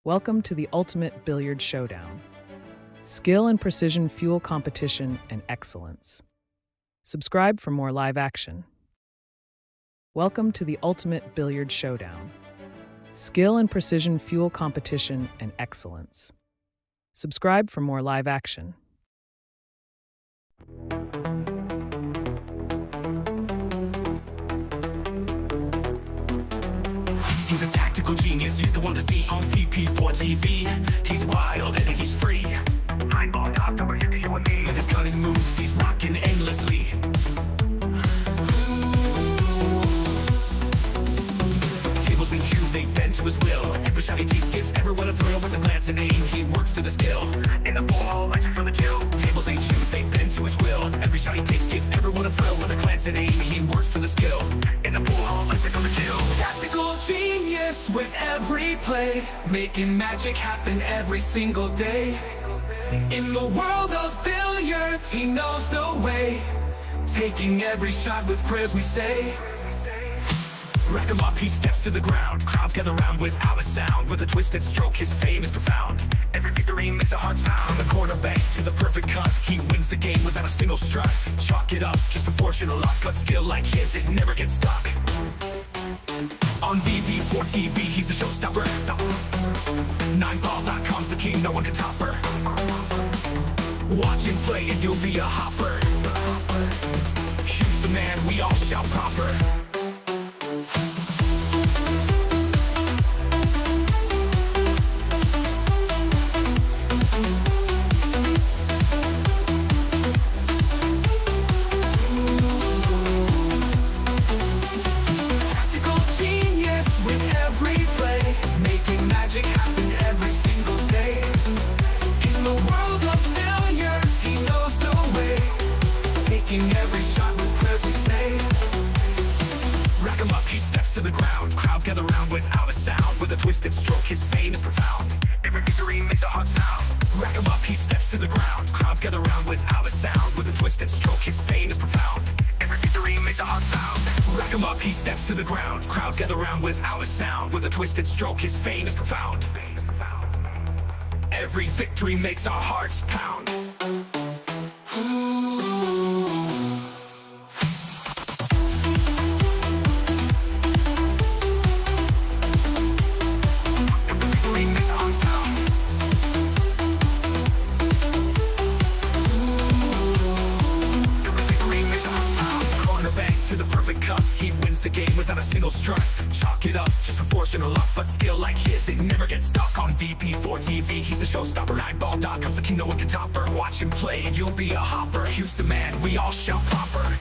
Welcome to the ultimate billiard showdown. Skill and precision fuel competition and excellence. Subscribe for more live action. Welcome to the ultimate billiard showdown. Skill and precision fuel competition and excellence. Subscribe for more live action. He's a tactical genius, he's the one to see on VP4TV. He's wild and he's free. Nineball top number, you and me. With his cunning moves, he's rocking endlessly. Tables and cues, they bend to his will. Every shot he takes gives everyone a thrill. With a glance and aim, he works to the skill. In the ball, legend from the jill. Tables and cues, they bend to his will. Every shot he takes gives everyone a thrill. With a glance and aim, he works to the skill. In the ball, legend from the jill. Tactical genius with every play, making magic happen every single day. In the world of billiards, he knows the way, taking every shot with prayers we say. Rack him up, he steps to the ground. Crowds gather round without a sound. With a twisted stroke, his fame is profound. Every victory makes our hearts pound. From the corner bank to the perfect cut, he wins the game without a single strut. Chalk it up, just for fortune or luck, but skill like his, it never gets stuck. On VP4TV, he's the showstopper. Nineball.com's the king, no one can top her. Watch him play and you'll be a hopper. He's the man, we all shout proper. Magic happen every single day. In the world of billiards, he knows the way, taking every shot with prayers we say. Rack him up, he steps to the ground. Crowds gather round without a sound. With a twisted stroke, his fame is profound. Every victory makes our hearts pound. Rack him up, he steps to the ground. Crowds gather round without a sound. With a twisted stroke, his fame is profound. Every victory makes our hearts pound. Rack him up, he steps to the ground. Crowds gather round without a sound. With a twisted stroke, his fame is profound. Every victory makes our hearts pound. He wins the game without a single strut. Chalk it up, just for fortune or luck, but skill like his, it never gets stuck. On VP4TV, he's the showstopper. Nineball.com's the king, no one can top her. Watch him play and you'll be a hopper. He's the man, we all shout proper.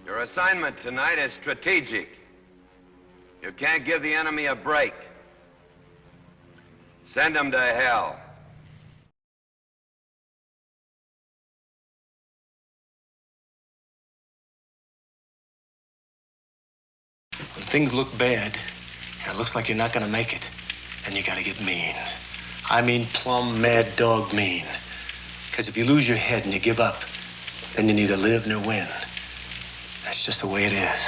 Your assignment tonight is strategic. You can't give the enemy a break. Send them to hell. When things look bad, and it looks like you're not gonna make it, then you gotta get mean. I mean plumb mad dog mean. Because if you lose your head and you give up, then you neither live nor win. That's just the way it is.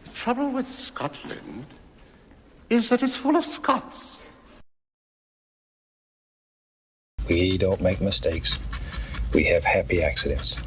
The trouble with Scotland is that it's full of Scots. We don't make mistakes. We have happy accidents.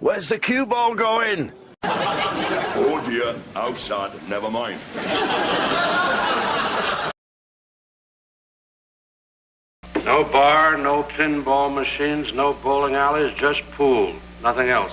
Where's the cue ball going? Oh dear, outside, never mind. No bar, no pinball machines, no bowling alleys, just pool. Nothing else.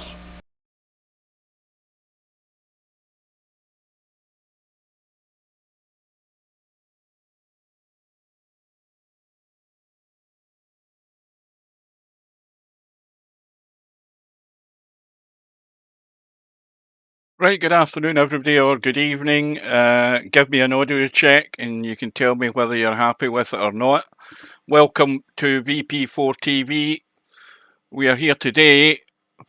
Right, good afternoon everybody, or good evening. Give me an audio check and you can tell me whether you're happy with it or not. Welcome to VP4TV. We are here today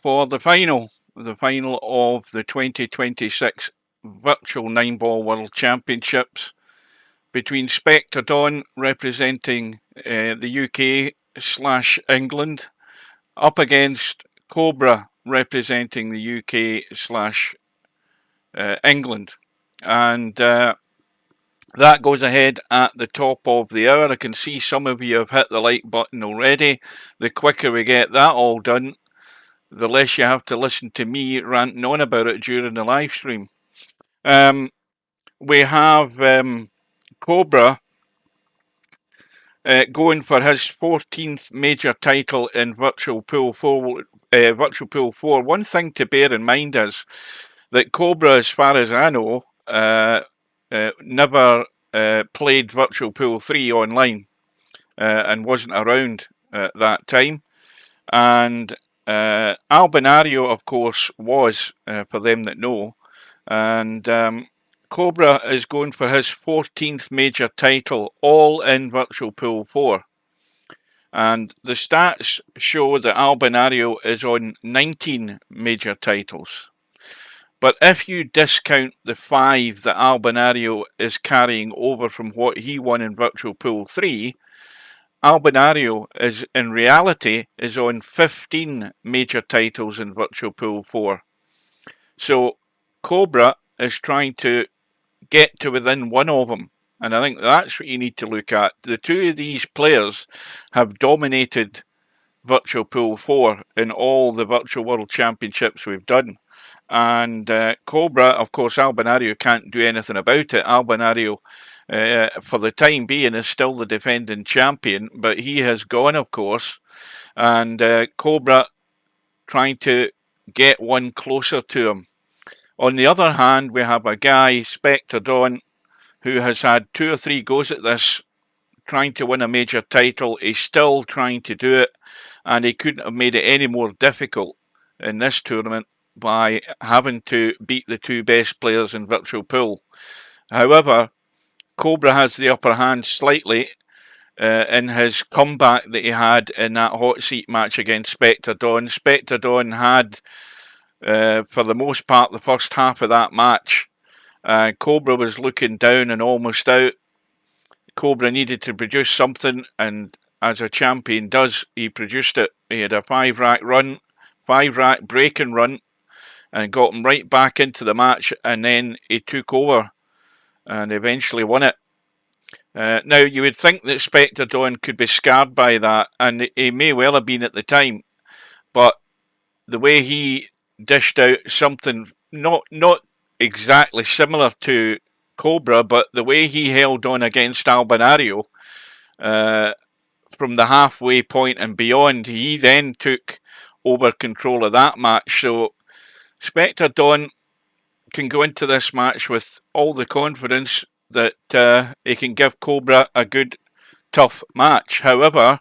for the final of the 2026 Virtual Nineball World Championships between Spectre Dawn, representing the UK/England, up against Cobra, representing the UK/England. And that goes ahead at the top of the hour. I can see some of you have hit the like button already. The quicker we get that all done, the less you have to listen to me ranting on about it during the live stream. We have Cobra going for his 14th major title in Virtual Pool 4. One thing to bear in mind is that Cobra, as far as I know, never played Virtual Pool 3 online and wasn't around at that time. And Albinario, of course, was, for them that know. And Cobra is going for his 14th major title, all in Virtual Pool 4. And the stats show that Albinario is on 19 major titles. But if you discount the 5 that Albinario is carrying over from what he won in Virtual Pool 3, Albinario is, in reality, is on 15 major titles in Virtual Pool 4. So Cobra is trying to get to within one of them. And I think that's what you need to look at. The two of these players have dominated Virtual Pool 4 in all the Virtual World Championships we've done. And Cobra, of course, Albinario can't do anything about it. Albinario, for the time being, is still the defending champion, but he has gone, of course. And Cobra trying to get one closer to him. On the other hand, we have a guy, Spectre Dawn, who has had 2 or 3 goes at this, trying to win a major title. He's still trying to do it, and he couldn't have made it any more difficult in this tournament by having to beat the 2 best players in Virtual Pool. However, Cobra has the upper hand slightly in his comeback that he had in that hot seat match against Spectre Dawn. Spectre Dawn had, for the most part, the first half of that match. Cobra was looking down and almost out. Cobra needed to produce something, and as a champion does, he produced it. He had a 5-rack run, 5-rack break and run, and got him right back into the match, and then he took over and eventually won it. Now, you would think that Spectre Dawn could be scarred by that, and he may well have been at the time, but the way he dished out something not exactly similar to Cobra, but the way he held on against Albinario from the halfway point and beyond, he then took over control of that match. So Spectre Dawn can go into this match with all the confidence that he can give Cobra a good, tough match. However,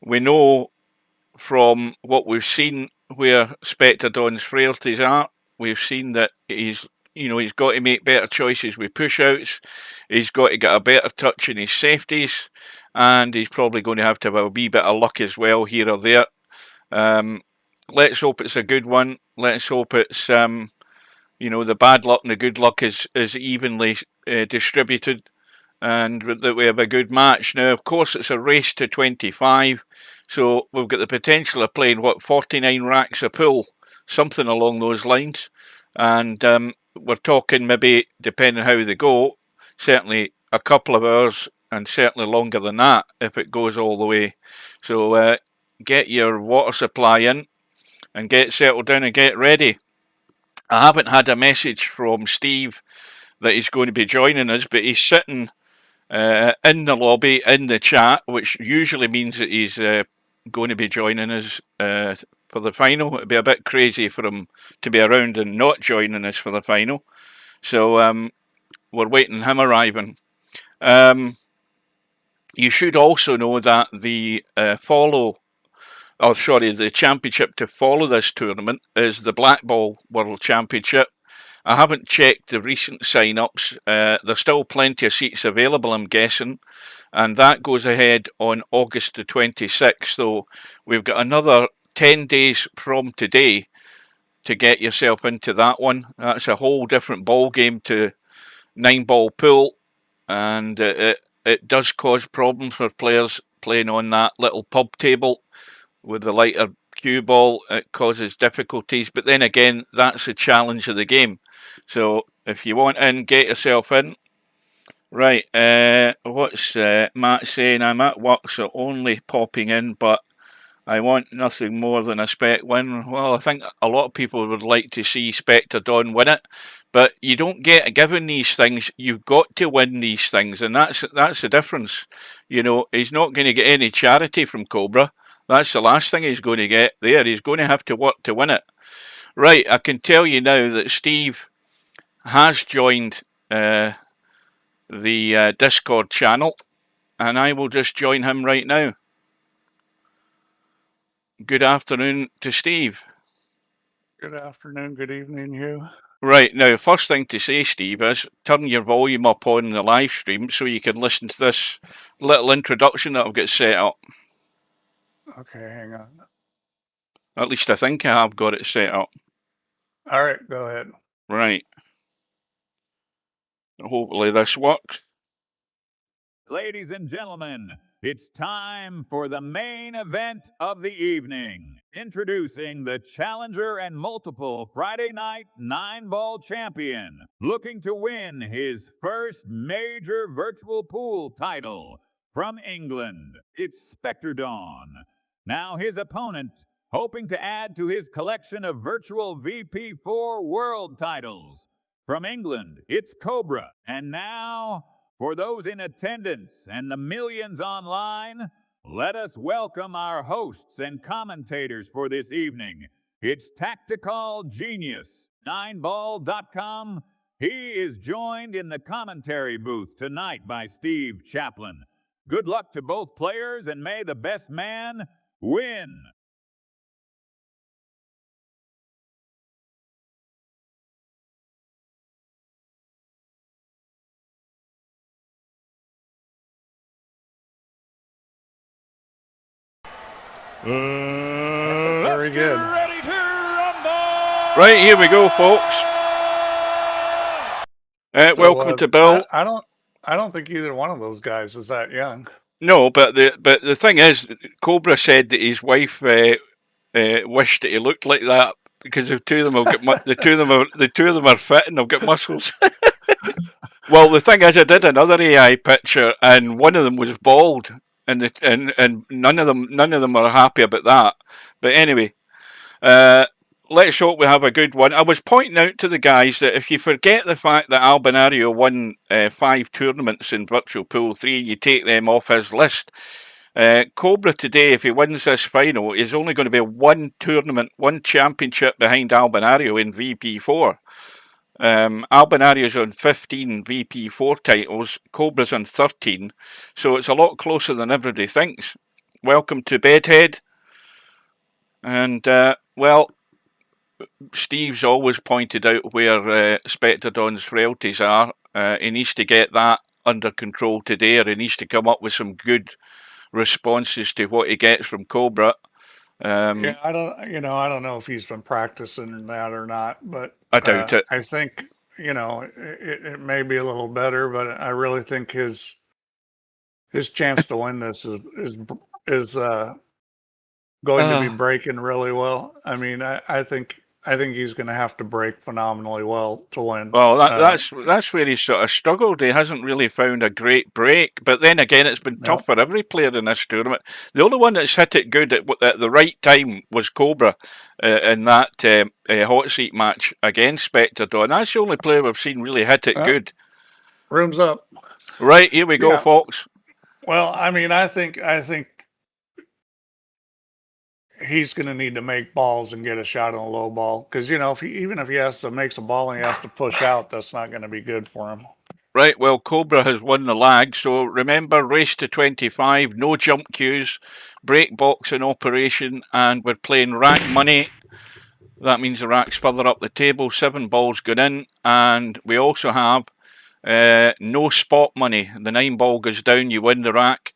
we know from what we've seen where Spectre Dawn's frailties are. We've seen that he's got to make better choices with push-outs. He's got to get a better touch in his safeties, and he's probably going to have a wee bit of luck as well here or there. Let's hope it's a good one. Let's hope it's the bad luck and the good luck is evenly distributed, and that we have a good match. Now, of course, it's a race to 25, so we've got the potential of playing 49 racks of pool, something along those lines, and we're talking maybe, depending how they go, certainly a couple of hours, and certainly longer than that if it goes all the way. So get your water supply in. and get settled down and get ready. I haven't had a message from Steve that he's going to be joining us, but he's sitting in the lobby, in the chat, which usually means that he's going to be joining us for the final. It'd be a bit crazy for him to be around and not joining us for the final. So we're waiting him arriving. You should also know that the the championship to follow this tournament is the Black Ball World Championship. I haven't checked the recent sign-ups. There's still plenty of seats available, I'm guessing, and that goes ahead on August the 26th. So we've got another 10 days from today to get yourself into that one. That's a whole different ball game to 9-ball pool, and it does cause problems for players playing on that little pub table with the lighter cue ball. It causes difficulties, but then again, that's the challenge of the game. So if you want in, get yourself in. Right, what's Matt saying? I'm at work, so only popping in, but I want nothing more than a Spec win. Well, I think a lot of people would like to see Spectre Dawn win it, but you don't get given these things. You've got to win these things, and that's the difference. You know, he's not going to get any charity from Cobra. That's the last thing he's going to get there. He's going to have to work to win it. Right, I can tell you now that Steve has joined the Discord channel, and I will just join him right now. Good afternoon to Steve. Good afternoon, good evening, Hugh. Right, now, first thing to say, Steve, is turn your volume up on the live stream so you can listen to this little introduction that I've got set up. Okay, hang on. At least I think I have got it set up. All right, go ahead. Right. Hopefully this works. Ladies and gentlemen, it's time for the main event of the evening. Introducing the challenger and multiple Friday night 9-ball champion, looking to win his first major virtual pool title from England. It's Spectredawn. Now his opponent, hoping to add to his collection of virtual VP4 world titles. From England, it's Cobra. And now, for those in attendance and the millions online, let us welcome our hosts and commentators for this evening. It's Tactical Genius, 9ball.com. He is joined in the commentary booth tonight by Steve Chaplain. Good luck to both players, and may the best man win. Very good. Right, here we go, folks. Welcome to Bill. I don't think either one of those guys is that young. No, but the thing is, Cobra said that his wife wished that he looked like that because the two of them have got the two of them are fit and they've got muscles. Well, the thing is, I did another AI picture and one of them was bald, and none of them are happy about that. But anyway, let's hope we have a good one. I was pointing out to the guys that if you forget the fact that Albinario won 5 tournaments in Virtual Pool 3, you take them off his list. Cobra today, if he wins this final, is only going to be one championship behind Albinario in VP4. Albinario's on 15 VP4 titles, Cobra's on 13, so it's a lot closer than everybody thinks. Welcome to Bedhead. And, well, Steve's always pointed out where Spectredawn's frailties are. He needs to get that under control today, or he needs to come up with some good responses to what he gets from Cobra. Yeah, I don't know if he's been practicing that or not, but I doubt it. I think, it may be a little better, but I really think his chance to win this is going to be breaking really well. I mean, I think I think he's going to have to break phenomenally well to win. Well, that's where he's sort of struggled. He hasn't really found a great break. But then again, it's been tough for every player in this tournament. The only one that's hit it good at the right time was Cobra in that hot seat match against Spectre Dawn. That's the only player we've seen really hit it good. Room's up. Right, here we go, Fox. Well, I mean, I think he's going to need to make balls and get a shot on a low ball because even if he has to make some ball and he has to push out, that's not going to be good for him. Right, well, Cobra has won the lag, so remember, race to 25, no jump cues, break box in operation, and we're playing rack money. That means the rack's further up the table, 7 balls going in, and we also have no spot money. The 9 ball goes down, you win the rack.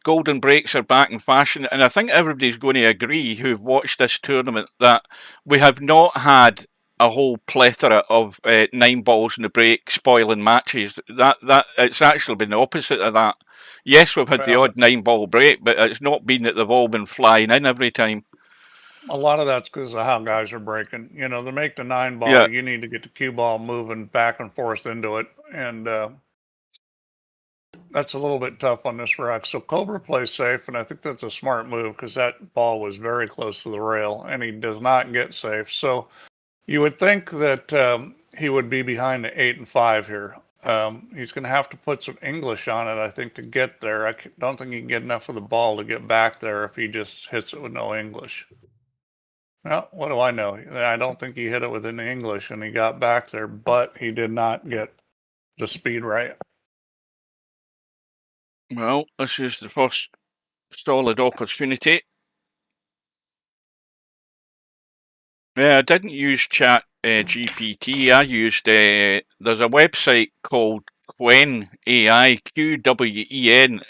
Golden breaks are back in fashion, and I think everybody's going to agree who've watched this tournament that we have not had a whole plethora of 9 balls in the break spoiling matches. That it's actually been the opposite of that. Yes, we've had the odd 9 ball break, but it's not been that they've all been flying in every time. A lot of that's because of how guys are breaking. They make the 9 ball. You need to get the cue ball moving back and forth into it, and that's a little bit tough on this rack. So Cobra plays safe, and I think that's a smart move because that ball was very close to the rail, and he does not get safe. So you would think that he would be behind the 8 and 5 here. He's going to have to put some English on it, I think, to get there. I don't think he can get enough of the ball to get back there if he just hits it with no English. Well, what do I know? I don't think he hit it with any English, and he got back there, but he did not get the speed right. Well, this is the first solid opportunity. Yeah, I didn't use Chat GPT. I used there's a website called Qwen AI, QWEN.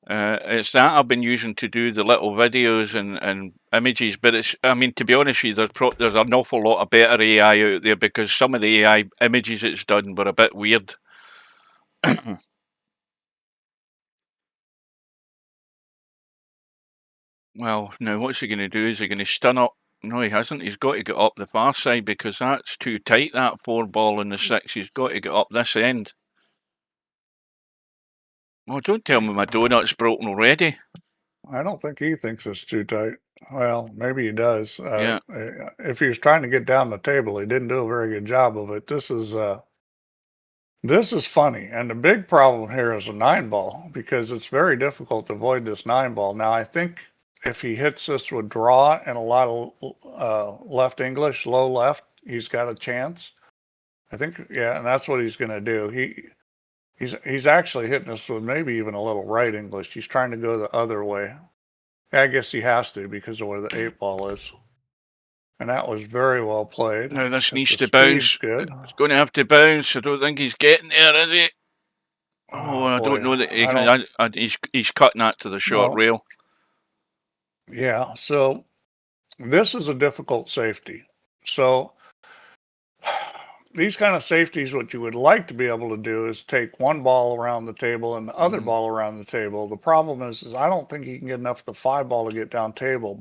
It's that I've been using to do the little videos and images. But to be honest with you, there's an awful lot of better AI out there because some of the AI images it's done were a bit weird. Well, now what's he going to do? Is he going to stun up? No, he hasn't. He's got to get up the far side because that's too tight, that 4 ball in the 6. He's got to get up this end. Oh, don't tell me my donut's broken already. I don't think he thinks it's too tight. Well, maybe he does. If he was trying to get down the table, he didn't do a very good job of it. This is funny. And the big problem here is a 9 ball because it's very difficult to avoid this 9 ball. Now, I think if he hits this with draw and a lot of left English, low left, he's got a chance. I think, and that's what he's going to do. He's actually hitting us with maybe even a little right English. He's trying to go the other way. I guess he has to because of where the 8 ball is. And that was very well played. Now this needs to bounce. Good. It's going to have to bounce. I don't think he's getting there, is he? Oh, I don't know that he can. He's cutting that to the short rail. Yeah, so this is a difficult safety. So these kind of safeties, what you would like to be able to do is take 1 ball around the table and the other ball around the table. The problem is I don't think he can get enough of the 5 ball to get down table,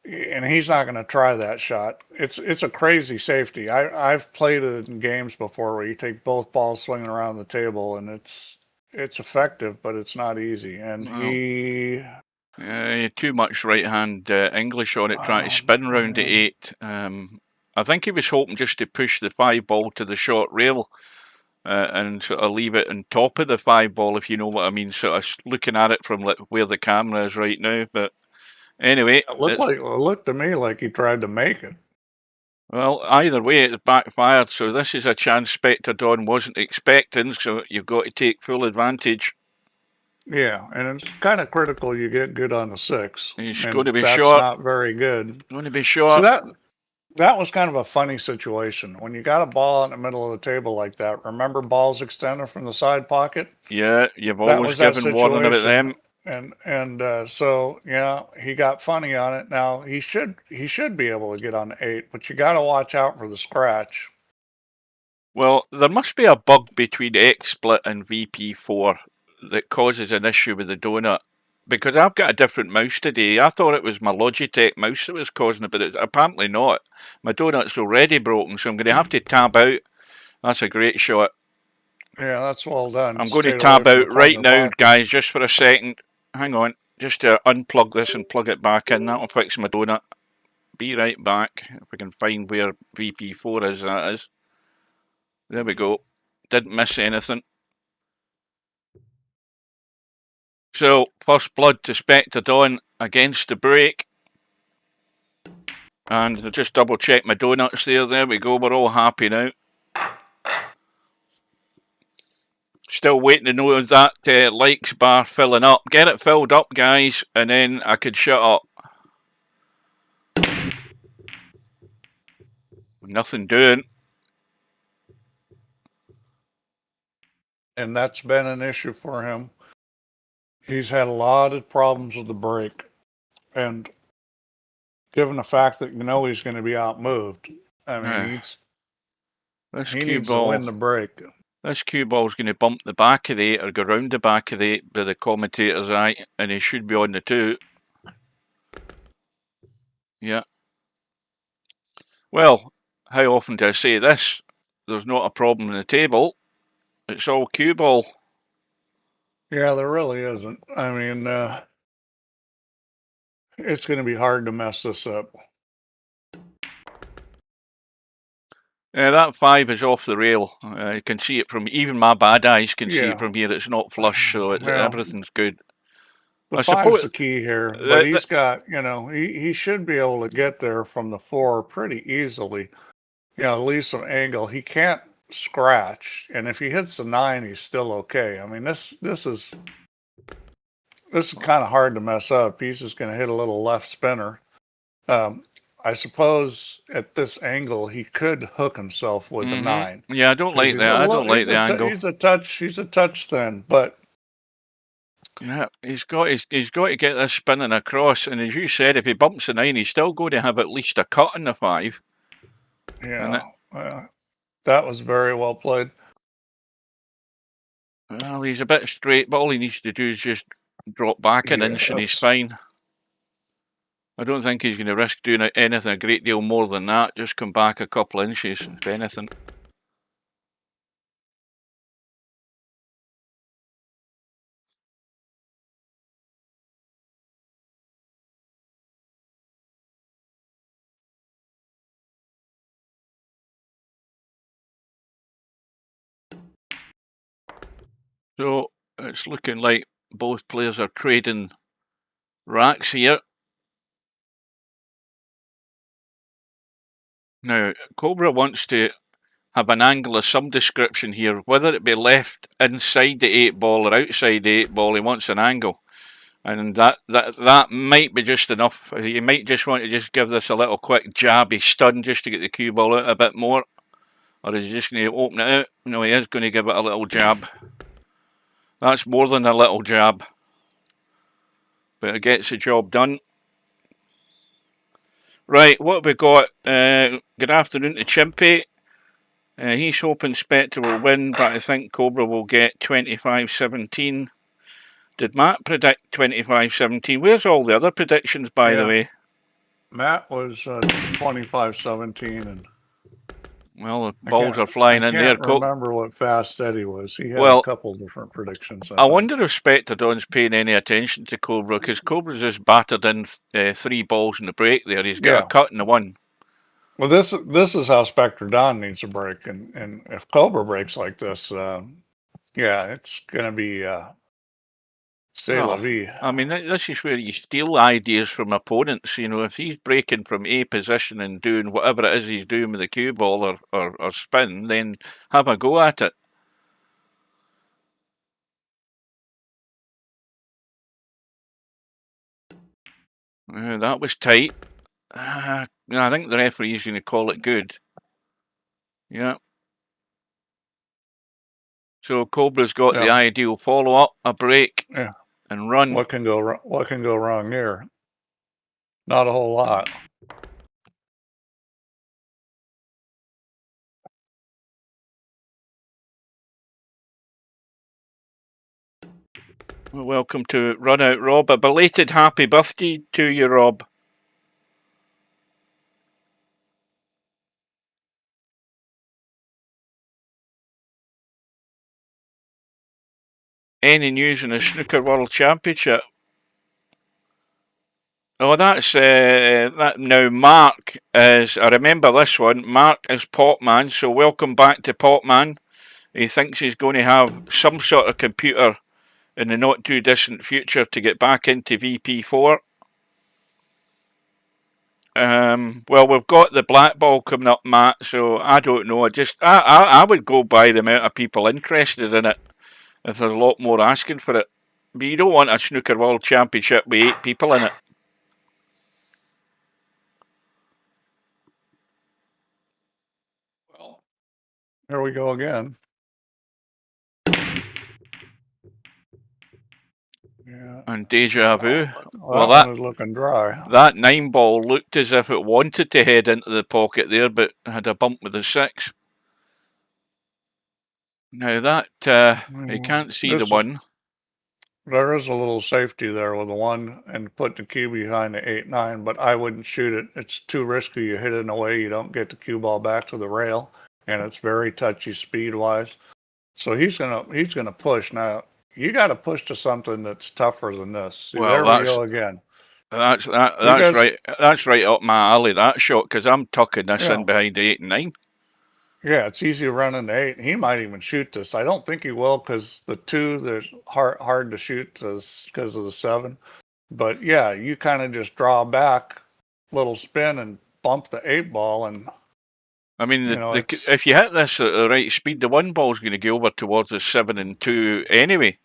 and he's not going to try that shot. It's a crazy safety. I've played it in games before where you take both balls swinging around the table, and it's effective, but it's not easy. And too much right-hand English on it, trying to spin round the 8. I think he was hoping just to push the 5 ball to the short rail and sort of leave it on top of the 5 ball, if you know what I mean. Sort of looking at it from where the camera is right now. But anyway, it looked to me like he tried to make it. Well, either way, it's backfired. So this is a chance Spectre Dawn wasn't expecting. So you've got to take full advantage. Yeah, and it's kind of critical you get good on the 6. He's going to be that's short. Not very good. Going to be short. So that was kind of a funny situation. When you got a ball in the middle of the table like that, remember balls extended from the side pocket? Yeah, you've always given warning about them. And so, he got funny on it. Now, he should be able to get on the 8, but you got to watch out for the scratch. Well, there must be a bug between XSplit and VP4 that causes an issue with the donut, because I've got a different mouse today. I thought it was my Logitech mouse that was causing it, but it's apparently not. My donut's already broken, so I'm going to have to tab out. That's a great shot. Yeah, that's well done. I'm going to tab out right now, guys, just for a second. Hang on, just to unplug this and plug it back in. That'll fix my donut. Be right back. If we can find where VP4 is, that is. There we go. Didn't miss anything. So, first blood to Spectre Dawn against the break. And I'll just double check my donuts there. There we go. We're all happy now. Still waiting to know that likes bar filling up. Get it filled up, guys, and then I could shut up. Nothing doing. And that's been an issue for him. He's had a lot of problems with the brake. And given the fact that you know he's going to be outmoved, I mean, he needs to win the brake. This cue ball's going to bump the back of the 8 or go round the back of the 8 by the commentator's eye, and he should be on the 2. Yeah. Well, how often do I say this? There's not a problem in the table. It's all cue ball. Yeah, there really isn't. I mean, it's going to be hard to mess this up. That 5 is off the rail. You can see it from, even my bad eyes can see it from here. It's not flush, so everything's good. The 5's the key here, but he's got, you know, he should be able to get there from the 4 pretty easily. You know, leave some angle. He can't scratch, and if he hits the 9, he's still okay. I mean, this is kind of hard to mess up. He's just going to hit a little left spinner. I suppose at this angle he could hook himself with the 9. Yeah, I don't like that. I don't like the angle. He's a touch thin, but yeah, he's got to get this spinning across. And as you said, if he bumps the 9, he's still going to have at least a cut in the 5. Yeah, that was very well played. Well, he's a bit straight, but all he needs to do is just drop back an inch and he's fine. I don't think he's going to risk doing anything a great deal more than that. Just come back a couple inches, if anything. So it's looking like both players are trading racks here. Now, Cobra wants to have an angle of some description here, whether it be left inside the 8 ball or outside the 8 ball. He wants an angle, and that might be just enough. He might just want to just give this a little quick jabby stun just to get the cue ball out a bit more, or is he just going to open it out? No, he is going to give it a little jab. That's more than a little jab, but it gets the job done. Right, what have we got? Good afternoon to Chimpy. He's hoping Spectre will win, but I think Cobra will get 25-17. Did Matt predict 25-17? Where's all the other predictions, by the way? Matt was 25-17, and well, the balls are flying in there. I can't remember what Fast Eddie was. He had a couple different predictions. I wonder if Spectredawn's paying any attention to Cobra, because Cobra's just battered in 3 balls in the break there. He's got a cut in the 1. Well, this is how Spectre Dawn needs a break, and if Cobra breaks like this, yeah, it's going to be c'est la vie. I mean, this is where you steal ideas from opponents. You know, if he's breaking from A position and doing whatever it is he's doing with the cue ball or spin, then have a go at it. That was tight. I think the referee's going to call it good. Yeah. So Cobra's got the ideal follow-up, a break, and run. What can go wrong here? Not a whole lot. Well, welcome to Run Out Rob. A belated happy birthday to you, Rob. Any news in the Snooker World Championship? Oh, that's that now. Mark is. I remember this one. Mark is Potman. So welcome back to Potman. He thinks he's going to have some sort of computer in the not too distant future to get back into VP4. Well, we've got the black ball coming up, Matt. So I don't know. I would go by the amount of people interested in it. If there's a lot more asking for it, but you don't want a Snooker World Championship with 8 people in it. Well, here we go again. Yeah. And deja vu. Well, that one is looking dry. That 9 ball looked as if it wanted to head into the pocket there, but had a bump with the 6. Now that you can't see the 1. There is a little safety there with the 1 and put the cue behind the 8-9, but I wouldn't shoot it. It's too risky. You hit it in a way you don't get the cue ball back to the rail, and it's very touchy speed wise. So he's gonna push now. You got to push to something that's tougher than this. See, well, there we go again. That's right. That's right up my alley. That shot, because I'm tucking this in behind the 8 and 9. Yeah, it's easy to run into 8. He might even shoot this. I don't think he will because the 2 there's hard to shoot because of the 7. But yeah, you kind of just draw back, little spin, and bump the 8 ball, and I mean, if you hit this at the right speed, the 1 ball's going to go over towards the 7 and 2 anyway.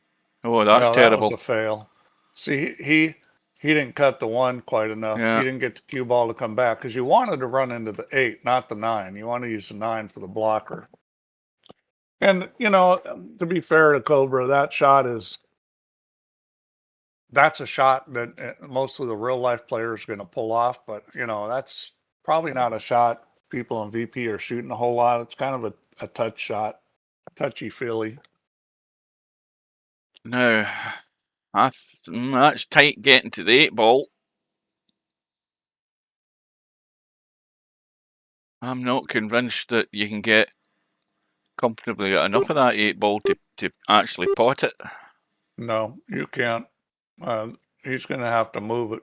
Oh, that's terrible. That was a fail. See, he didn't cut the 1 quite enough. Yeah. He didn't get the cue ball to come back because you wanted to run into the 8, not the 9. You want to use the 9 for the blocker. And, to be fair to Cobra, that's a shot that most of the real life players are going to pull off. But, that's probably not a shot people in VP are shooting a whole lot. It's kind of a touch shot, touchy-feely. No, that's tight getting to the 8 ball. I'm not convinced that you can get comfortably enough of that 8 ball to actually pot it. No, you can't. He's going to have to move it.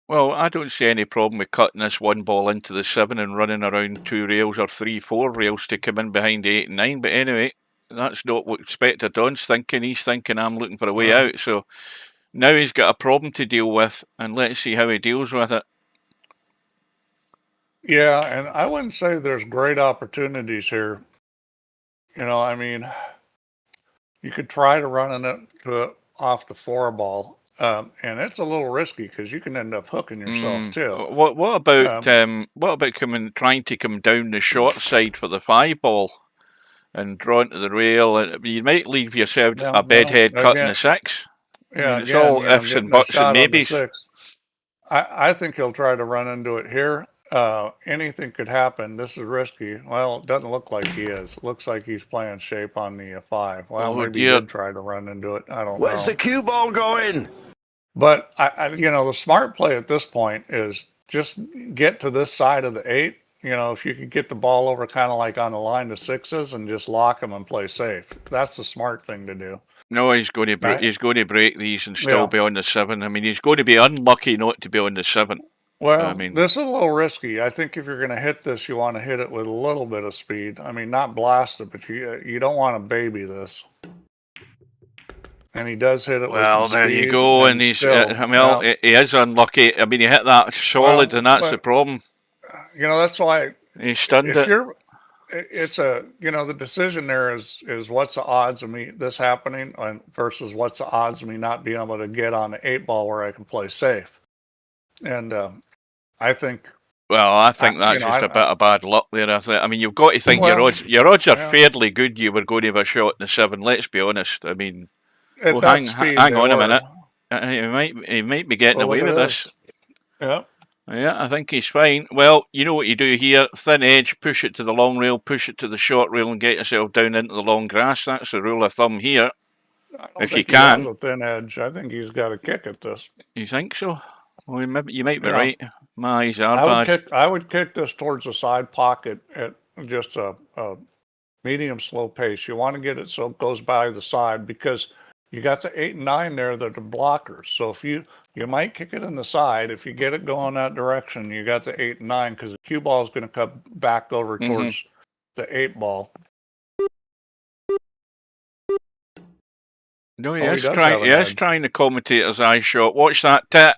Well, I don't see any problem with cutting this 1 ball into the 7 and running around 2 rails or 3-4 rails to come in behind the 8 and 9. But anyway, that's not what Spectredawn's thinking. He's thinking I'm looking for a way out. So now he's got a problem to deal with, and let's see how he deals with it. Yeah, and I wouldn't say there's great opportunities here. I mean, you could try to run it off the 4 ball. And it's a little risky because you can end up hooking yourself too. What about trying to come down the short side for the 5 ball and draw into the rail? You might leave yourself a bedhead cut in the 6. Yeah, it's all ifs and buts and maybes. I think he'll try to run into it here. Anything could happen. This is risky. Well, it doesn't look like he is. It looks like he's playing shape on the 5. Well, maybe he did try to run into it. I don't know. Where's the cue ball going? But the smart play at this point is just get to this side of the 8. If you could get the ball over kind of like on the line to 6s and just lock them and play safe. That's the smart thing to do. No, he's going to break these and still be on the 7. I mean, he's going to be unlucky not to be on the 7. Well, I mean, this is a little risky. I think if you're going to hit this, you want to hit it with a little bit of speed. I mean, not blast it, but you don't want to baby this. And he does hit it with some speed. Well, there you go. And he's, he is unlucky. I mean, he hit that solid, and that's the problem. That's why he stunned it. It's the decision there is what's the odds of me this happening versus what's the odds of me not being able to get on the 8 ball where I can play safe. And I think. Well, I think that's just a bit of bad luck there. I mean, you've got to think your odds are fairly good. You were going to have a shot in the 7. Let's be honest. I mean. Well, hang on a minute. He might be getting away with this. Yeah. Yeah, I think he's fine. Well, you know what you do here. Thin edge, push it to the long rail, push it to the short rail, and get yourself down into the long grass. That's the rule of thumb here. if you He can. has a thin edge. I think he's got a kick at this. You think so? Well, you might be Yeah. right. My eyes are I would bad. I would kick this towards the side pocket at just a medium slow pace. You want to get it so it goes by the side, because you got the 8 and 9 there that are blockers. So if you might kick it in the side, if you get it going that direction, you got the 8 and 9, because the cue ball is going to come back over towards the 8 ball. No, he is trying the commentator's eye shot. Watch that tip.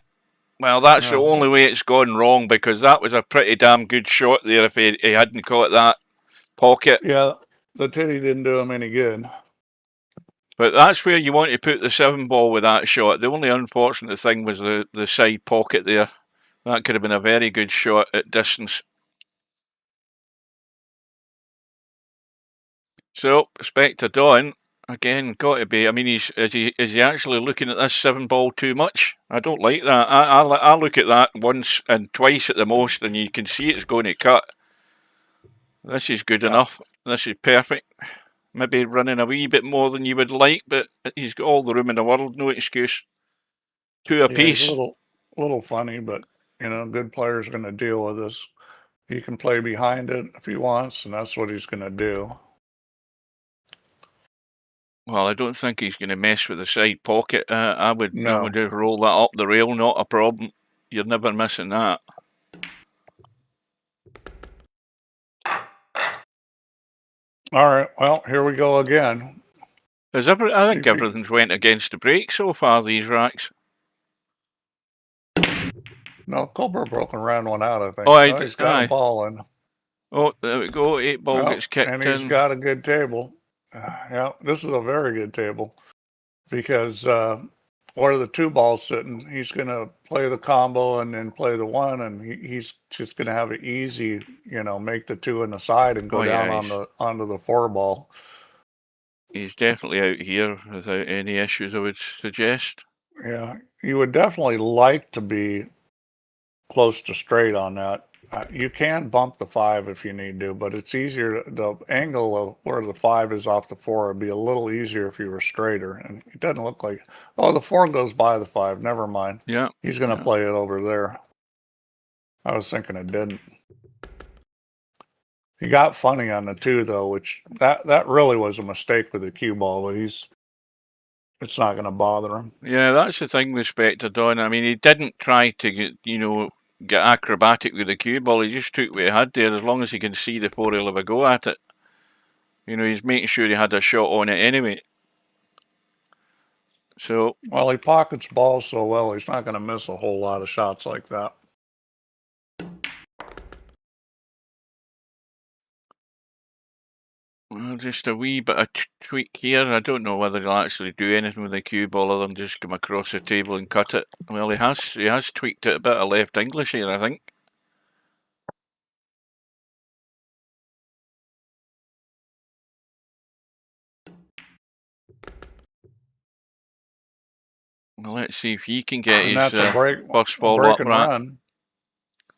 Well, that's the only way it's gone wrong, because that was a pretty damn good shot there if he hadn't caught that pocket. Yeah, the titty didn't do him any good. But that's where you want to put the 7 ball with that shot. The only unfortunate thing was the side pocket there. That could have been a very good shot at distance. So, Spectre Dawn, again, got to be. I mean, is he actually looking at this 7 ball too much? I don't like that. I look at that once and twice at the most, and you can see it's going to cut. This is good enough. This is perfect. Maybe running a wee bit more than you would like, but he's got all the room in the world. No excuse. 2 apiece. It's a little funny, but good player's going to deal with this. He can play behind it if he wants, and that's what he's going to do. Well, I don't think he's going to mess with the side pocket. I would just roll that up the rail, not a problem. You're never missing that. All right, well, here we go again. I think everything's went against the break so far, these racks. No, Cobra broke and ran one out, I think. Oh, he's got a ball in. Oh, there we go. 8 ball gets kicked in. And he's got a good table. Yeah, this is a very good table, because where the 2 balls sitting, he's going to play the combo and then play the 1, and he's just going to have it easy, make the 2 in the side and go down onto the 4 ball. He's definitely out here without any issues, I would suggest. Yeah, you would definitely like to be close to straight on that. You can bump the 5 if you need to, but it's easier. The angle of where the 5 is off the 4 would be a little easier if you were straighter. And it doesn't look like, the 4 goes by the 5. Never mind. Yeah. He's going to play it over there. I was thinking it didn't. He got funny on the 2, though, which that really was a mistake with the cue ball, but it's not going to bother him. Yeah, that's the thing with Spectre Dawn. I mean, he didn't try to get acrobatic with the cue ball. He just took what he had there. As long as he can see the 4, he'll have a go at it. He's making sure he had a shot on it anyway. So, well, he pockets balls so well, he's not going to miss a whole lot of shots like that. Well, just a wee bit of tweak here. I don't know whether he'll actually do anything with the cue ball other than just come across the table and cut it. Well, he has tweaked it a bit of left English here, I think. Well, let's see if he can get his first ball up right.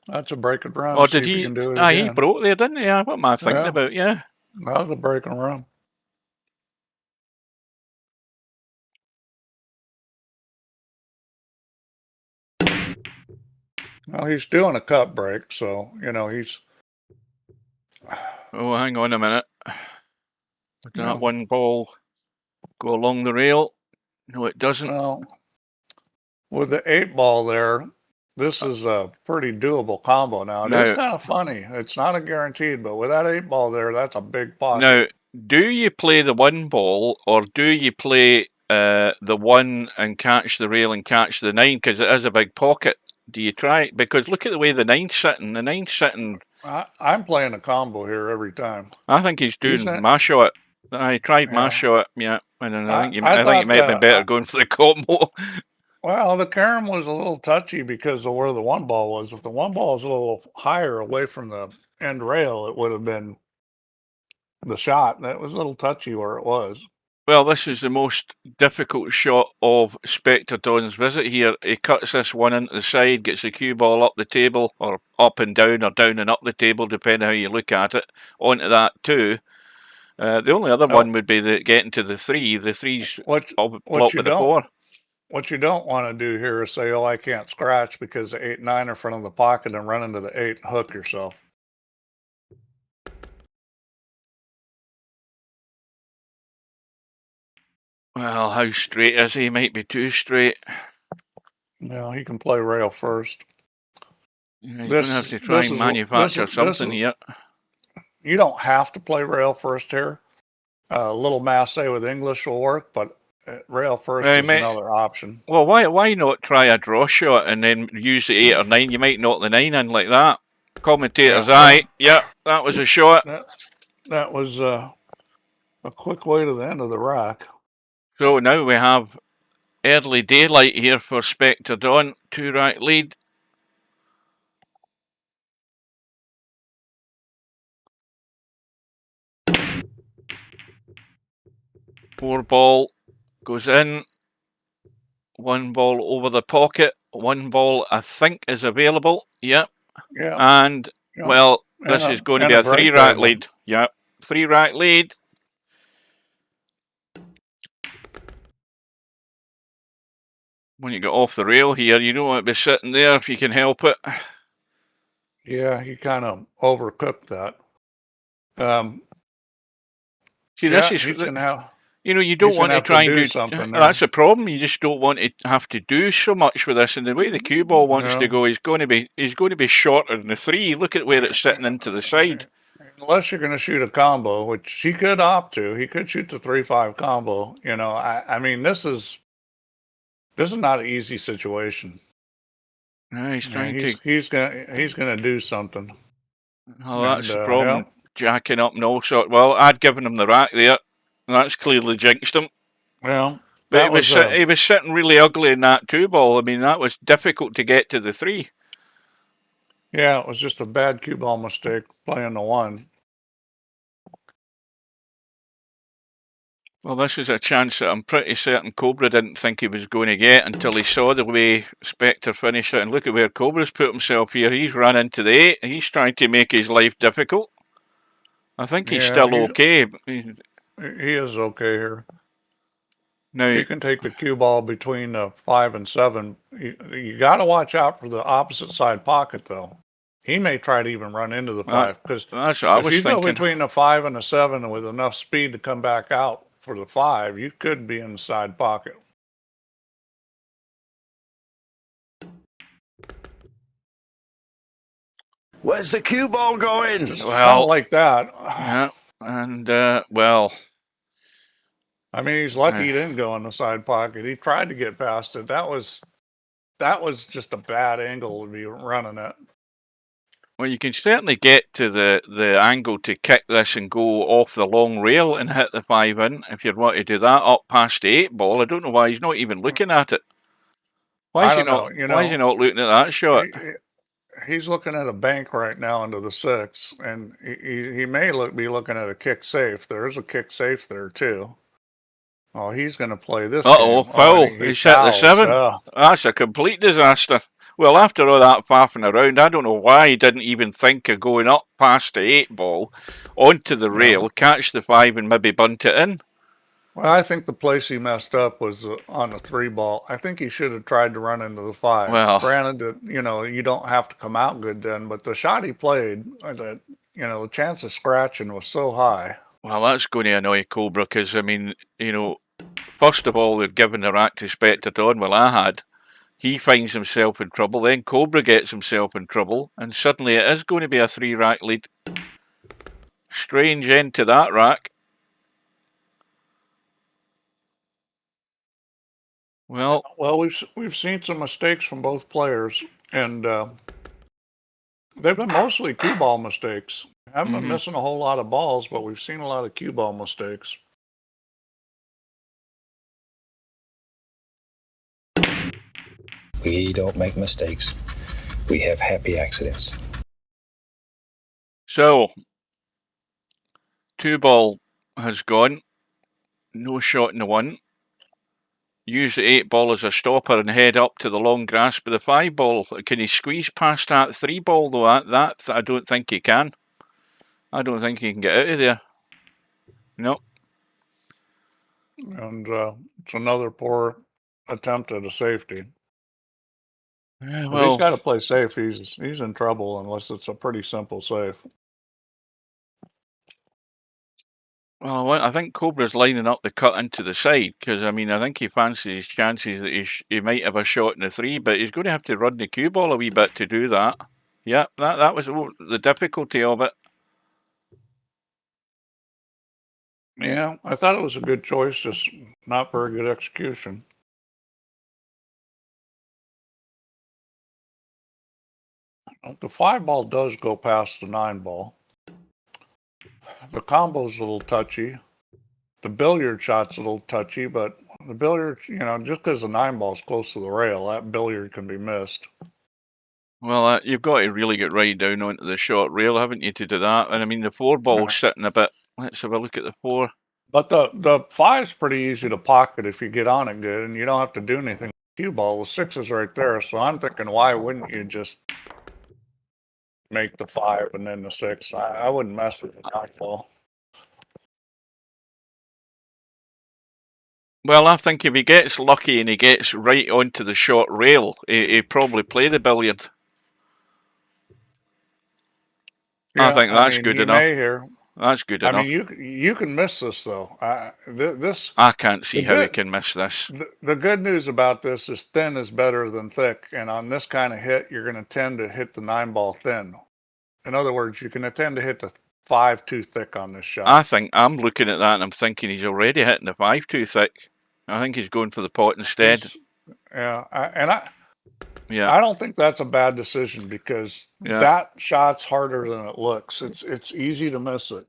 That's a break and run. Oh, did he? He broke there, didn't he? What am I thinking about? Yeah. That was a break and run. Well, he's doing a cut break, so, he's... Oh, hang on a minute. Would that 1 ball go along the rail? No, it doesn't. Well, with the 8 ball there, this is a pretty doable combo now. It's kind of funny. It's not a guaranteed, but with that 8 ball there, that's a big pocket. Now, do you play the 1 ball, or do you play the 1 and catch the rail and catch the 9? Because it is a big pocket. Do you try it? Because look at the way the 9's sitting. The 9's sitting... I'm playing a combo here every time. I think he's doing my shot. I tried my shot, yeah. And I think it might have been better going for the combo. Well, the carom was a little touchy because of where the 1 ball was. If the 1 ball was a little higher away from the end rail, it would have been the shot. That was a little touchy where it was. Well, this is the most difficult shot of Spectre Dawn's visit here. He cuts this 1 into the side, gets the cue ball up the table, or up and down, or down and up the table, depending how you look at it, onto that 2. The only other one would be getting to the 3. The 3's blocked with the 4. What you don't want to do here is say, oh, I can't scratch because the 8, 9 in front of the pocket and run into the 8 and hook yourself. Well, how straight is he? Might be too straight. No, he can play rail first. Yeah, he's going to have to try and manufacture something here. You don't have to play rail first here. A little masse with English will work, but rail first is another option. Well, why not try a draw shot and then use the 8 or 9? You might knock the 9 in like that. Commentator's eye. Yeah, that was a shot. That was a quick way to the end of the rack. So now we have early daylight here for Spectre Dawn. 2-rack lead. Four ball goes in. 1 ball over the pocket. 1 ball, I think, is available. Yep. Yeah. And, well, this is going to be a 3-rack lead. Yep. 3-rack lead. When you get off the rail here, you don't want to be sitting there if you can help it. Yeah, he kind of overcooked that. See, this is, you know, you don't want to try and do something. That's the problem. You just don't want to have to do so much with this. And the way the cue ball wants to go, he's going to be shorter than the 3. Look at where it's sitting into the side. Unless you're going to shoot a combo, which he could opt to. He could shoot the 3-5 combo. You know, I mean, this is not an easy situation. He's trying to. He's gonna do something. Oh, that's the problem. Jacking up no shot. Well, I'd given him the rack there. That's clearly jinxed him. Well, but he was sitting really ugly in that 2 ball. I mean, that was difficult to get to the 3. Yeah, it was just a bad cue ball mistake playing the 1. Well, this is a chance that I'm pretty certain Cobra didn't think he was going to get until he saw the way Spectre finished it. And look at where Cobra's put himself here. He's run into the 8. He's trying to make his life difficult. I think he's still okay. He is okay here. Now you can take the cue ball between the 5 and 7. You got to watch out for the opposite side pocket, though. He may try to even run into the 5 because if you go between the 5 and the 7 with enough speed to come back out for the 5, you could be in the side pocket. Where's the cue ball going? Well, like that. Yeah, and well, I mean, he's lucky he didn't go in the side pocket. He tried to get past it. That was just a bad angle to be running it. Well, you can certainly get to the angle to kick this and go off the long rail and hit the 5 in. If you'd want to do that up past the 8 ball, I don't know why he's not even looking at it. Why is he not looking at that shot? He's looking at a bank right now into the 6, and he may be looking at a kick safe. There is a kick safe there too. Oh, he's going to play this. Foul! He set the 7. That's a complete disaster. Well, after all that faffing around, I don't know why he didn't even think of going up past the 8 ball, onto the rail, catch the 5 and maybe bunt it in. Well, I think the place he messed up was on the 3 ball. I think he should have tried to run into the 5. Well, granted that, you don't have to come out good then, but the shot he played, the chance of scratching was so high. Well, that's going to annoy Cobra because, I mean, first of all, they're giving the rack to Spectre Dawn. Well, I had. He finds himself in trouble, then Cobra gets himself in trouble, and suddenly it is going to be a 3-rack lead. Strange end to that rack. Well, we've seen some mistakes from both players, and they've been mostly cue ball mistakes. Haven't been missing a whole lot of balls, but we've seen a lot of cue ball mistakes. We don't make mistakes. We have happy accidents. So, 2 ball has gone. No shot in the 1. Use the 8 ball as a stopper and head up to the long grasp of the 5 ball. Can he squeeze past that 3 ball though? That I don't think he can. I don't think he can get out of there. Nope. And it's another poor attempt at a safety. If he's got to play safe, he's in trouble unless it's a pretty simple safe. Well, I think Cobra's lining up the cut into the side because, I mean, I think he fancies his chances that he might have a shot in the 3, but he's going to have to run the cue ball a wee bit to do that. Yeah, that was the difficulty of it. Yeah, I thought it was a good choice, just not very good execution. The 5 ball does go past the 9 ball. The combo's a little touchy. The billiard shot's a little touchy, but the billiard, you know, just because the 9 ball's close to the rail, that billiard can be missed. Well, you've got to really get right down onto the short rail, haven't you, to do that? And I mean, the 4 ball's sitting a bit. Let's have a look at the 4. But the 5's pretty easy to pocket if you get on it good, and you don't have to do anything. Cue ball, the 6 is right there, so I'm thinking, why wouldn't you just make the 5 and then the 6? I wouldn't mess with the 9 ball. Well, I think if he gets lucky and he gets right onto the short rail, he probably play the billiard. Yeah, I think that's good enough. Here. That's good enough. I mean, you can miss this though. I can't see how he can miss this. The good news about this is thin is better than thick, and on this kind of hit, you're going to tend to hit the 9 ball thin. In other words, you can tend to hit the 5 too thick on this shot. I think I'm looking at that and I'm thinking he's already hitting the 5 too thick. I think he's going for the pot instead. I don't think that's a bad decision because that shot's harder than it looks. It's easy to miss it.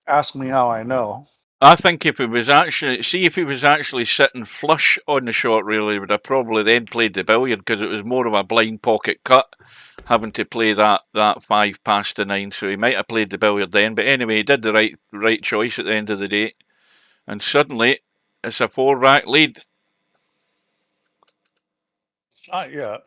Ask me how I know. I think if he was actually sitting flush on the short rail, he would have probably then played the billiard because it was more of a blind pocket cut, having to play that 5 past the 9. So he might have played the billiard then. But anyway, he did the right choice at the end of the day. And suddenly, it's a 4-rack lead. Not yet.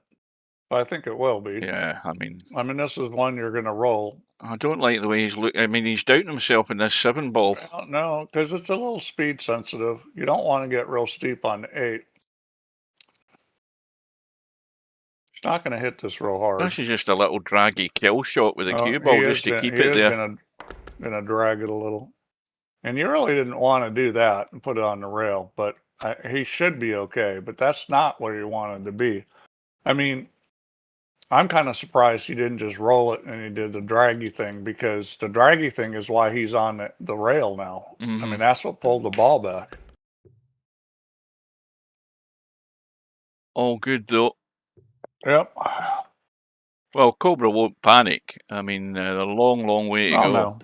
But I think it will be. Yeah, I mean, this is one you're going to roll. I don't like the way he's looking. I mean, he's doubting himself in this 7 ball. No, because it's a little speed sensitive. You don't want to get real steep on the 8. He's not going to hit this real hard. This is just a little draggy kill shot with a cue ball just to keep it there. Going to drag it a little. And you really didn't want to do that and put it on the rail, but he should be okay. But that's not where you wanted to be. I mean, I'm kind of surprised he didn't just roll it and he did the draggy thing, because the draggy thing is why he's on the rail now. Mm-hmm. I mean, that's what pulled the ball back. All good, though. Yep. Well, Cobra won't panic. I mean, a long way to go. No.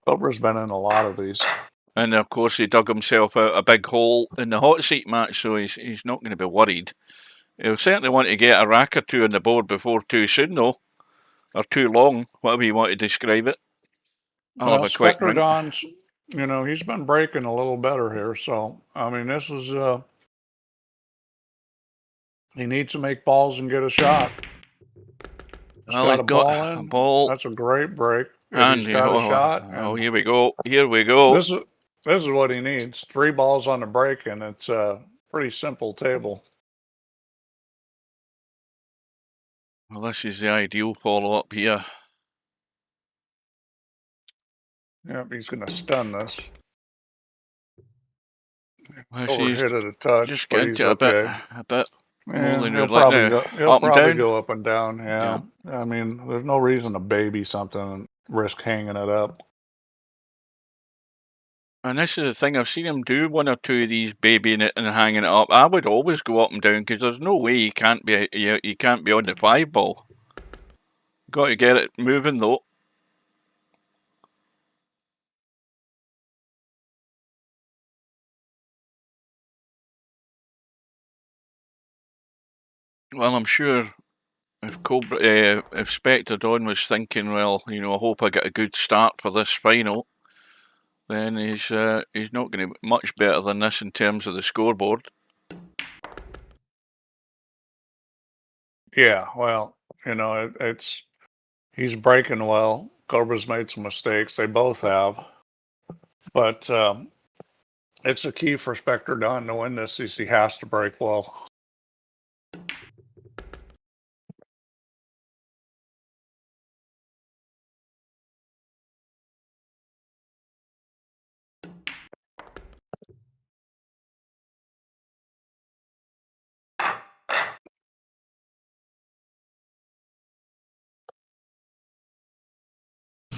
Cobra's been in a lot of these. And, of course, he dug himself out a big hole in the hot seat match, so he's not going to be worried. He'll certainly want to get a rack or 2 on the board before too soon, though. Or too long, whatever you want to describe it. I'll have a quick run. Spectredawn's, he's been breaking a little better here. So, I mean, this is... he needs to make balls and get a shot. Well, he got a ball. That's a great break. And he's got a shot. Here we go. Here we go. This is what he needs. 3 balls on the break, and it's a pretty simple table. Well, this is the ideal follow-up here. Yep, he's going to stun this. Well, hit it a touch. Just get into a bit Yeah, more than he'll you'd like now. probably go up and down. Yeah. I mean, there's no reason to baby something and risk hanging it up. And this is the thing, I've seen him do 1 or 2 of these babying it and hanging it up. I would always go up and down because there's no way you can't be on the 5 ball. Got to get it moving though. Well, I'm sure if Spectre Dawn was thinking, well, I hope I get a good start for this final, then he's not going to be much better than this in terms of the scoreboard. Yeah, well, he's breaking well. Cobra's made some mistakes. They both have. But it's a key for Spectre Dawn to win this. He has to break well.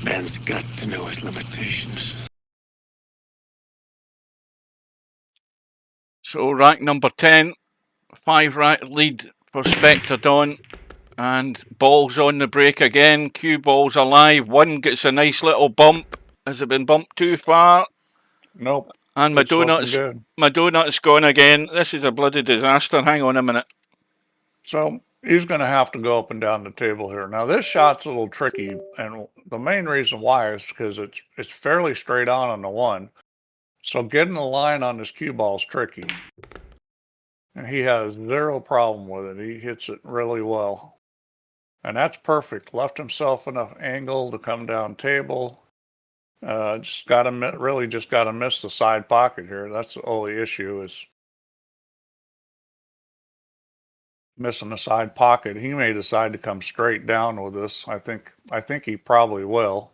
Man's got to know his limitations. So rack number 10, 5 rack lead for Spectre Dawn, and balls on the break again. Cue ball's alive. One gets a nice little bump. Has it been bumped too far? Nope. And my donut's gone again. This is a bloody disaster. Hang on a minute. So he's going to have to go up and down the table here. Now this shot's a little tricky, and the main reason why is because it's fairly straight on the one. So getting the line on this cue ball is tricky. And he has zero problem with it. He hits it really well. And that's perfect. Left himself enough angle to come down table. Just got to miss the side pocket here. That's the only issue, is missing the side pocket. He may decide to come straight down with this. I think he probably will.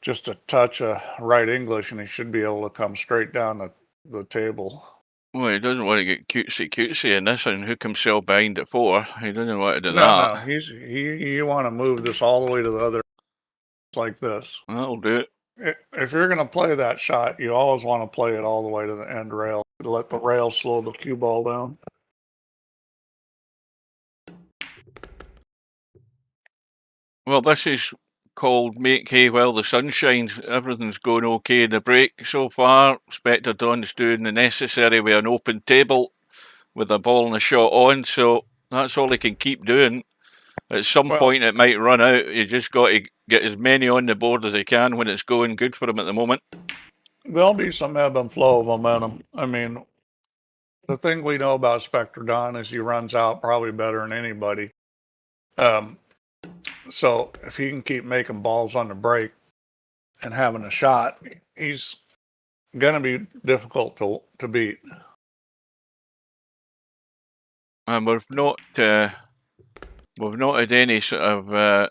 Just a touch of right English, and he should be able to come straight down the table. Well, he doesn't want to get cutesy in this and hook himself behind at 4. He doesn't want to do No, that. you want to move this all the way to the other, like this. That'll do it. If you're going to play that shot, you always want to play it all the way to the end rail to let the rail slow the cue ball down. Well, this is called Make Hay While the Sun Shines. Everything's going okay in the break so far. Spectre Dawn's doing the necessary with an open table with a ball and a shot on, so that's all he can keep doing. At some point it might run out. You just got to get as many on the board as he can when it's going good for him at the moment. There'll be some ebb and flow of momentum. I mean, the thing we know about Spectre Dawn is he runs out probably better than anybody. So if he can keep making balls on the break and having a shot, he's going to be difficult to beat. And we've not had any sort of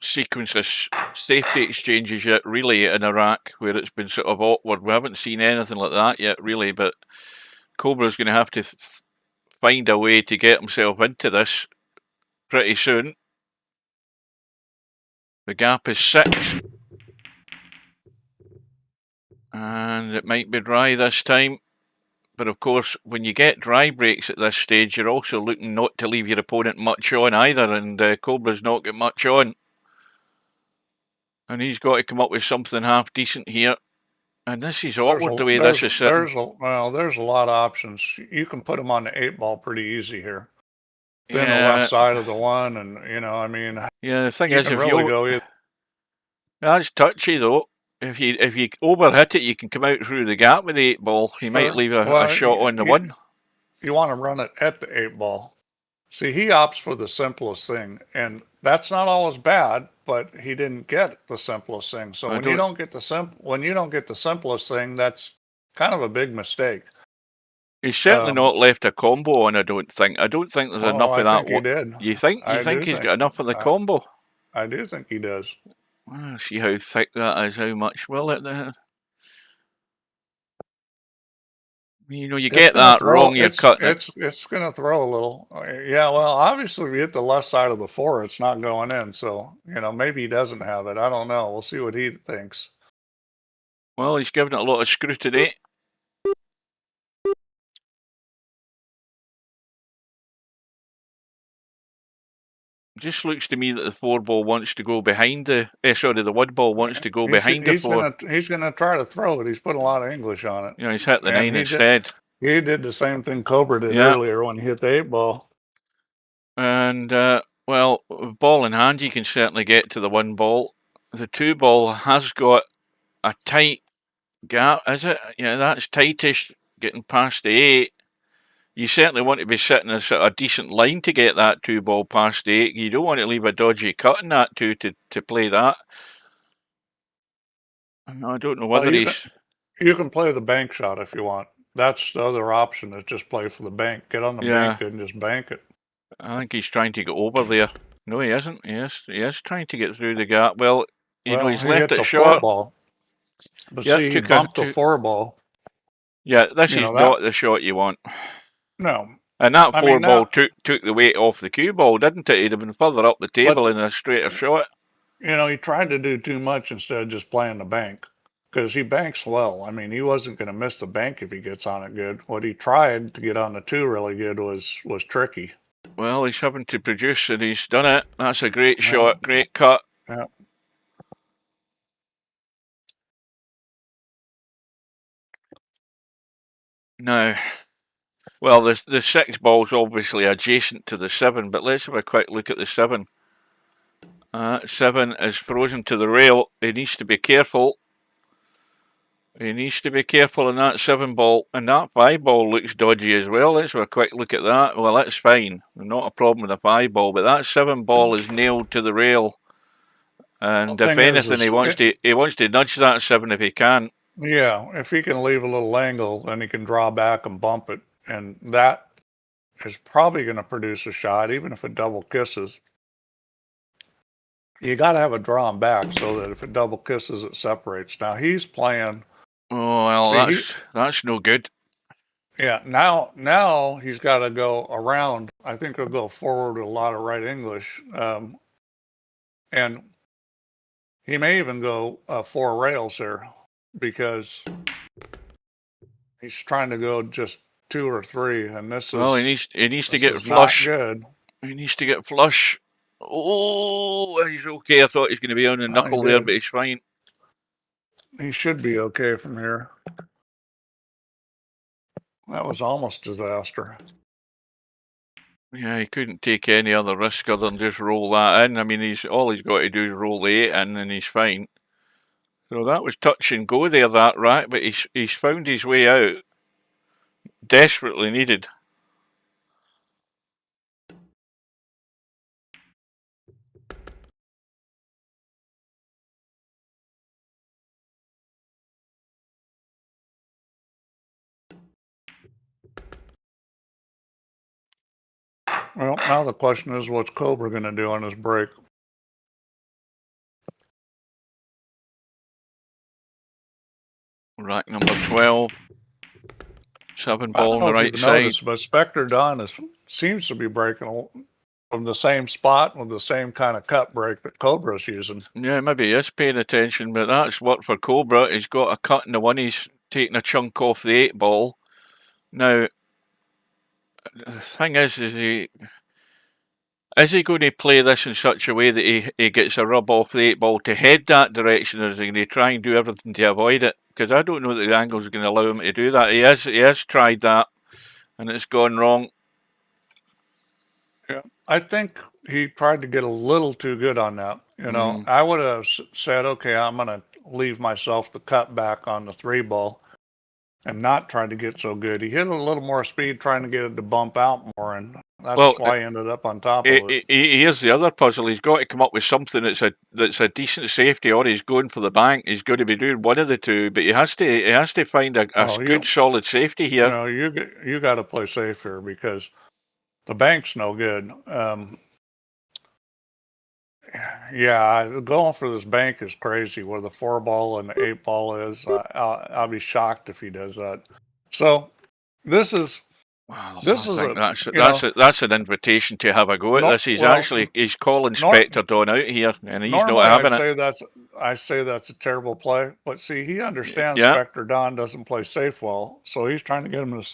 sequence of safety exchanges yet, really, in Iraq, where it's been sort of awkward. We haven't seen anything like that yet, really, but Cobra's going to have to find a way to get himself into this pretty soon. The gap is 6. And it might be dry this time. But of course, when you get dry breaks at this stage, you're also looking not to leave your opponent much on either. And Cobra's not got much on. And he's got to come up with something half decent here. And this is awkward the way this is sitting. There's a lot of options. You can put him on the 8 ball pretty easy here. Then Yeah. the left side of the one, and I mean. Yeah, the thing is, if really you go either. That's touchy though. If you overhit it, you can come out through the gap with the 8 ball. He might leave a shot on the 1. You want to run it at the 8 ball. See, he opts for the simplest thing, and that's not always bad. But he didn't get the simplest thing. So when you don't get the simplest thing, that's kind of a big mistake. He's certainly not left a combo on. I don't think there's enough of that. He did. You think he's got enough of the combo? I do think he does. Well, see how thick that is. How much will it? You get that wrong, you're cutting it. It's going to throw a little. Yeah, well, obviously, if you hit the left side of the 4, it's not going in. So, maybe he doesn't have it. I don't know. We'll see what he thinks. Well, he's given it a lot of scrutiny. Just looks to me that the 4 ball wants to go behind the 1 ball wants to go behind the 4. He's going to try to throw it. He's put a lot of English on it. He's hit the 9 instead. He did the same thing Cobra did earlier when he hit the 8 ball. And, well, with ball in hand, you can certainly get to the 1 ball. The 2 ball has got a tight gap, is it? Yeah, that's tightish, getting past the 8. you certainly want to be sitting a sort of decent line to get that 2-ball past the 8. You don't want to leave a dodgy cut in that to play that. I don't know whether you can play the bank shot if you want. That's the other option, is just play for the bank. Get on the bank and just bank it. I think he's trying to get over there. No, he isn't. He is trying to get through the gap. Well, you know, he's left it short. 4-ball. But see, he bumped a 4-ball. Yeah, this is not the shot you want. No. And that 4-ball took the weight off the cue ball, didn't it? He'd have been further up the table in a straighter shot. You know, he tried to do too much instead of just playing the bank. Because he banks well. I mean, he wasn't going to miss the bank if he gets on it good. What he tried to get on the 2 really good was tricky. Well, he's having to produce, and he's done it. That's a great shot, great cut. Yeah. Now, well, the 6 ball's obviously adjacent to the 7, but let's have a quick look at the 7. 7 is frozen to the rail. He needs to be careful. He needs to be careful in that 7-ball, and that 5-ball looks dodgy as well. Let's have a quick look at that. Well, that's fine. Not a problem with the 5-ball, but that 7-ball is nailed to the rail. And if anything, he wants to nudge that 7 if he can. Yeah, if he can leave a little angle, then he can draw back and bump it, and that is probably going to produce a shot, even if it double kisses. You got to have it drawn back so that if it double kisses, it separates. Now he's playing. Oh well, that's no good. Yeah, now he's got to go around. I think he'll go forward with a lot of right English, and he may even go 4 rails here because he's trying to go just 2 or 3, and this is. Well, he needs to get flush. Not good. He needs to get flush. Oh, he's okay. I thought he's going to be on the knuckle there, but he's fine. He should be okay from here. That was almost disaster. Yeah, he couldn't take any other risk other than just roll that in. I mean, all he's got to do is roll the 8 in, and he's fine. So that was touch and go there, that right? But he's found his way out. Desperately needed. Well, now the question is, what's Cobra going to do on his break? Rack number 12. 7-ball on the right side. Noticed, but Spectre Dawn seems to be breaking from the same spot with the same kind of cut break that Cobra's using. Yeah, maybe he is paying attention, but that's worked for Cobra. He's got a cut in the 1. He's taking a chunk off the 8-ball. Now, the thing is he going to play this in such a way that he gets a rub off the 8-ball to head that direction, or is he going to try and do everything to avoid it? Because I don't know that the angle is going to allow him to do that. He has tried that, and it's gone wrong. Yeah, I think he tried to get a little too good on that. You know, I would have said, okay, I'm going to leave myself the cut back on the 3-ball and not try to get so good. He hit a little more speed trying to get it to bump out more, and that's why he ended up on top of it. Here's the other puzzle. He's got to come up with something that's a decent safety, or he's going for the bank. He's got to be doing one of the two, but he has to find a good solid safety here. No, you got to play safe here because the bank's no good. Yeah, going for this bank is crazy. Where the 4-ball and the 8-ball is, I'll be shocked if he does that. So this is. Well, that's an invitation to have a go at this. He's calling Spectredawn out here, and he's not having it. I say that's a terrible play, but see, he understands Spectredawn doesn't play safe well, so he's trying to get him this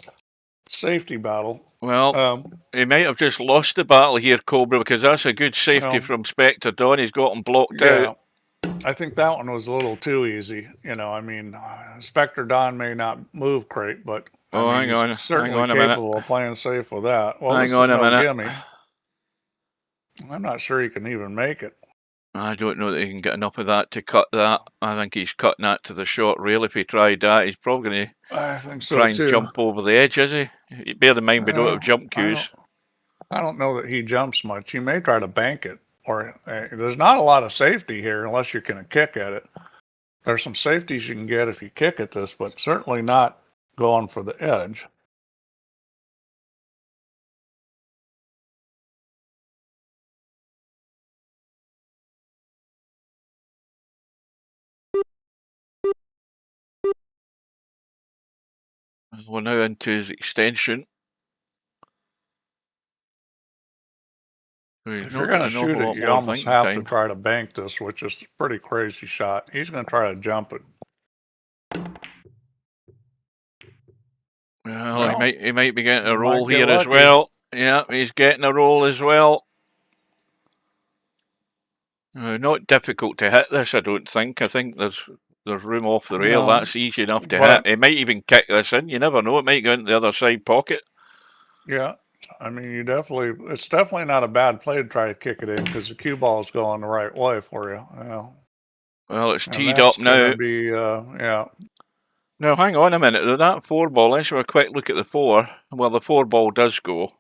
safety battle. Well, he might have just lost the battle here, Cobra, because that's a good safety from Spectredawn. He's got him blocked out. I think that one was a little too easy. You know, I mean, Spectredawn may not move great, but hang on, certainly hang on capable of playing safe with that. Well, hang on a minute. I'm not sure he can even make it. I don't know that he can get enough of that to cut that. I think he's cutting that to the short rail. If he tried that, he's probably going to try and jump over the edge, is he? Bear in mind, we don't have jump cues. I don't know that he jumps much. He may try to bank it. Or there's not a lot of safety here unless you can kick at it. There's some safeties you can get if you kick at this, but certainly not going for the edge. We're now into his extension. If you're going to shoot it, you almost have to try to bank this, which is a pretty crazy shot. He's going to try to jump it. Well, he might be getting a roll here as well. Yeah, he's getting a roll as well. Not difficult to hit this, I don't think. I think there's room off the rail. That's easy enough to hit. He might even kick this in. You never know. It might go into the other side pocket. Yeah. I mean, it's definitely not a bad play to try to kick it in because the cue ball is going the right way for you. Yeah. Well, it's teed up now. Yeah. Now, hang on a minute. That 4 ball, let's have a quick look at the 4. Well, the 4 ball does go.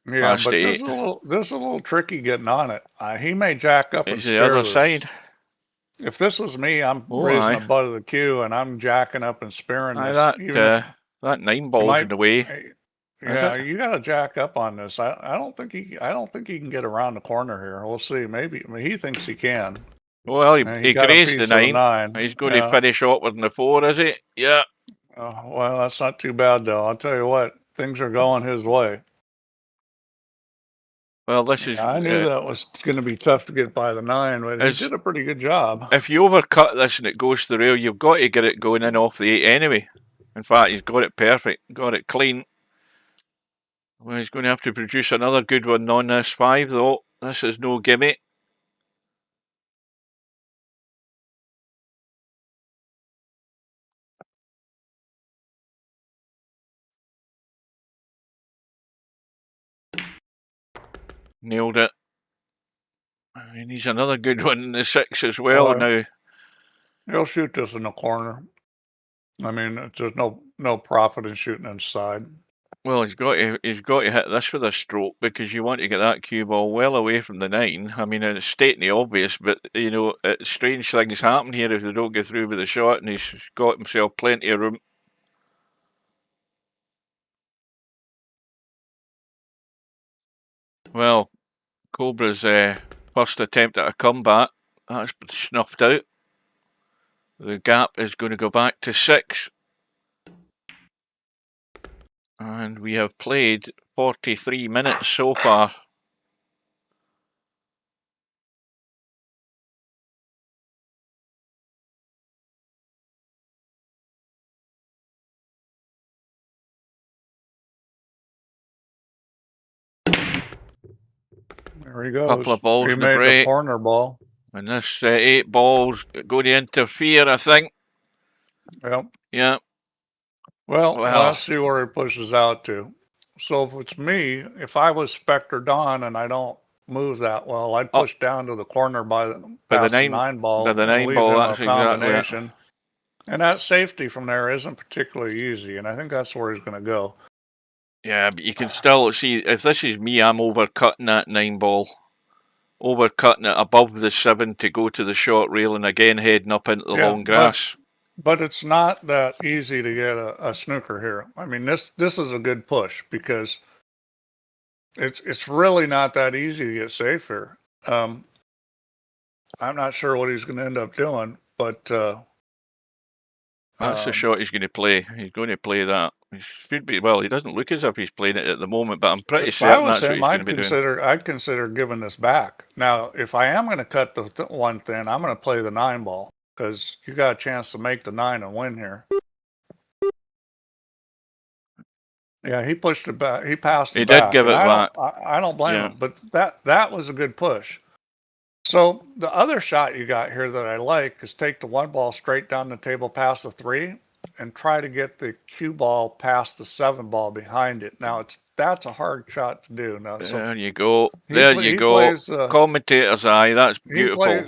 Yeah, but this is a little tricky getting on it. He may jack up and the other side. If this was me, I'm raising the butt of the cue and I'm jacking up and spearing this. That 9 ball's in the way. Yeah, you got to jack up on this. I don't think he can get around the corner here. We'll see. Maybe he thinks he can. Well, he grazed the 9. He's going to finish up with the 4, is he? Yeah. Well, that's not too bad though. I'll tell you what, things are going his way. Well, this is. I knew that was going to be tough to get by the 9, but he did a pretty good job. If you overcut this and it goes to the rail, you've got to get it going in off the 8 anyway. In fact, he's got it perfect, got it clean. Well, he's going to have to produce another good one on this 5, though. This is no gimme. Nailed it. He needs another good one in the 6 as well now. He'll shoot this in the corner. I mean, there's no profit in shooting inside. Well, he's got to hit this with a stroke because you want to get that cue ball well away from the 9. I mean, it's stating the obvious, but you know, strange things happen here if they don't get through with the shot, and he's got himself plenty of room. Well, Cobra's first attempt at a comeback, that's been snuffed out. The gap is going to go back to 6. And we have played 43 minutes so far. There he goes. Couple of balls in the break. Corner ball. And this 8 balls going to interfere, I think. Yep. Yeah. Well, let's see where he pushes out to. So if it's me, if I was Spectre Dawn and I don't move that well, I'd push down to the corner by the 9 ball. By the 9 ball, that's exactly it. And that safety from there isn't particularly easy, and I think that's where he's going to go. Yeah, but you can still see, if this is me, I'm overcutting that 9 ball. Overcutting it above the 7 to go to the short rail and again heading up into the long grass. But it's not that easy to get a snooker here. I mean, this is a good push because it's really not that easy to get safe here. I'm not sure what he's going to end up doing, but that's the shot he's going to play. He's going to play that. He should be. Well, he doesn't look as if he's playing it at the moment, but I'm pretty certain that's what he's going to be doing. I'd consider giving this back. Now, if I am going to cut the one thin, I'm going to play the 9 ball. Because you got a chance to make the 9 and win here. Yeah, he pushed it back. He passed it back. He did give it back. I don't blame him, but that was a good push. So the other shot you got here that I like is take the 1 ball straight down the table past the 3. and try to get the cue ball past the 7 ball behind it. Now that's a hard shot to do. Now, so there you go. There you go. Commentator's eye. That's beautiful.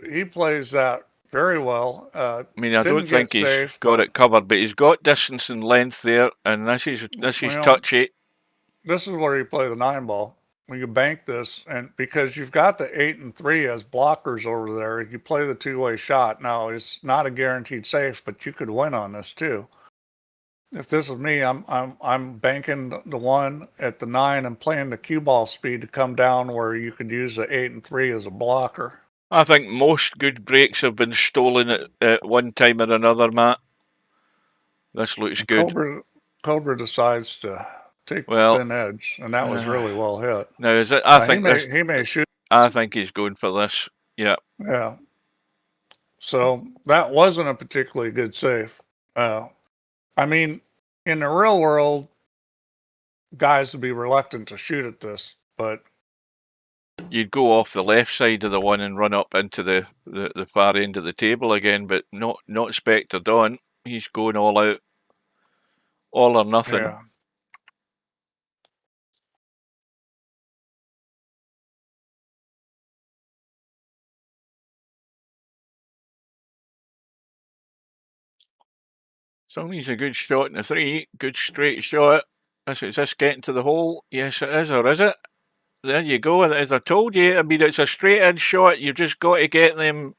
He plays that very well. I mean, I don't think he's got it covered, but he's got distance and length there, and this is touchy. This is where you play the 9 ball. When you bank this, and because you've got the 8 and 3 as blockers over there, you play the two-way shot. Now, it's not a guaranteed safe, but you could win on this too. If this is me, I'm banking the 1 at the 9 and playing the cue ball speed to come down where you could use the 8 and 3 as a blocker. I think most good breaks have been stolen at one time or another, Matt. This looks good. Cobra decides to take the thin edge, and that was really well hit. Now, is it? He may shoot. I think he's going for this. Yeah. Yeah. So that wasn't a particularly good save. I mean, in the real world, guys would be reluctant to shoot at this, but you'd go off the left side of the 1 and run up into the far end of the table again, but not Spectre Dawn. He's going all out, all or nothing. Yeah. Somebody's a good shot in the 3. Good straight shot. Is this getting to the hole? Yes, it is, or is it? There you go. As I told you, I mean, it's a straight-in shot. You've just got to get them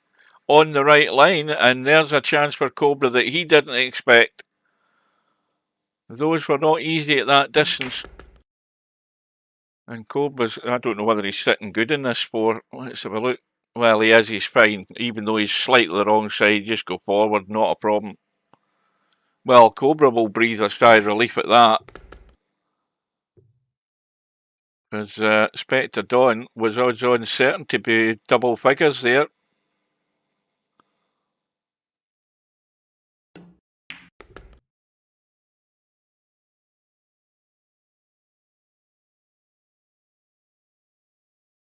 on the right line, and there's a chance for Cobra that he didn't expect. Those were not easy at that distance. And Cobra's, I don't know whether he's sitting good in this sport. Let's have a look. Well, he is. He's fine. Even though he's slightly the wrong side, just go forward. Not a problem. Well, Cobra will breathe a sigh of relief at that. Because Spectre Dawn was odds on certain to be double figures there.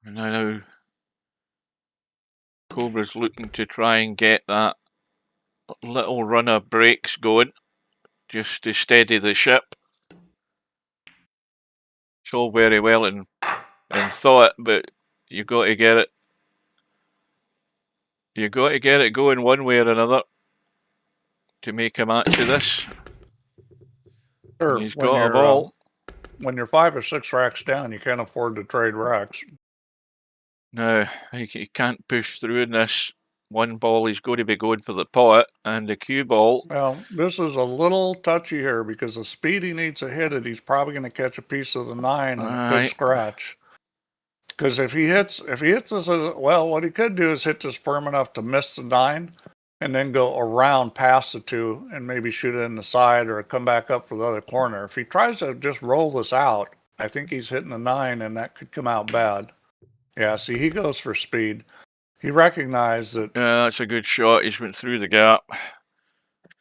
And now Cobra's looking to try and get that little run of breaks going, just to steady the ship. It's all very well in thought, but you got to get it. You got to get it going one way or another to make a match of this. Sure, he's got a ball. When you're 5 or 6 racks down, you can't afford to trade racks. No, he can't push through in this. 1 ball, he's going to be going for the pot, and the cue ball. Well, this is a little touchy here because the speed he needs to hit it, he's probably going to catch a piece of the 9 and a good scratch. Because if he hits this, well, what he could do is hit this firm enough to miss the 9, and then go around past the 2 and maybe shoot it in the side or come back up for the other corner. If he tries to just roll this out, I think he's hitting the 9, and that could come out bad. Yeah, see, he goes for speed. He recognized that. Yeah, that's a good shot. He's went through the gap.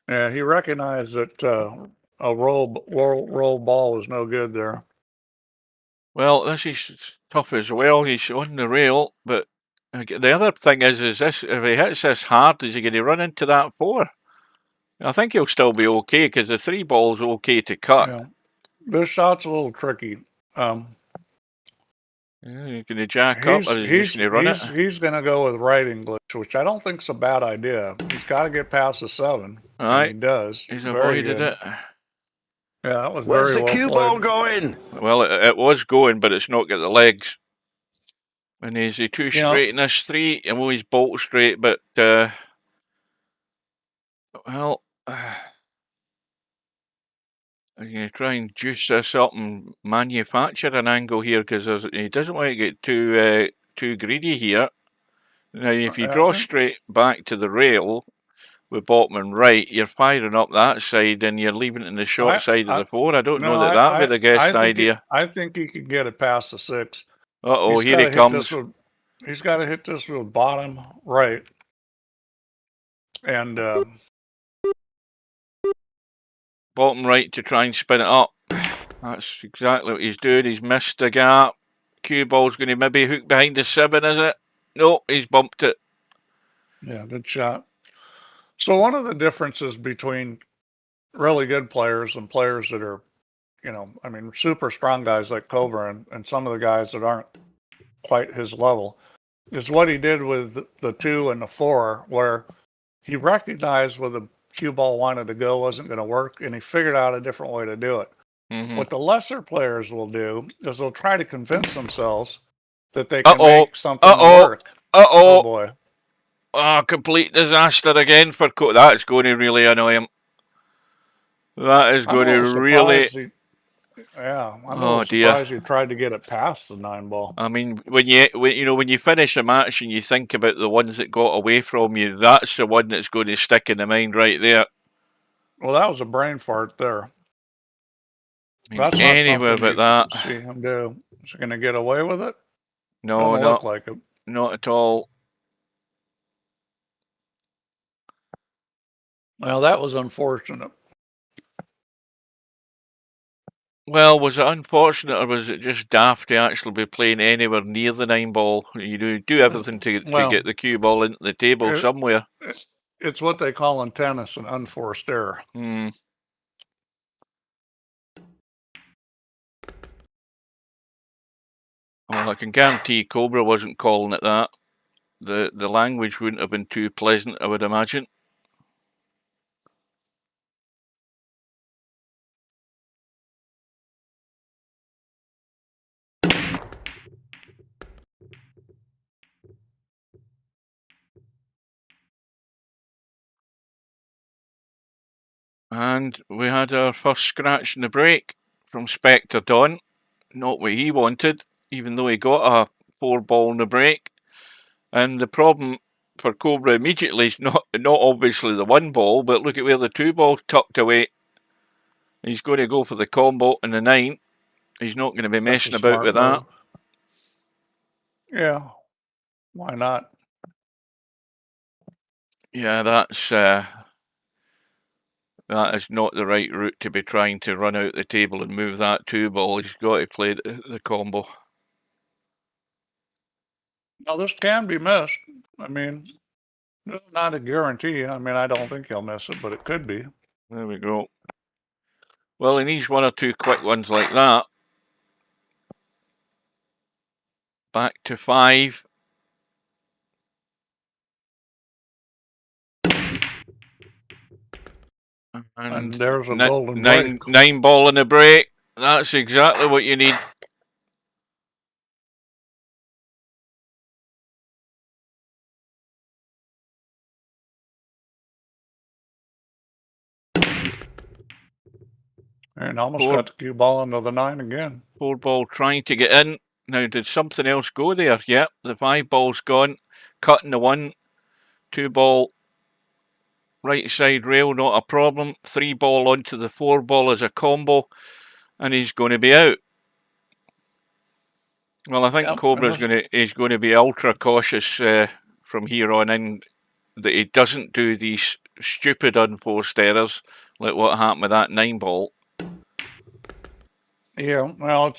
Yeah, he recognized that a roll ball was no good there. Well, this is tough as well. He's on the rail, but the other thing is this: if he hits this hard, is he going to run into that 4? I think he'll still be okay because the 3 ball's okay to cut. Yeah. This shot's a little tricky. You're going to jack up, or is he just going to run it? He's going to go with right English, which I don't think's a bad idea. He's got to get past the 7. All right. He does. He's avoided it. Yeah, that was Where's very well the cue played. ball going? Well, it was going, but it's not got the legs. And is he too straight in this 3? And well, he's bolt straight, but well, I'm going to try and juice this up and manufacture an angle here because he doesn't want to get too greedy here. Now, if you draw straight back to the rail with bottom and right, you're firing up that side and you're leaving it in the short side of the 4. I don't know that would be the best idea. I think he can get it past the 6. Uh-oh, here he comes. He's got to hit this with bottom right. And bottom right to try and spin it up. That's exactly what he's doing. He's missed the gap. Cue ball's going to maybe hook behind the 7, is it? No, he's bumped it. Yeah, good shot. So one of the differences between really good players and players that are, you know, I mean, super strong guys like Cobra and some of the guys that aren't quite his level, is what he did with the 2 and the 4, where he recognized where the cue ball wanted to go wasn't going to work, and he figured out a different way to do it. What the lesser players will do is they'll try to convince themselves that they can make something work. Oh boy. Oh, complete disaster again for That's going to really annoy him. That is going to really... I'm a little surprised he tried to get it past the 9-ball. I mean, when you finish a match and you think about the ones that got away from you, that's the one that's going to stick in the mind right there. Well, that was a brain fart there. I mean, that's anywhere but that. See him do. Is he going to get away with it? No, Doesn't look like it. Not at all. Well, that was unfortunate. Well, was it unfortunate or was it just daft to actually be playing anywhere near the 9-ball? You do everything to get the cue ball into the table somewhere. It's what they call in tennis an unforced error. Well, I can guarantee Cobra wasn't calling it that. The language wouldn't have been too pleasant, I would imagine. And we had our first scratch in the break from Spectre Dawn. Not what he wanted, even though he got a 4-ball in the break. And the problem for Cobra immediately is not obviously the 1-ball, but look at where the 2-ball tucked away. He's going to go for the combo in the 9. He's not going to be messing about with that. Yeah, why not? Yeah, that is not the right route to be trying to run out the table and move that 2-ball. He's got to play the combo. Now, this can be missed. I mean, it's not a guarantee. I mean, I don't think he'll miss it, but it could be. There we go. Well, he needs 1 or 2 quick ones like that. Back to 5. And there's a golden break. 9-ball in the break. That's exactly what you need. And almost got the cue ball into the 9 again. 4-ball trying to get in. Now, did something else go there? Yep, the 5-ball's gone. Cutting the 1. 2-ball right side rail, not a problem. 3-ball onto the 4-ball as a combo. And he's going to be out. Well, I think Cobra's going to be ultra cautious from here on in that he doesn't do these stupid unforced errors like what happened with that 9-ball. Yeah, well,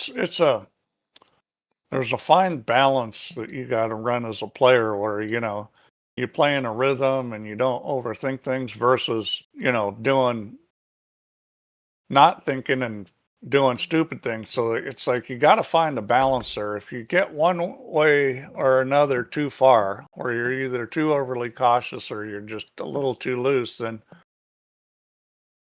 there's a fine balance that you got to run as a player where, you know, you play in a rhythm and you don't overthink things versus, you know, not thinking and doing stupid things. So it's like you got to find a balance there. If you get one way or another too far, or you're either too overly cautious or you're just a little too loose, then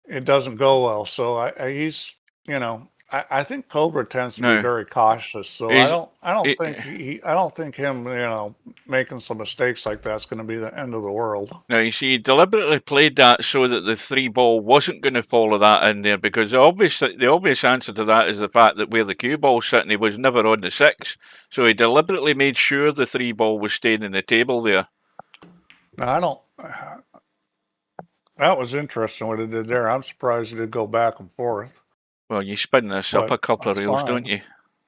it doesn't go well. So he's, you know, I think Cobra tends to be very cautious, so I don't think him, you know, making some mistakes like that's going to be the end of the world. Now you see, he deliberately played that so that the 3-ball wasn't going to follow that in there, because the obvious answer to that is the fact that where the cue ball's sitting, he was never on the 6, so he deliberately made sure the 3-ball was staying in the table there. Now, that was interesting what he did there. I'm surprised he did go back and forth. Well, you spin this up a couple of rails, don't you?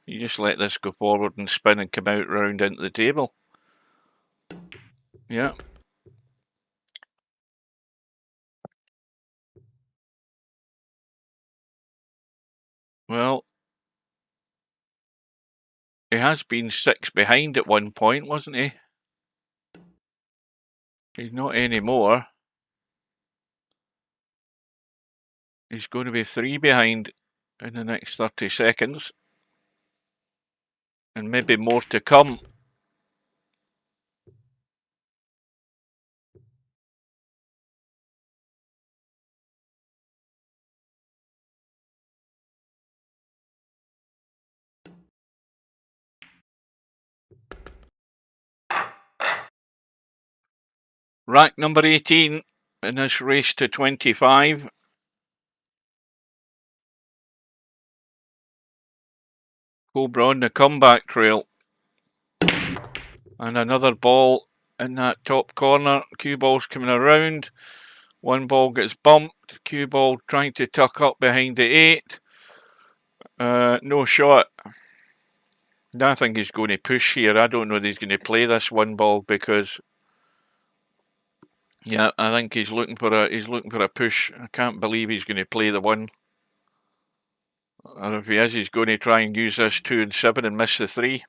You just let this go forward and spin and come out round into the table. Yeah. Well, he has been 6 behind at one point, wasn't he? He's not anymore. He's going to be 3 behind in the next 30 seconds. And maybe more to come. Rack number 18 in this race to 25. Cobra on the comeback trail. And another ball in that top corner. Cue ball's coming around. One ball gets bumped. Cue ball trying to tuck up behind the 8. No shot. I think he's going to push here. I don't know that he's going to play this one ball because, yeah, I think he's looking for a push. I can't believe he's going to play the 1. And if he is, he's going to try and use this 2 and 7 and miss the 3.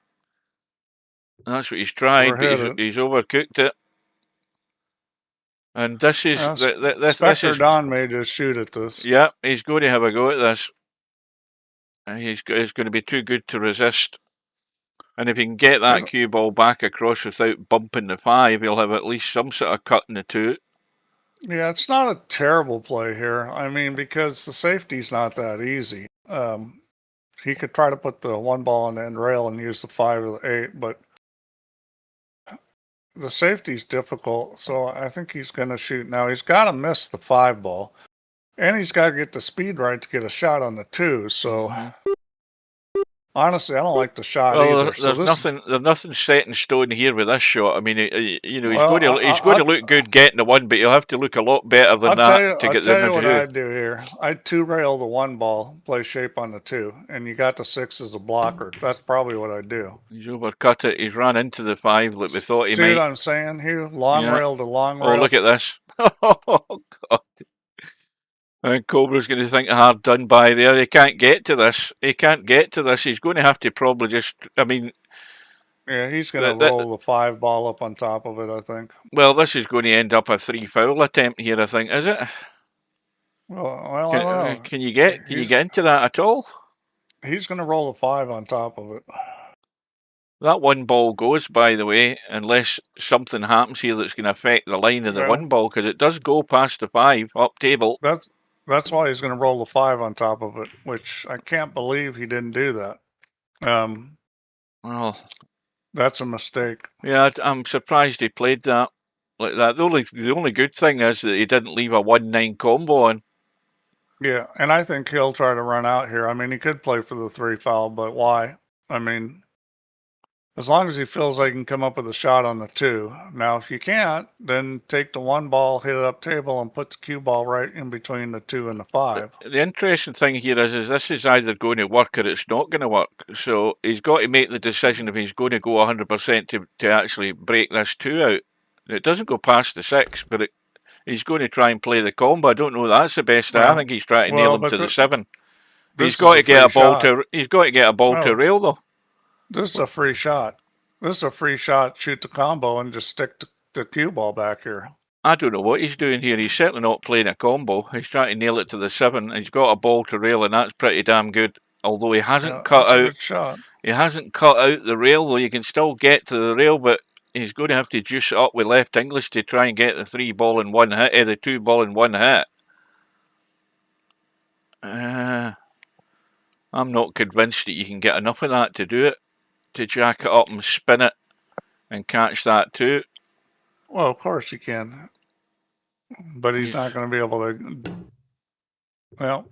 That's what he's tried, but he's overcooked it. And this is Spectre Dawn may just shoot at this. Yeah, he's going to have a go at this. He's going to be too good to resist. And if he can get that cue ball back across without bumping the 5, he'll have at least some sort of cut in the 2. Yeah, it's not a terrible play here. I mean, because the safety's not that easy. He could try to put the 1 ball on the end rail and use the 5 or the 8, but the safety's difficult, so I think he's going to shoot. Now, he's got to miss the 5 ball, and he's got to get the speed right to get a shot on the 2, so honestly, I don't like the shot either. There's nothing set in stone here with this shot. I mean, he's going to look good getting the 1, but he'll have to look a lot better than that to get the 2. I'll tell you what I'd do here. I'd 2-rail the 1 ball, play shape on the 2, and you got the 6 as a blocker. That's probably what I'd do. He's overcut it. He's ran into the 5 like we thought he might. See what I'm saying here? Long rail to long rail. Oh, look at this. Oh, God. I think Cobra's going to think hard done by there. He can't get to this. He's going to have to probably just, I mean... Yeah, he's going to roll the 5 ball up on top of it, I think. Well, this is going to end up a 3 foul attempt here, I think, is it? Well, I don't know. Can you get into that at all? He's going to roll a 5 on top of it. That 1 ball goes, by the way, unless something happens here that's going to affect the line of the 1 ball, because it does go past the 5 up table. That's why he's going to roll the 5 on top of it, which I can't believe he didn't do that. Well, that's a mistake. Yeah, I'm surprised he played that like that. The only good thing is that he didn't leave a 1-9 combo on. Yeah, and I think he'll try to run out here. I mean, he could play for the 3 foul, but why? I mean, as long as he feels like he can come up with a shot on the 2. Now, if you can't, then take the 1 ball, hit it up table, and put the cue ball right in between the 2 and the 5. The interesting thing here is this is either going to work or it's not going to work. So he's got to make the decision if he's going to go 100% to actually break this 2 out. It doesn't go past the 6, but he's going to try and play the combo. I don't know that's the best. I think he's trying to nail him to the 7. He's got to get a ball to rail though. This is a free shot. This is a free shot. Shoot the combo and just stick the cue ball back here. I don't know what he's doing here. He's certainly not playing a combo. He's trying to nail it to the 7. He's got a ball to rail, and that's pretty damn good. Although he hasn't cut out. He hasn't cut out the rail, though. You can still get to the rail, but he's going to have to juice it up with left English to try and get the 3 ball in 1 hit, the 2 ball in 1 hit. I'm not convinced that you can get enough of that to do it. To jack it up and spin it and catch that too. Well, of course you can. But he's not going to be able to. Well,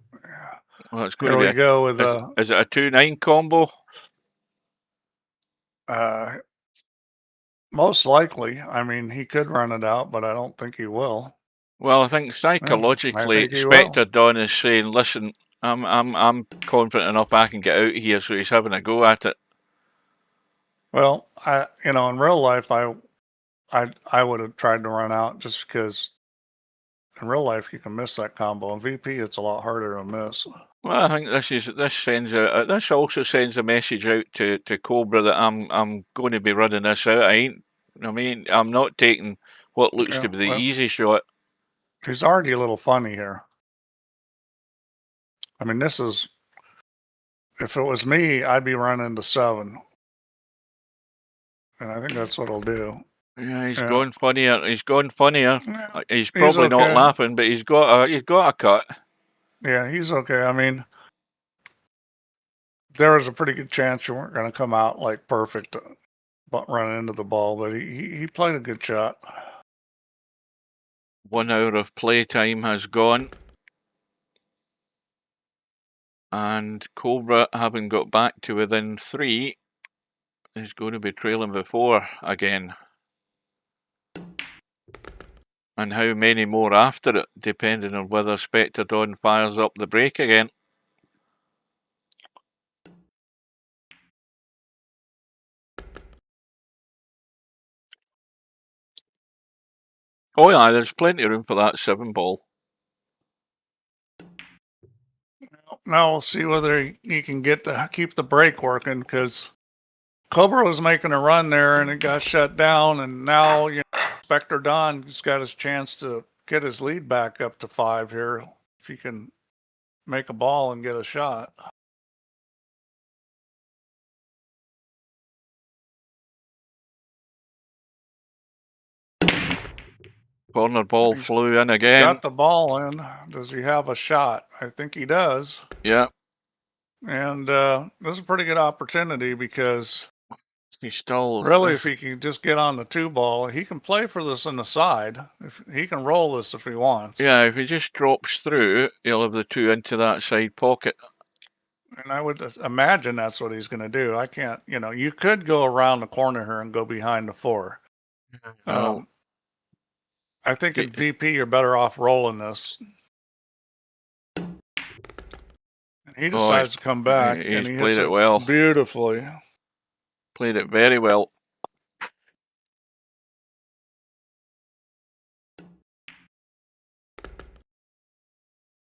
it's going to be go with is it a 2-9 combo? Most likely. I mean, he could run it out, but I don't think he will. Well, I think psychologically, Spectre Dawn is saying, "Listen, I'm confident enough I can get out here," so he's having a go at it. Well, in real life, I would have tried to run out just because in real life you can miss that combo. In VP, it's a lot harder to miss. Well, I think this also sends a message out to Cobra that I'm going to be running this out. I'm not taking what looks to be the easy shot. He's already a little funny here. I mean, this is, if it was me, I'd be running to 7. And I think that's what he'll do. Yeah, he's gone funnier. He's gone funnier. Yeah, He's probably not laughing, but he's got a cut. Yeah, he's okay. I mean, there was a pretty good chance you weren't going to come out like perfect, but running into the ball. But he played a good shot. 1 hour of playtime has gone. And Cobra, having got back to within 3, is going to be trailing by 4 again. And how many more after it, depending on whether Spectre Dawn fires up the break again. Oh yeah, there's plenty of room for that 7 ball. Now we'll see whether he can keep the break working, because Cobra was making a run there and it got shut down, and now Spectre Dawn has got his chance to get his lead back up to 5 here if he can make a ball and get a shot. Corner ball flew in again. Got the ball in. Does he have a shot? I think he does. Yeah. And this is a pretty good opportunity, because he's still really, if he can just get on the 2 ball, he can play for this on the side. If he can roll this if he wants. Yeah, if he just drops through, he'll have the 2 into that side pocket. And I would imagine that's what he's going to do. I can't, you could go around the corner here and go behind the 4. I think at VP, you're better off rolling this. And he decides to come back. He's and he played hits it well. Beautifully. Played it very well.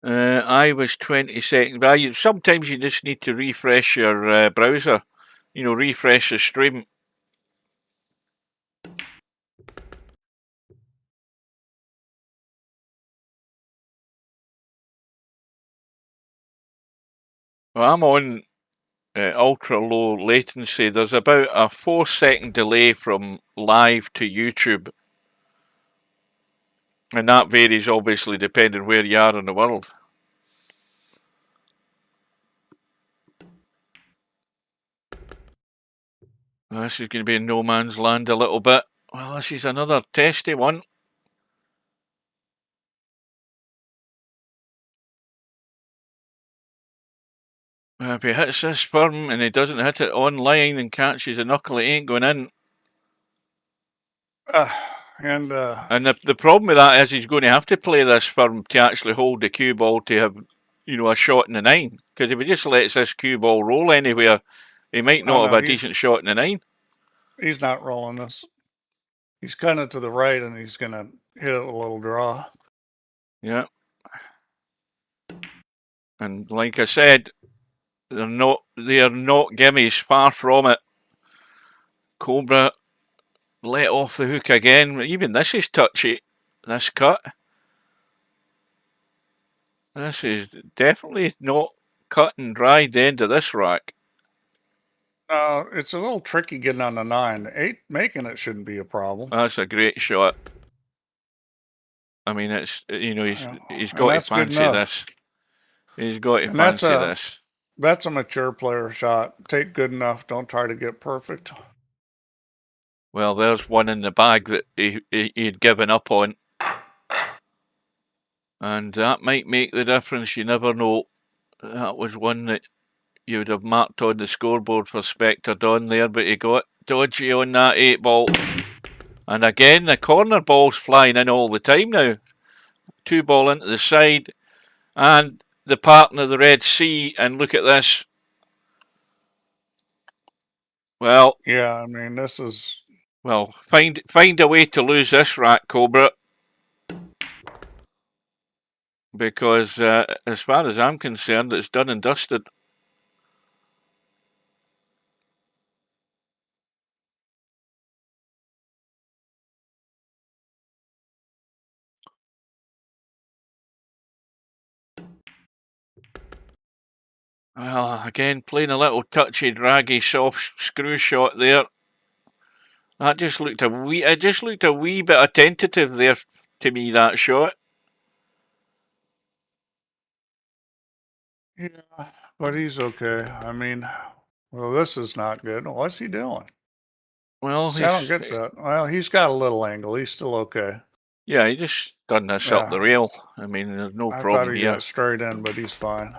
I was 20 seconds. But sometimes you just need to refresh your browser. Refresh the stream. Well, I'm on ultra low latency. There's about a 4-second delay from live to YouTube. And that varies obviously depending where you are in the world. This is going to be in no man's land a little bit. Well, this is another testy one. If he hits this firm and he doesn't hit it online and catches a knuckle, it ain't going in. And the problem with that is he's going to have to play this firm to actually hold the cue ball to have, a shot in the 9. Because if he just lets this cue ball roll anywhere, he might not have a decent shot in the 9. He's not rolling this. He's cutting it to the right, and he's going to hit it with a little draw. Yeah. And like I said, they are not gimmies, far from it. Cobra let off the hook again. Even this is touchy, this cut. This is definitely not cut and dried the end of this rack. It's a little tricky getting on the 9. 8 making it shouldn't be a problem. That's a great shot. I mean, it's he's got to fancy this. He's got to fancy this. That's a mature player shot. Take good enough. Don't try to get perfect. Well, there's one in the bag that he'd given up on. And that might make the difference. You never know. That was one that you would have marked on the scoreboard for Spectre Dawn there, but he got dodgy on that 8 ball. And again, the corner ball's flying in all the time now. 2 ball into the side. And the partner of the Red Sea, and look at this. Well, yeah, I mean, this is... Well, find a way to lose this rack, Cobra. Because as far as I'm concerned, it's done and dusted. Well, again, playing a little touchy, draggy, soft screw shot there. That just looked a wee. It just looked a wee bit of tentative there to me. That shot. Yeah, but he's okay. I mean, well, this is not good. What's he doing? Well, See, I don't get that. Well, he's got a little angle. He's still okay. Yeah, he just done this up the rail. I mean, there's no I problem thought he here. got straight in, but he's fine.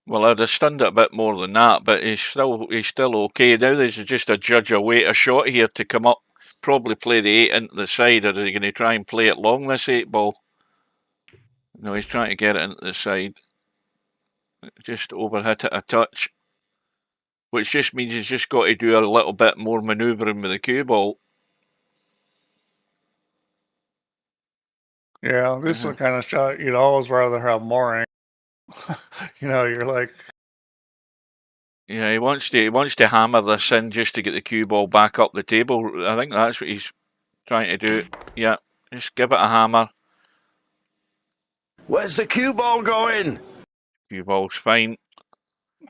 Well, I'd have stunned it a bit more than that, but he's still okay. Now there's just a judge await a shot here to come up, probably play the 8 into the side, or is he going to try and play it long, this 8 ball? No, he's trying to get it into the side. Just overhit it a touch, which just means he's just got to do a little bit more manoeuvring with the cue ball. Yeah, this is the kind of shot you'd always rather have more angle. You know, you're like, yeah, he wants to hammer this in just to get the cue ball back up the table. I think that's what he's trying to do. Yeah, just give it a hammer. Where's the cue ball going? Cue ball's fine.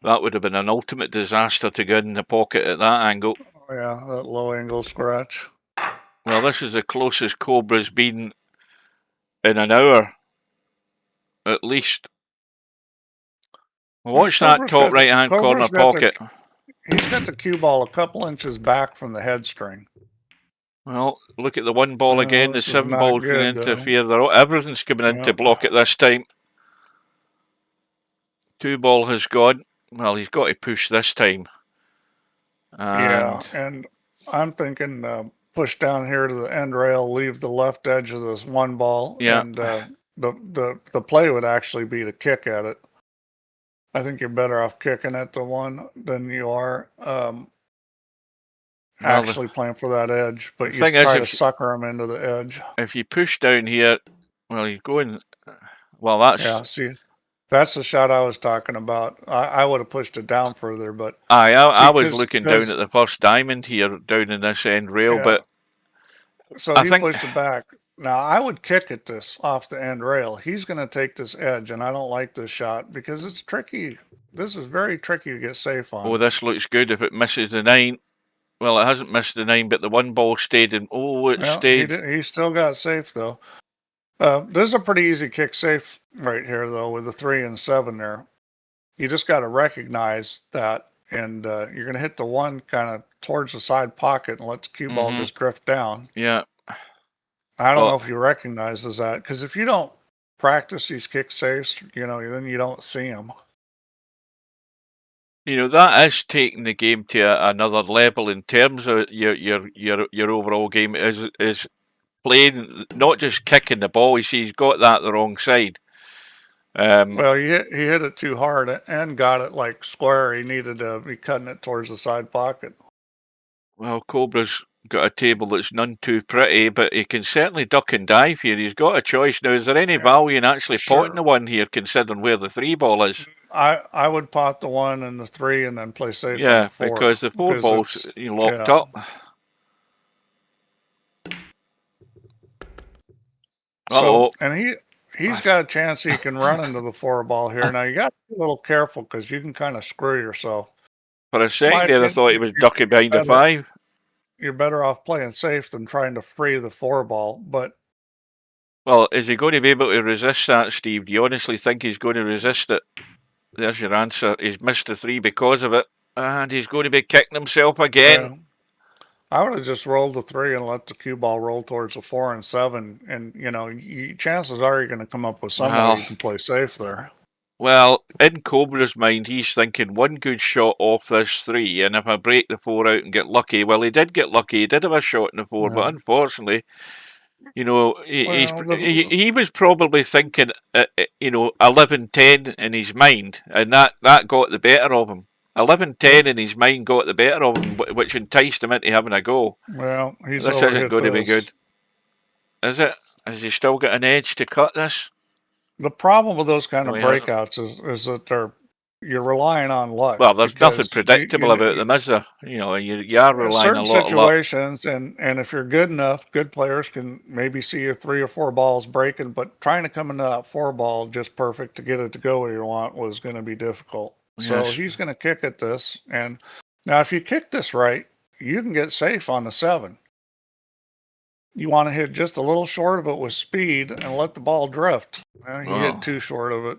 That would have been an ultimate disaster to get in the pocket at that angle. oh yeah, that low angle scratch. Well, this is the closest Cobra's been in an hour, at least. Watch that top right-hand corner pocket. He's got the cue ball a couple inches back from the head string. Well, look at the 1 ball again. The 7 ball can interfere. Everything's coming in to block it this time. 2 ball has gone. Well, he's got to push this time. Yeah, and I'm thinking push down here to the end rail, leave the left edge of this 1 ball, and the play would actually be to kick at it. I think you're better off kicking at the 1 than you are actually playing for that edge. But you try to sucker him into the edge. If you push down here, well, you're going. Well, that's. Yeah, see, that's the shot I was talking about. I would have pushed it down further, but. I was looking down at the first diamond here, down in this end rail, but. So he pushed it back. Now, I would kick at this off the end rail. He's going to take this edge, and I don't like this shot because it's tricky. This is very tricky to get safe on. Oh, this looks good if it misses the 9. Well, it hasn't missed the 9, but the 1 ball stayed in. Oh, it stayed. He still got safe, though. This is a pretty easy kick safe right here, though, with the 3 and 7 there. You just got to recognize that, and you're going to hit the 1 kind of towards the side pocket and let the cue ball just drift down. Yeah. I don't know if you recognize that, because if you don't practice these kick safes, then you don't see them. That is taking the game to another level in terms of your overall game. Is playing, not just kicking the ball. You see, he's got that the wrong side. Well, he hit it too hard and got it like square. He needed to be cutting it towards the side pocket. Well, Cobra's got a table that's none too pretty, but he can certainly duck and dive here. He's got a choice now. Is there any value in actually potting the 1 here, considering where the 3 ball is? I would pot the 1 and the 3 and then play safe. Yeah, on the 4, because the 4 ball's locked up. So, and he's got a chance he can run into the 4 ball here. Now you got to be a little careful because you can kind of screw yourself. For a second there, I thought he was ducking behind the 5. You're better off playing safe than trying to free the 4 ball. But well, is he going to be able to resist that, Steve? Do you honestly think he's going to resist it? There's your answer. He's missed the 3 because of it, and he's going to be kicking himself again. Yeah. I would have just rolled the 3 and let the cue ball roll towards the 4 and 7, and chances are you're going to come up with somebody who can play safe there. Well, in Cobra's mind, he's thinking 1 good shot off this 3, and if I break the 4 out and get lucky, well, he did get lucky. He did have a shot in the 4, but unfortunately, he was probably thinking, 11-10 in his mind, and that got the better of him. 11-10 in his mind got the better of him, which enticed him into having a go. Well, this isn't going to be good. Is it? Has he still got an edge to cut this? The problem with those kind of breakouts is that you're relying on luck. Well, there's nothing predictable about them, is there? You are relying a lot on luck. Certain situations, and if you're good enough, good players can maybe see your 3 or 4 balls breaking, but trying to come into that 4 ball just perfect to get it to go where you want was going to be difficult. So Yes. he's going to kick at this. And now if you kick this right, you can get safe on the 7. You want to hit just a little short of it with speed and let the ball drift. He hit too short of it.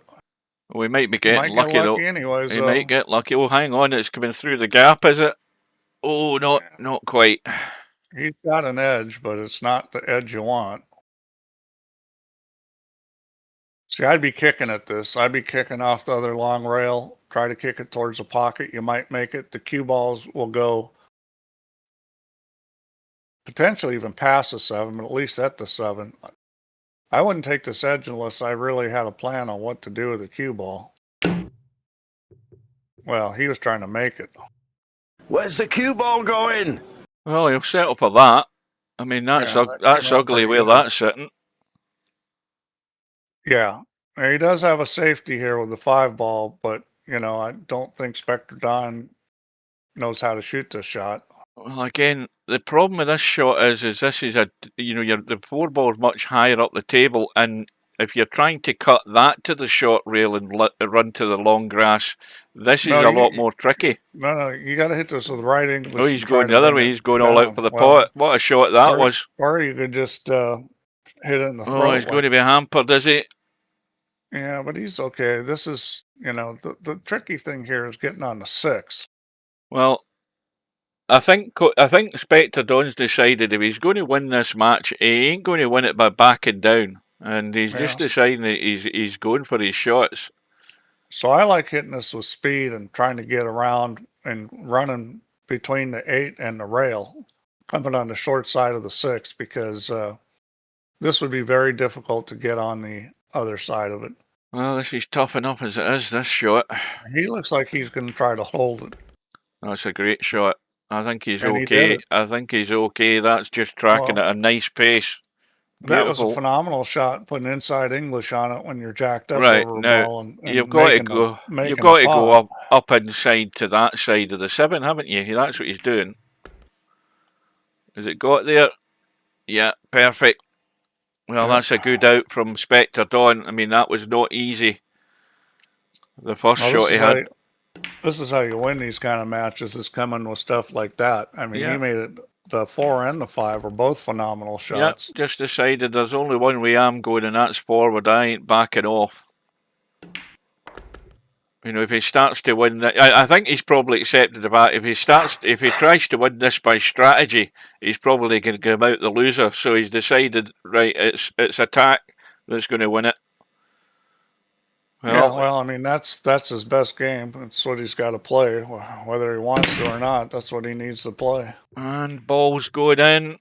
We might be He getting might lucky, get lucky though. anyways, He though. might get lucky. Oh, hang on. It's coming through the gap, is it? Oh, not quite. He's got an edge, but it's not the edge you want. See, I'd be kicking at this. I'd be kicking off the other long rail. Try to kick it towards the pocket. You might make it. The cue balls will go potentially even past the 7, but at least at the 7. I wouldn't take this edge unless I really had a plan on what to do with the cue ball. Well, he was trying to make it. Where's the cue ball going? Well, he'll settle for that. I mean, that's that's ugly where that's sitting. Yeah. He does have a safety here with the 5 ball, but, you know, I don't think Spectredawn knows how to shoot this shot. Well, again, the problem with this shot is this is the 4 ball is much higher up the table, and if you're trying to cut that to the short rail and run to the long grass, this is a lot more tricky. No, you got to hit this with right English. Oh, he's going the other way. He's going all out for the pot. What a shot that was. Or you could just hit it in the throat. Oh, he's going to be hampered, is he? Yeah, but he's okay. This is, the tricky thing here is getting on the 6. Well, I think Spectre Dawn's decided if he's going to win this match, he ain't going to win it by backing down. And he's just deciding that he's going for his shots. So I like hitting this with speed and trying to get around and running between the 8 and the rail, coming on the short side of the 6, because this would be very difficult to get on the other side of it. Well, this is tough enough as it is, this shot. He looks like he's going to try to hold it. That's a great shot. I think he's okay. I think he's okay. That's just tracking at a nice pace. That was a phenomenal shot, putting inside English on it when you're jacked up right, over a now, ball. And you've got to go. You've got to go up inside to that side of the 7, haven't you? That's what he's doing. Has it got there? Yeah, perfect. Well, that's a good out from Spectre Dawn. I mean, that was not easy. The first shot he had. This is how you win these kind of matches, is coming with stuff like that. I mean, he made it. The 4 and the 5 were both phenomenal shots. Yep, just decided there's only one way I'm going, and that's forward. I ain't backing off. You know, if he starts to win that, I think he's probably accepted the bat. If he tries to win this by strategy, he's probably going to come out the loser. So he's decided, right, it's attack that's going to win it. Well, I mean, that's his best game. That's what he's got to play, whether he wants to or not. That's what he needs to play. And ball's going in,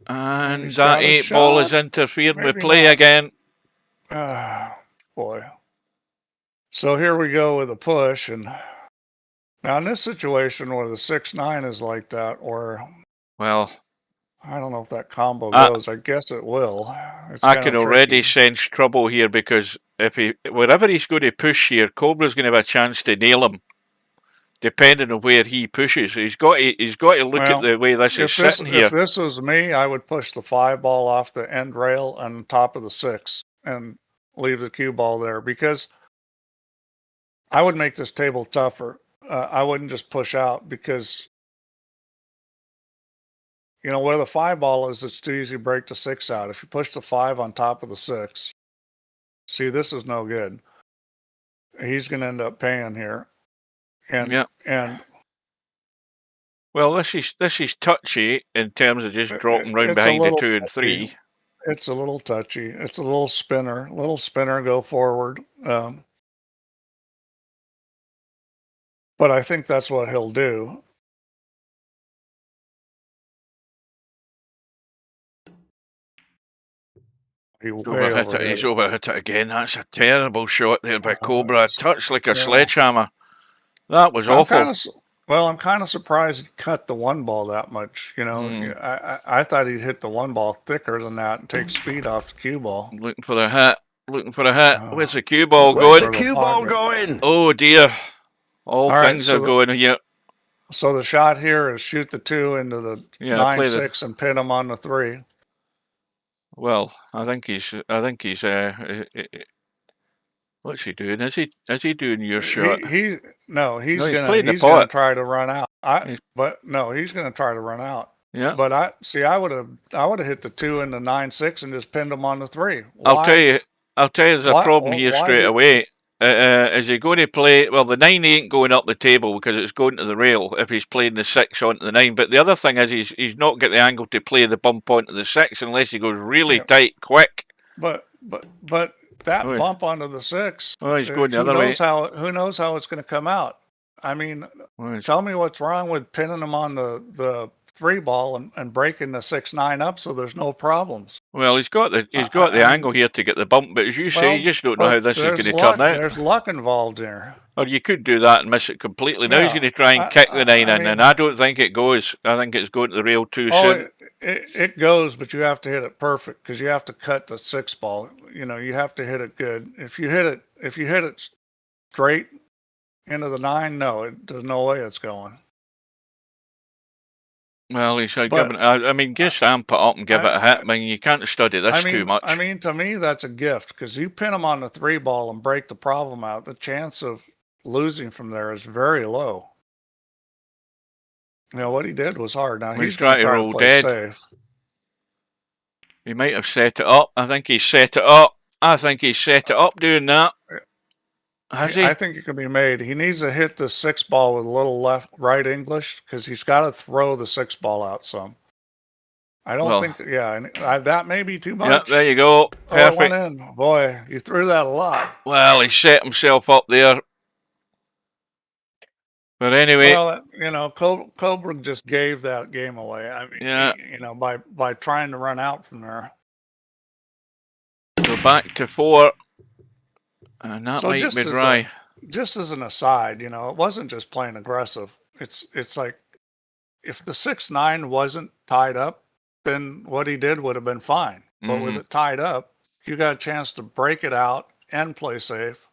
and that 8 ball is interfering with play again. Boy. So here we go with a push, and now in this situation where the 6-9 is like that, or well, I don't know if that combo goes. I guess it will. I can already sense trouble here, because wherever he's going to push here, Cobra's going to have a chance to nail him, depending on where he pushes. He's got to look at the way this is sitting here. If this was me, I would push the 5 ball off the end rail on top of the 6 and leave the cue ball there, because I would make this table tougher. I wouldn't just push out, because where the 5 ball is, it's too easy to break the 6 out. If you push the 5 on top of the 6, see, this is no good. He's going to end up paying here. And well, this is touchy in terms of just dropping round behind the 2 and 3. It's a little touchy. It's a little spinner. Go forward. But I think that's what he'll do. He's overhit it again. That's a terrible shot there by Cobra. Touched like a sledgehammer. That was awful. I'm kind of surprised he cut the 1 ball that much. I thought he'd hit the 1 ball thicker than that and take speed off the cue ball. Looking for the hit. Where's the cue ball going? Where's the cue ball going? Oh dear. All things are going here. So the shot here is shoot the 2 into the 9-6 and pin him on the 3. Well, I think he's What's he doing? Is he doing your shot? He's playing gonna the pot. try to run out. He's gonna try to run out. Yeah. But I would have hit the 2 and the 9-6 and just pinned him on the 3. I'll tell you, there's a problem here straight away. Is he going to play? Well, the 9 ain't going up the table because it's going to the rail if he's playing the 6 onto the 9. But the other thing is he's not got the angle to play the bump onto the 6 unless he goes really tight, quick. But that bump onto the 6. Oh, he's going the other way. Who knows how it's going to come out? I mean, tell me what's wrong with pinning him on the 3 ball and breaking the 6-9 up so there's no problems. Well, he's got the angle here to get the bump, but as you say, you just don't know how this is going to turn out. There's luck involved there. Or you could do that and miss it completely. Now he's going to try and kick the 9 in, and I don't think it goes. I think it's going to the rail too soon. It goes, but you have to hit it perfect because you have to cut the 6 ball. You know, you have to hit it good. If you hit it straight into the 9, there's no way it's going. Well, he should give it. I mean, just amp it up and give it a hit. I mean, you can't study this too much. I mean, to me, that's a gift because you pin him on the 3 ball and break the problem out. The chance of losing from there is very low. You know, what he did was hard. Now he's trying to roll dead. Safe. He might have set it up. I think he's set it up. Doing that. Has he? I think it can be made. He needs to hit the 6 ball with a little right English because he's got to throw the 6 ball out some. I don't think. Yeah, that may be too much. Yep, there you go. Perfect. Oh, it went in. Boy, you threw that a lot. Well, he set himself up there. But anyway, well, you know, Cobra just gave that game away. I mean, you know, by trying to run out from there. Go back to 4, and that might be dry. Just as an aside, you know, it wasn't just plain aggressive. It's like if the 6-9 wasn't tied up, then what he did would have been fine. But with it tied up, you got a chance to break it out and play safe.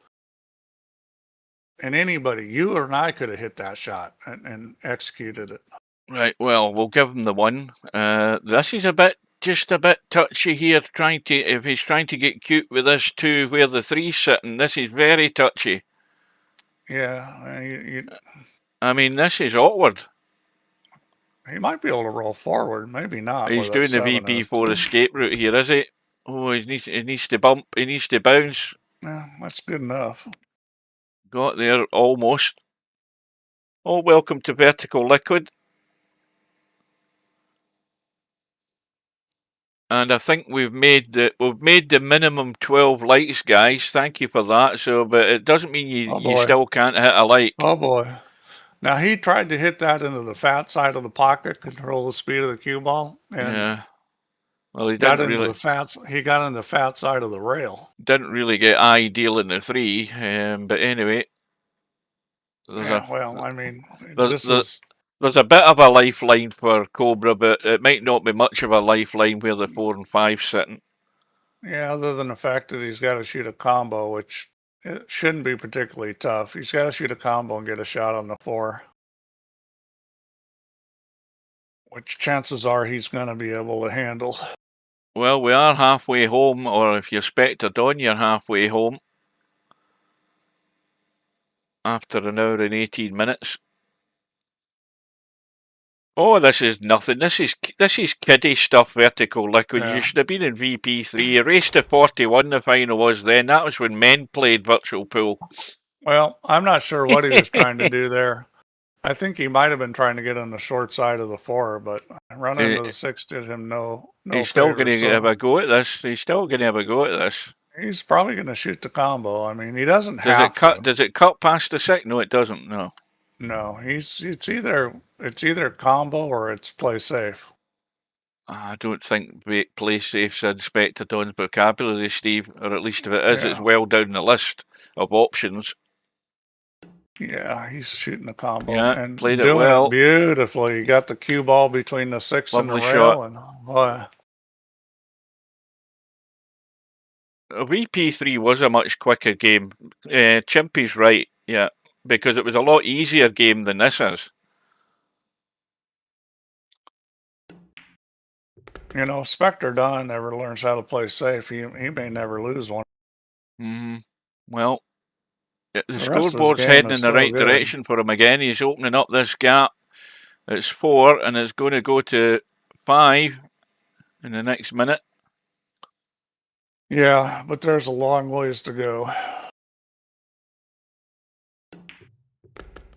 And anybody, you or I, could have hit that shot and executed it. Right. Well, we'll give him the 1. This is just a bit touchy here. If he's trying to get cute with this 2, where the 3's sitting, this is very touchy. Yeah. I mean, this is awkward. He might be able to roll forward, maybe not. He's doing the VP4 escape route here, is he? Oh, he needs to bump. He needs to bounce. Yeah, that's good enough. Got there almost. Oh, welcome to Vertical Liquid. And I think we've made the minimum 12 likes, guys. Thank you for that. So, but it doesn't mean you still can't hit a like. Oh boy! Now he tried to hit that into the fat side of the pocket, control the speed of the cue ball. And yeah. Well, he didn't really. He got in the fat side of the rail. Didn't really get ideal in the 3, but anyway. There's a bit of a lifeline for Cobra, but it might not be much of a lifeline where the 4 and 5's sitting. Yeah, other than the fact that he's got to shoot a combo, which it shouldn't be particularly tough. He's got to shoot a combo and get a shot on the 4. Which chances are he's going to be able to handle. Well, we are halfway home, or if you're Spectre Dawn, you're halfway home. After an hour and 18 minutes. Oh, this is nothing. This is kiddie stuff, Vertical Liquid. Yeah. You should have been in VP3. A race to 41 the final was then. That was when men played virtual pool. Well, I'm not sure what he was trying to do there. I think he might have been trying to get on the short side of the 4, but running into the 6 did him no He's still going to have a go at this. He's He's probably going to shoot the combo. I mean, he doesn't have to. Does it cut past the 6? No, it doesn't. No. No, it's either combo or it's play safe. I don't think play safe's in Spectre Dawn's vocabulary, Steve, or at least if it is, it's well down the list of options. Yeah, he's shooting the combo and played it well. It beautifully. He got the cue ball between the 6 and the rail. Shot. And, boy. VP3 was a much quicker game. Chimpy's right, yeah, because it was a lot easier game than this is. You know, Spectre Dawn never learns how to play safe. He may never lose one. Mm-hmm. Well, the scoreboard's heading in the right direction for him again. He's opening up this gap. It's 4, and it's going to go to 5 in the next minute. Yeah, but there's a long ways to go.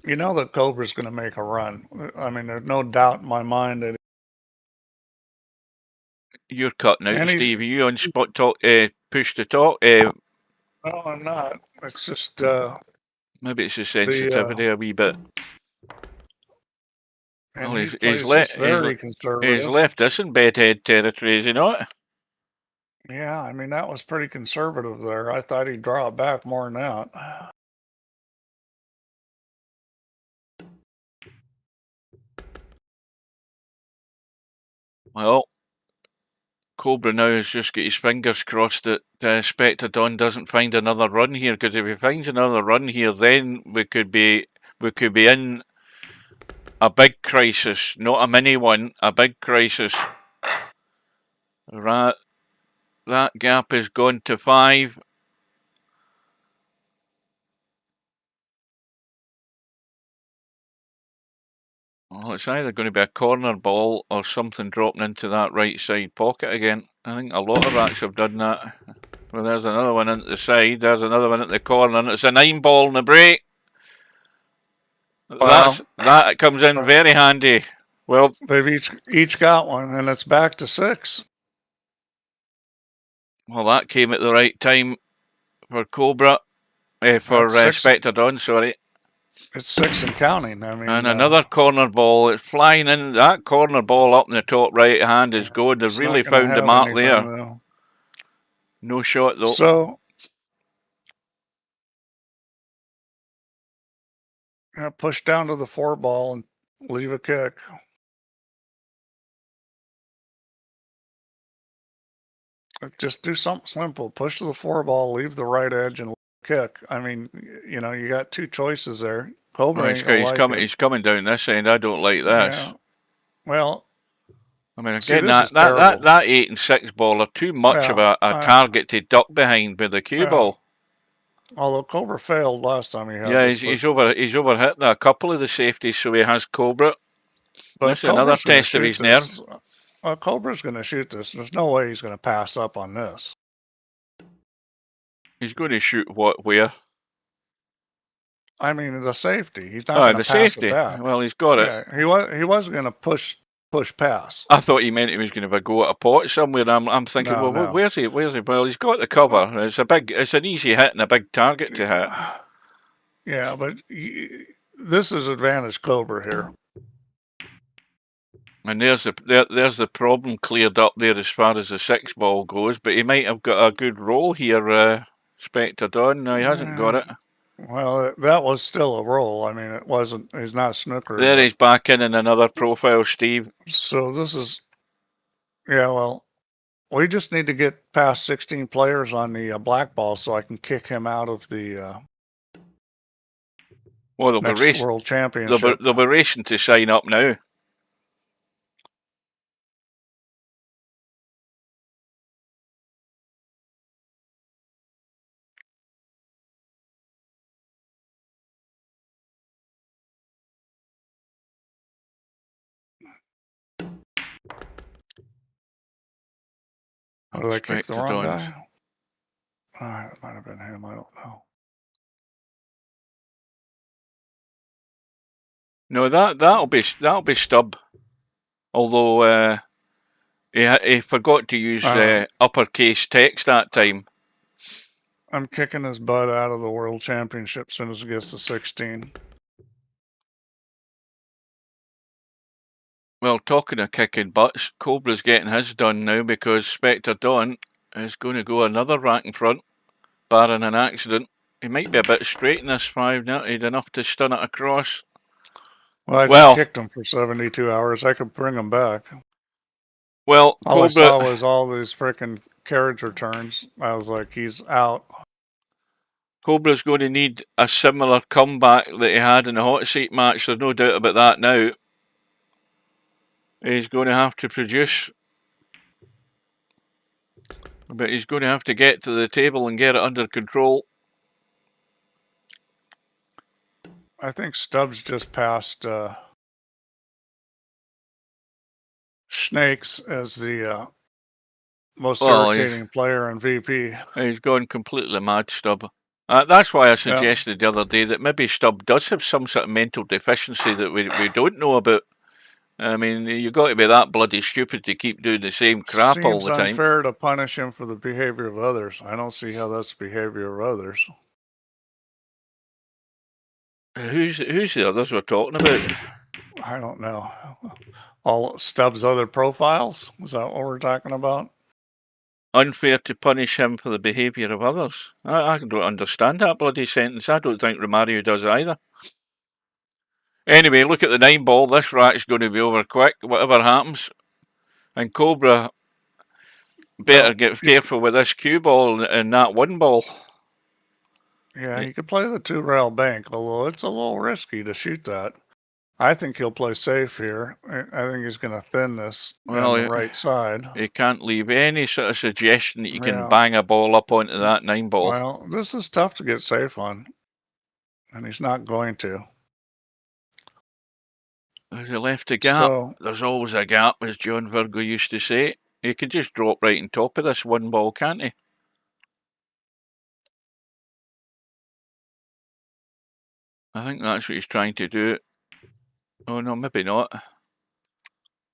You know that Cobra's going to make a run. I mean, there's no doubt in my mind that. You're cutting out, Steve. Are you on spot talk? Push to talk? No, I'm not. It's just. Maybe it's the sensitivity a wee bit. Well, he's left this in bedhead territory, is he not? Yeah, I mean, that was pretty conservative there. I thought he'd draw it back more than that. Well, Cobra now has just got his fingers crossed that Spectre Dawn doesn't find another run here, because if he finds another run here, then we could be in a big crisis, not a mini one, a big crisis. That gap has gone to 5. Well, it's either going to be a corner ball or something dropping into that right side pocket again. I think a lot of racks have done that. Well, there's another one into the side, there's another one at the corner, and it's a 9 ball in the break. Wow. That comes in very handy. Well, they've each got one, and it's back to 6. Well, that came at the right time for Cobra, for Spectre Dawn, sorry. It's 6 and counting. I mean, and another corner ball. It's flying in. That corner ball up in the top right hand is good. They've really found the mark there. Though. No shot though. So, push down to the 4 ball and leave a kick. Just do something simple. Push to the 4 ball, leave the right edge, and kick. I mean, you know, you got 2 choices there. Cobra, he's coming down this end. I don't like this. Yeah. Well, I mean, again, that 8 and 6 ball are too much of a target to duck behind with the cue ball. Although Cobra failed last time he had. Yeah, he's overhit a couple of the safeties, so he has Cobra. But that's another test of his nerve. Cobra's going to shoot this. There's no way he's going to pass up on this. He's going to shoot where? I mean, the safety. He's not going to pass it back. Well, he's got it. Yeah, he wasn't going to push pass. I thought he meant he was going to go at a pot somewhere. I'm thinking, no. Where's he? Well, he's got the cover. It's an easy hit and a big target to hit. Yeah, but this is advantage Cobra here. And there's the problem cleared up there as far as the 6 ball goes. But he might have got a good roll here, Spectre Dawn. No, he hasn't got it. Well, that was still a roll. I mean, it wasn't. He's not snooker. There he's back in another profile, Steve. So this is, well, we just need to get past 16 players on the black ball so I can kick him out of the next World Championship. They'll be racing to sign up now. Did I kick the wrong guy? It might have been him. I don't know. No, that'll be Stubb. Although he forgot to use uppercase text that time. I'm kicking his butt out of the World Championship as soon as he gets to 16. Well, talking of kicking butts, Cobra's getting his done now because Spectre Dawn is going to go another rack in front, barring an accident. He might be a bit straight in this 5 now. He'd enough to stun it across. Well, I just kicked him for 72 hours. I could bring him back. Well, all I saw was all these freaking carriage returns. I was like, he's out. Cobra's going to need a similar comeback that he had in the hot seat match. There's no doubt about that now. He's going to have to produce. But he's going to have to get to the table and get it under control. I think Stubbs just passed Snakes as the most irritating player in VP. He's gone completely mad, Stubb. That's why I suggested the other day that maybe Stubb does have some sort of mental deficiency that we don't know about. I mean, you've got to be that bloody stupid to keep doing the same crap all the time. Seems unfair to punish him for the behavior of others. I don't see how that's the behavior of others. Who's the others we're talking about? I don't know. All Stubbs' other profiles? Is that what we're talking about? Unfair to punish him for the behaviour of others. I don't understand that bloody sentence. I don't think Romario does either. Anyway, look at the 9-ball. This rack's going to be over quick, whatever happens. And Cobra better get careful with this cue ball and that 1-ball. Yeah, you could play the 2-rail bank, although it's a little risky to shoot that. I think he'll play safe here. I think he's going to thin this on the right side. He can't leave any sort of suggestion that you can bang a ball up onto that 9-ball. Well, this is tough to get safe on, and he's not going to. He left a gap. So, there's always a gap, as John Virgo used to say. He could just drop right on top of this 1-ball, can't he? I think that's what he's trying to do. Oh, no, maybe not.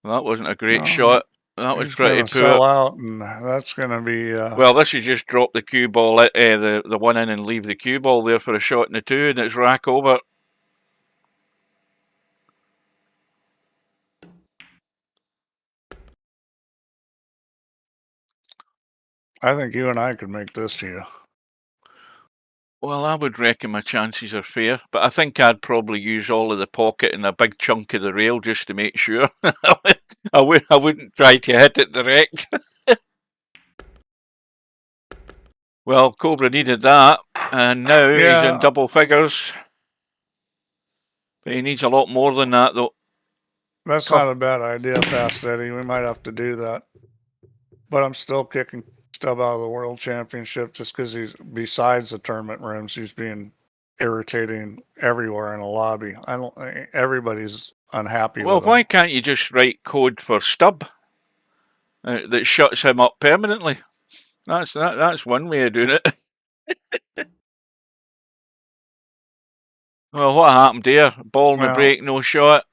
That wasn't a great shot. That was pretty poor. Sell out, and that's going to be... Well, this is just drop the cue ball, the one in, and leave the cue ball there for a shot in the 2, and it's rack over. I think you and I could make this to you. Well, I would reckon my chances are fair, but I think I'd probably use all of the pocket and a big chunk of the rail just to make sure. I wouldn't try to hit it direct. Well, Cobra needed that, and now he's in double figures. But he needs a lot more than that, though. That's not a bad idea, Fast Eddie. We might have to do that. But I'm still kicking Stubb out of the World Championship just because he's, besides the tournament rims, he's being irritating everywhere in the lobby. Everybody's unhappy with him. Well, why can't you just write code for Stubb that shuts him up permanently? That's one way of doing it. Well, what happened there? Ball in the break, no shot.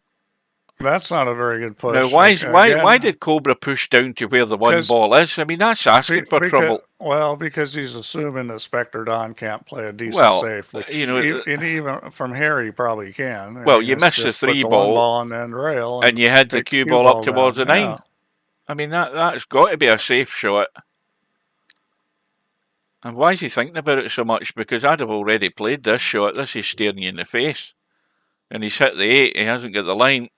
That's not a very good push. Now, why did Cobra push down to where the 1-ball is? I mean, that's asking for trouble. Well, because he's assuming that Spectre Dawn can't play a decent safe. Which, even from here, he probably can. Well, you missed the 3-ball on the end rail, and you had the cue ball up towards the 9. I mean, that's got to be a safe shot. And why is he thinking about it so much? Because I'd have already played this shot. This is staring you in the face. And he's hit the 8. He hasn't got the line.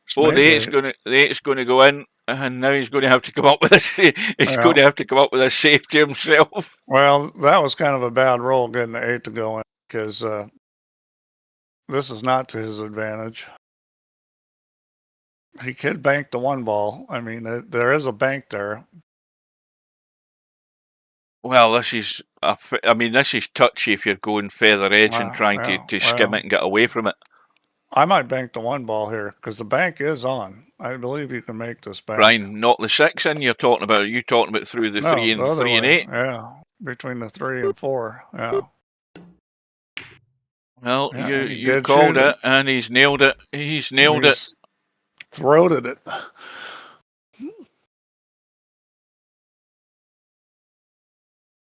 So the 8's going to go in, and now he's going to have to come up with going to have to come up with a safety himself. Well, that was kind of a bad roll getting the 8 to go in, because this is not to his advantage. He could bank the 1-ball. I mean, there is a bank there. Well, this is touchy if you're going feather edge and trying to skim it and get away from it. I might bank the 1-ball here because the bank is on. I believe you can make this bank. Brian, not the 6 in you're talking about. Are you talking about through the 3 and 8? Yeah, between the 3 and 4. Yeah. Well, you called it, and he's nailed it. He's nailed it. Throated it.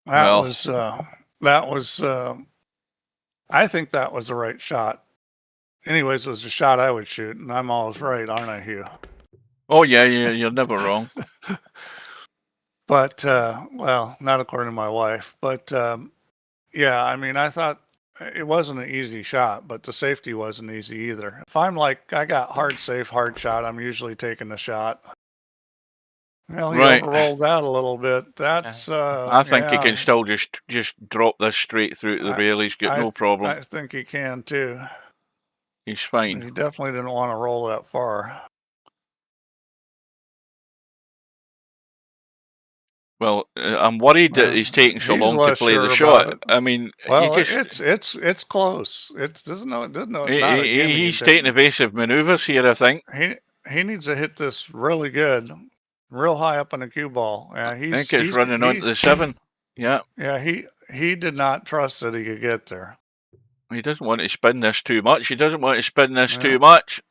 That was. I think that was the right shot. Anyways, it was a shot I would shoot, and I'm always right, aren't I, Hugh? Oh, yeah, you're never wrong. But, well, not according to my wife. But, yeah, I mean, I thought it wasn't an easy shot, but the safety wasn't easy either. If I'm like, I got hard safe, hard shot, I'm usually taking the shot. Well, he rolled out a little bit. That's, I think he can still just drop this straight through to the rail. He's got no problem. I think he can, too. He's fine. He definitely didn't want to roll that far. Well, I'm worried that he's taking so long to play the shot. I mean, well, it's close. It doesn't know. He's taking evasive maneuvers here, I think. He needs to hit this really good, real high up on the cue ball. I think it's running onto the 7. Yeah. Yeah, he did not trust that he could get there. He doesn't want to spin this too much. He doesn't want to spin this too much.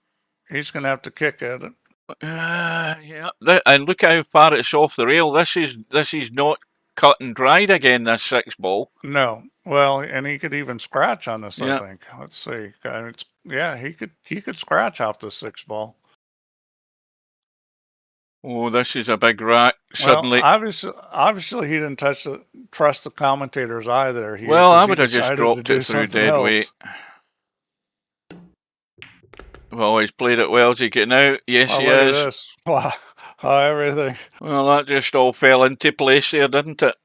He's going to have to kick at it. Yeah, and look how far it's off the rail. This is not cut and dried again, this 6 ball. No. Well, and he could even scratch on this, I think. Let's see. He could scratch off the 6 ball. Oh, this is a big rack. Suddenly, well, obviously he didn't trust the commentators either. I would have just dropped it through dead weight. Well, he's played it well. Is he getting out? Yes, he is. At this. Wow, everything. Well, that just all fell into place there, didn't it?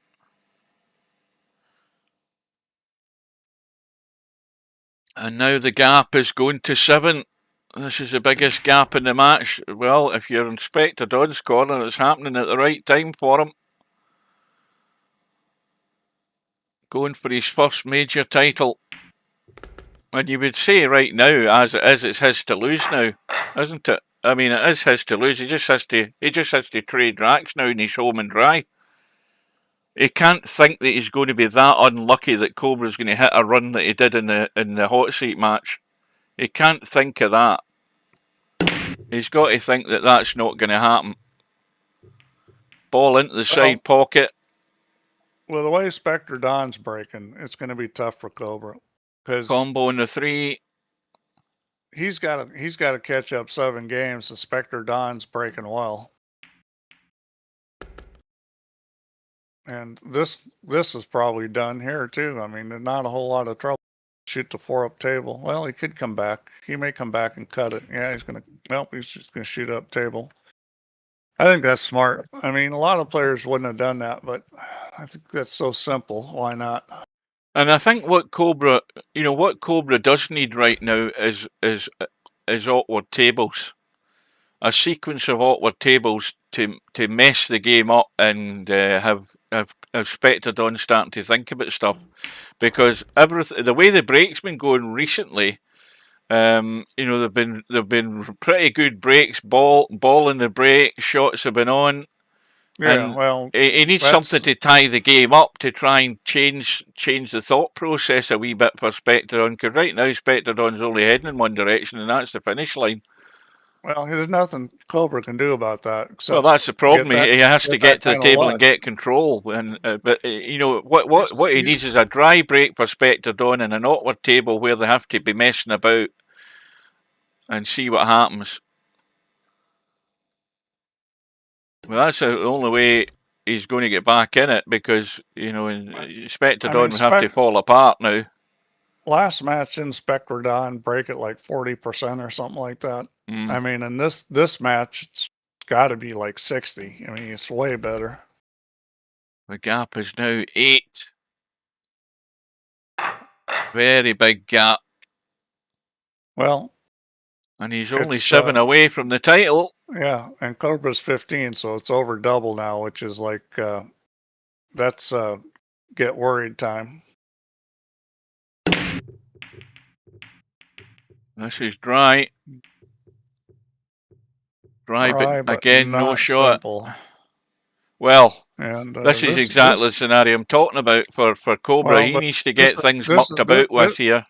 And now the gap is going to 7. This is the biggest gap in the match. Well, if you're in Spectre Dawn's corner, it's happening at the right time for him. Going for his first major title. And you would say right now, as it is, it's his to lose now, isn't it? I mean, it is his to lose. He just has to trade racks now and he's home and dry. He can't think that he's going to be that unlucky that Cobra's going to hit a run that he did in the hot seat match. He can't think of that. He's got to think that that's not going to happen. Ball into the side pocket. Well, the way Spectre Dawn's breaking, it's going to be tough for Cobra. Combo in the 3. He's got to catch up 7 games. The Spectre Dawn's breaking well. And this is probably done here too. I mean, there's not a whole lot of trouble. Shoot the 4-up table. Well, he could come back. He may come back and cut it. Yeah, he's just gonna shoot up table. I think that's smart. I mean, a lot of players wouldn't have done that, but I think that's so simple. Why not? And I think what Cobra does need right now is awkward tables. A sequence of awkward tables to mess the game up and have Spectre Dawn starting to think about stuff, because the way the break's been going recently, they've been pretty good breaks. Ball in the break, shots have been on. Yeah, well, he needs something to tie the game up to try and change the thought process a wee bit for Spectre Dawn. Because right now Spectre Dawn's only heading in one direction, and that's the finish line. Well, there's nothing Cobra can do about that. Well, that's the problem. He has to get to the table and get control. And but what he needs is a dry break for Spectre Dawn and an awkward table where they have to be messing about and see what happens. Well, that's the only way he's going to get back in it, because Spectre Dawn would have to fall apart now. Last match in Spectre Dawn break it like 40% or something like that. I mean, in this match, it's got to be like 60. I mean, it's way better. The gap is now 8. Very big gap. Well, and he's only 7 away from the title. Yeah, and Cobra's 15, so it's over double now, which is like that's get worried time. This is dry. Dry, but again, no shot. Simple. Well, and, this is exactly the scenario I'm talking about for Cobra. Well, he needs to get things mucked about with here.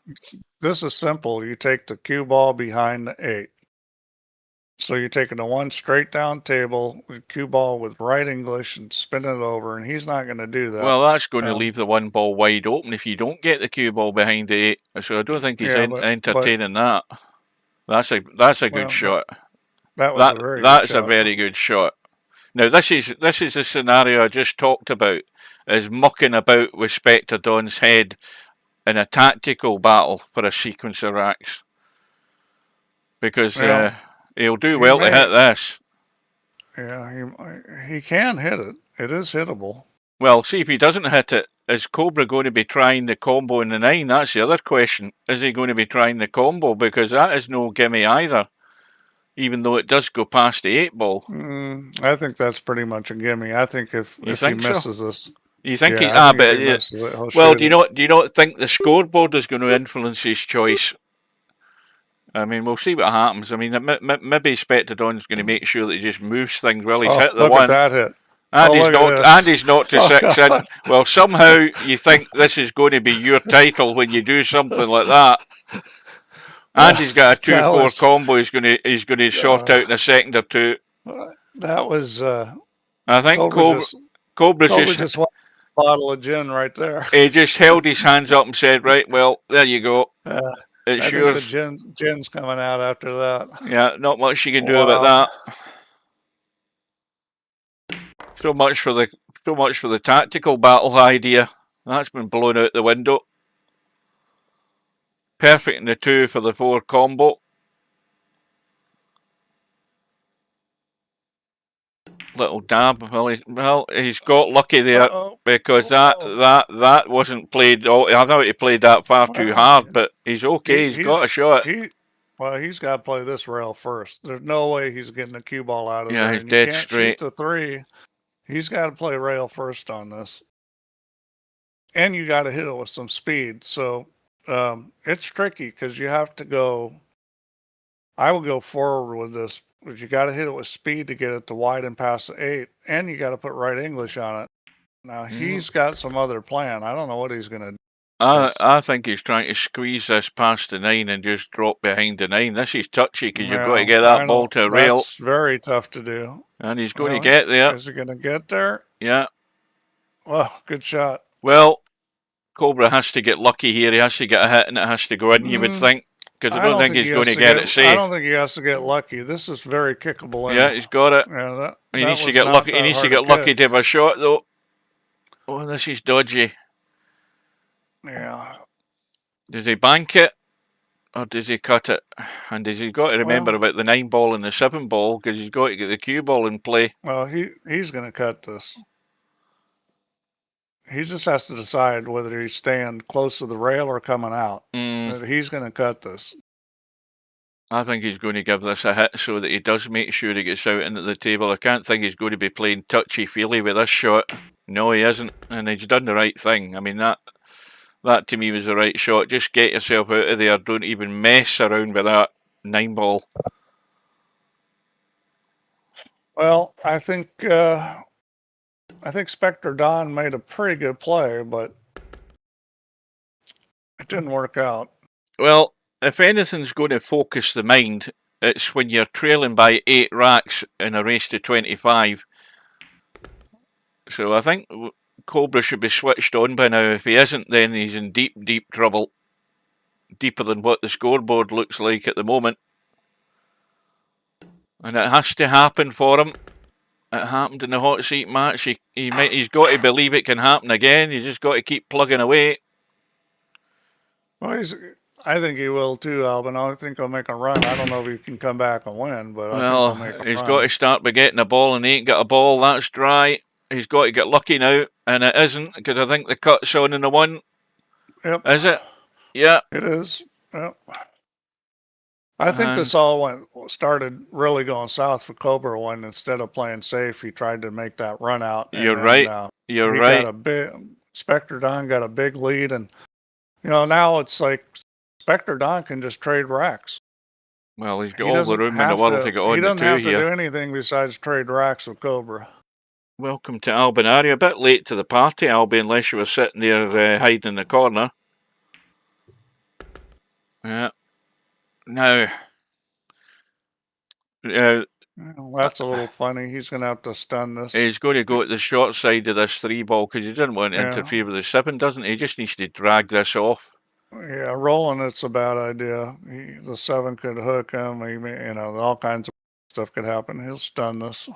This is simple. You take the cue ball behind the 8. So you're taking the 1 straight down table, cue ball with right English, and spin it over, and he's not going to do that. Well, that's going to leave the 1 ball wide open if you don't get the cue ball behind the 8. So I don't think he's entertaining that. That's a good shot. That's a very good shot. Now this is the scenario I just talked about, is mucking about with Spectre Dawn's head in a tactical battle for a sequence of racks, because he'll do well to hit this. Yeah, he can hit it. It is hittable. Well, see, if he doesn't hit it, is Cobra going to be trying the combo in the 9? That's the other question. Is he going to be trying the combo? Because that is no gimme either. even though it does go past the 8 ball. I think that's pretty much a gimme. I think if he misses this, you think he? I think But if he misses it, he'll well, shoot do you not think the scoreboard is going to influence his choice? I mean, we'll see what happens. I mean, maybe Spectredawn is going to make sure that he just moves things. Well, he's hit the look one. At that hit. And he's knocked to 6 in. Well, somehow you think this is going to be your title when you do something like that. And he's got a 2-4 combo. He's going to sort out in a second or two. That was. I think Cobra just won a bottle of gin right there. He just held his hands up and said, "Right, well, there you go. It's yours." I think the gin's coming out after that. Yeah, not much you can do about that. So much for the tactical battle idea. That's been blown out the window. Perfect in the 2 for the 4 combo. Little dab. Well, he's got lucky there because that wasn't played. I thought he played that far too hard, but he's okay. He's got a shot. He's got to play this rail first. There's no way he's getting the cue ball out of there. Yeah, he's dead straight. Shoot the 3. He's got to play rail first on this, and you got to hit it with some speed. So it's tricky because you have to go. I will go forward with this, but you got to hit it with speed to get it to wide and past the 8, and you got to put right English on it. Now he's got some other plan. I don't know what he's going to do. I think he's trying to squeeze this past the 9 and just drop behind the 9. This is touchy because you've got to get that ball to a rail. That's very tough to do. And he's going to get there. Is he going to get there? Yeah. Well, good shot. Well, Cobra has to get lucky here. He has to get a hit and it has to go in, you would think. Because I don't think he's going to get it safe. I don't think he has to get lucky. This is very kickable. Yeah, he's got it. Yeah, he needs to get lucky. He needs to get lucky to have a shot, though. Oh, this is dodgy. Yeah. Does he bank it? Or does he cut it? And has he got to remember about the 9 ball and the 7 ball? Because he's got to get the cue ball in play. Well, he's going to cut this. He just has to decide whether he's staying close to the rail or coming out. He's going to cut this. I think he's going to give this a hit so that he does make sure he gets out into the table. I can't think he's going to be playing touchy-feely with this shot. No, he isn't. And he's done the right thing. I mean, that to me was the right shot. Just get yourself out of there. Don't even mess around with that 9 ball. Well, I think Spectre Dawn made a pretty good play, but it didn't work out. Well, if anything's going to focus the mind, it's when you're trailing by 8 racks in a race to 25. So I think Cobra should be switched on by now. If he isn't, then he's in deep, deep trouble. Deeper than what the scoreboard looks like at the moment. And it has to happen for him. It happened in the hot seat match. He's got to believe it can happen again. You just got to keep plugging away. Well, I think he will too, Alvin. I think he'll make a run. I don't know if he can come back and win, but well, I think he'll make a he's run. got to start by getting a ball, and he ain't got a ball. That's dry. He's got to get lucky now, and it isn't, because I think the cut's on in the 1. Yep. Is it? Yeah. It is. Yep. I think this all started really going south for Cobra when instead of playing safe, he tried to make that run out. You're right. You're right. Spectredawn got a big lead, and now it's like Spectredawn can just trade racks. Well, he's got all the room in the world to get on the 2 here. He doesn't have to do anything besides trade racks with Cobra. Welcome to Albinario. A bit late to the party, Albi, unless you were sitting there hiding in the corner. Yeah. Now, that's a little funny. He's going to have to stun this. He's going to go at the short side of this 3 ball because he didn't want to interfere with the 7, doesn't he? He just needs to drag this off. Yeah, rolling it's a bad idea. The 7 could hook him. All kinds of stuff could happen. He'll stun this.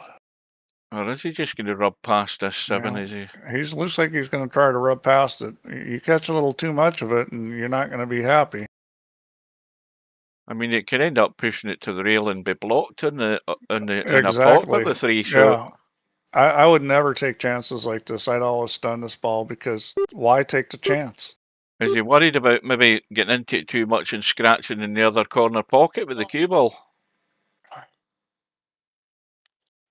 Or is he just going to rub past this 7? Is he? Looks like he's going to try to rub past it. You catch a little too much of it, and you're not going to be happy. I mean, it could end up pushing it to the rail and be blocked in a pot with the 3 shot. Yeah. I would never take chances like this. I'd always stun this ball because why take the chance? Is he worried about maybe getting into it too much and scratching in the other corner pocket with the cue ball?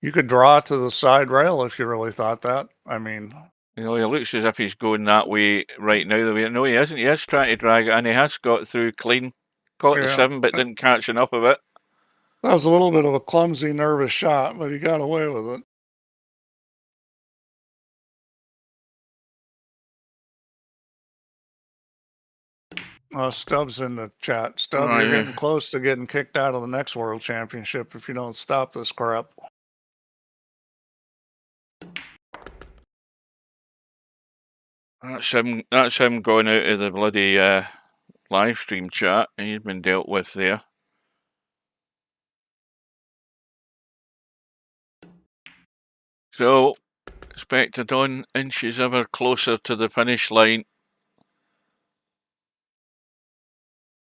You could draw to the side rail if you really thought that. I mean, you know, he looks as if he's going that way right now. No, he isn't. He is trying to drag it, and he has got through clean. Caught the 7, but didn't catch enough of it. That was a little bit of a clumsy, nervous shot, but he got away with it. Stubbs in the chat. Stubb, you're getting close to getting kicked out of the next World Championship if you don't stop this crap. That's him going out of the bloody live stream chat. He's been dealt with there. So, Spectre Dawn inches ever closer to the finish line.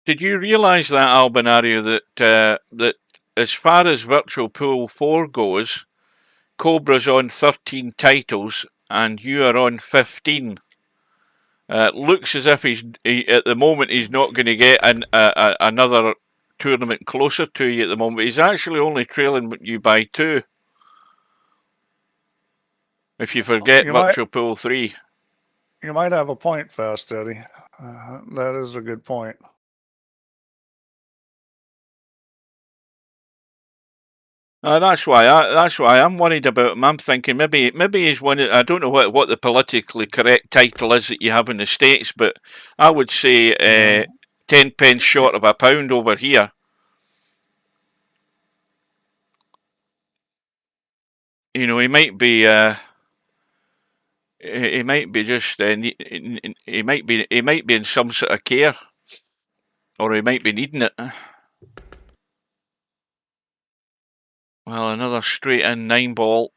Did you realise that, Albinario, that as far as Virtual Pool 4 goes, Cobra's on 13 titles and you are on 15? Looks as if at the moment he's not going to get another tournament closer to you at the moment. He's actually only trailing you by 2. If you forget Virtual Pool 3. You might have a point, Fast Eddie. That is a good point. That's why I'm worried about him. I'm thinking maybe he's one. I don't know what the politically correct title is that you have in the States, but I would say 10 pence short of a pound over here. You know, he might be just he might be in some sort of care, or he might be needing it. Well, another straight in 9-ball.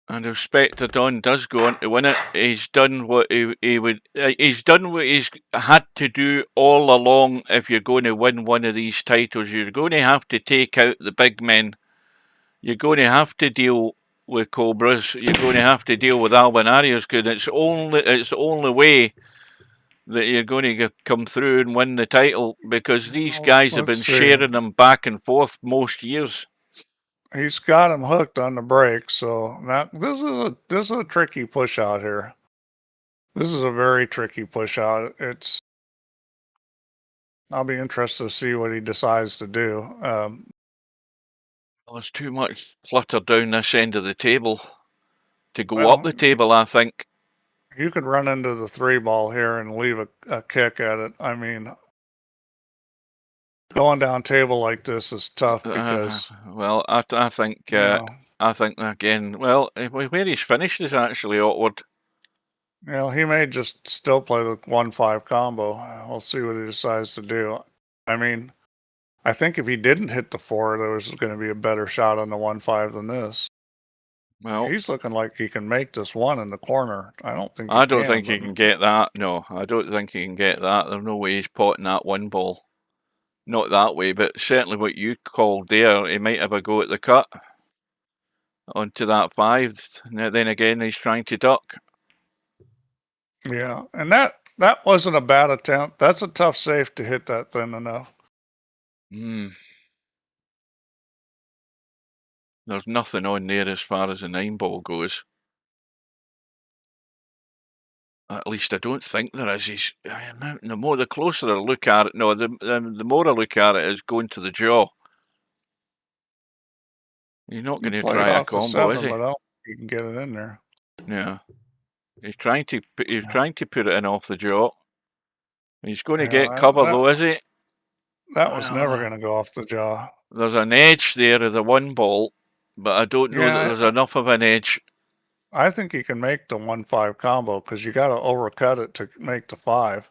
And if Spectre Dawn does go on to win it, he's done what he would. He's done what he's had to do all along. If you're going to win one of these titles, you're going to have to take out the big men. You're going to have to deal with Cobras. You're going to have to deal with Albinarios, because it's the only way that you're going to come through and win the title, because these guys have been sharing them back and forth most years. He's got him hooked on the break, so now this is a tricky push out here. This is a very tricky push out. I'll be interested to see what he decides to do. There's too much clutter down this end of the table to go up the table, I think. You could run into the 3-ball here and leave a kick at it. I mean, going down table like this is tough because. Well, I think again. Well, where he's finished is actually awkward. You know, he may just still play the 1-5 combo. We'll see what he decides to do. I mean, I think if he didn't hit the 4, there was going to be a better shot on the 1-5 than this. Well, he's looking like he can make this 1 in the corner. I don't think. I don't think he can get that. No, I don't think he can get that. There's no way he's potting that 1 ball. Not that way, but certainly what you called there, he might have a go at the cut onto that 5. Now, then again, he's trying to duck. Yeah, and that wasn't a bad attempt. That's a tough safe to hit that thin enough. There's nothing on there as far as the 9-ball goes. At least I don't think there is. The closer I look at it, no, the more I look at it is going to the jaw. You're not going to try a combo, is he? But you can get it in there. Yeah, he's trying to put it in off the jaw. He's going to get cover though, is he? That was never going to go off the jaw. There's an edge there of the 1 ball, but I don't know that there's enough of an edge. I think he can make the 1-5 combo because you got to overcut it to make the 5.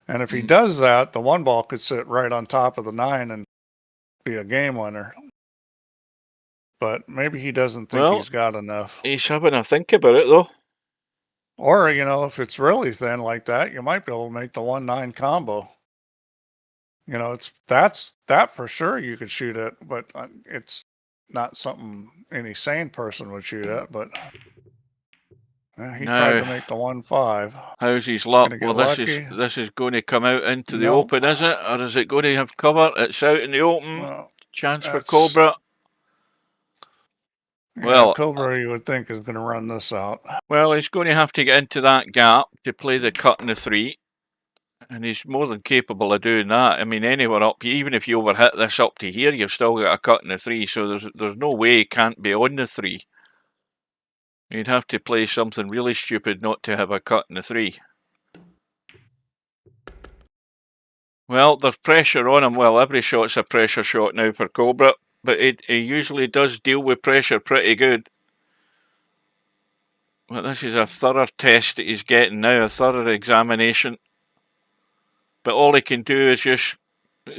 And if he does that, the 1 ball could sit right on top of the 9 and be a game winner. But maybe he doesn't think he's got enough. He's having a think about it though. Or, you know, if it's really thin like that, you might be able to make the 1-9 combo. You know, that for sure you could shoot at, but it's not something any sane person would shoot at. But He tried to make the 1-5. How's his luck? Well, this is going to come out into the open, is it? Or is it going to have cover? It's out in the open. Well, chance for Cobra. Yeah, well, Cobra, you would think, is going to run this out. Well, he's going to have to get into that gap to play the cut in the 3. And he's more than capable of doing that. I mean, anywhere up, even if you overhit this up to here, you've still got a cut in the 3. So there's no way he can't be on the 3. You'd have to play something really stupid not to have a cut in the 3. Well, there's pressure on him. Well, every shot's a pressure shot now for Cobra. But he usually does deal with pressure pretty good. But this is a thorough test that he's getting now, a thorough examination. But all he can do is just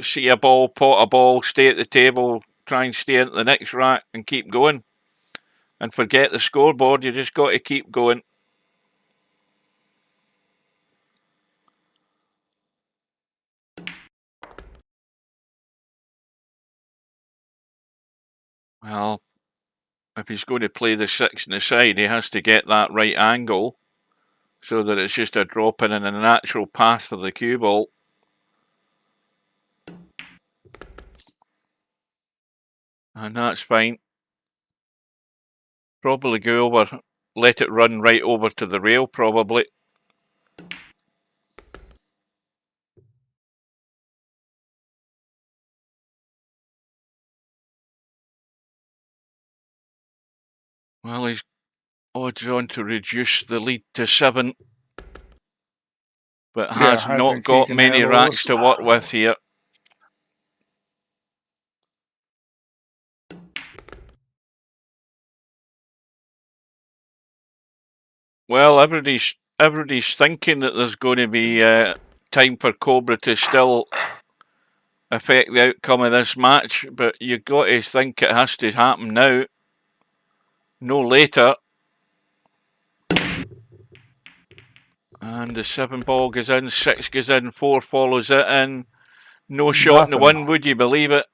see a ball, pot a ball, stay at the table, try and stay at the next rack and keep going. And forget the scoreboard, you just got to keep going. Well, if he's going to play the 6 in the side, he has to get that right angle so that it's just a drop in and a natural path for the cue ball. And that's fine. Probably go over, let it run right over to the rail, probably. Well, he's odds on to reduce the lead to 7. But has not got many racks to work with here. Well, everybody's thinking that there's going to be time for Cobra to still affect the outcome of this match, but you've got to think it has to happen now, no later. And the 7 ball goes in, 6 goes in, 4 follows it in. No shot in the 1, would you believe it?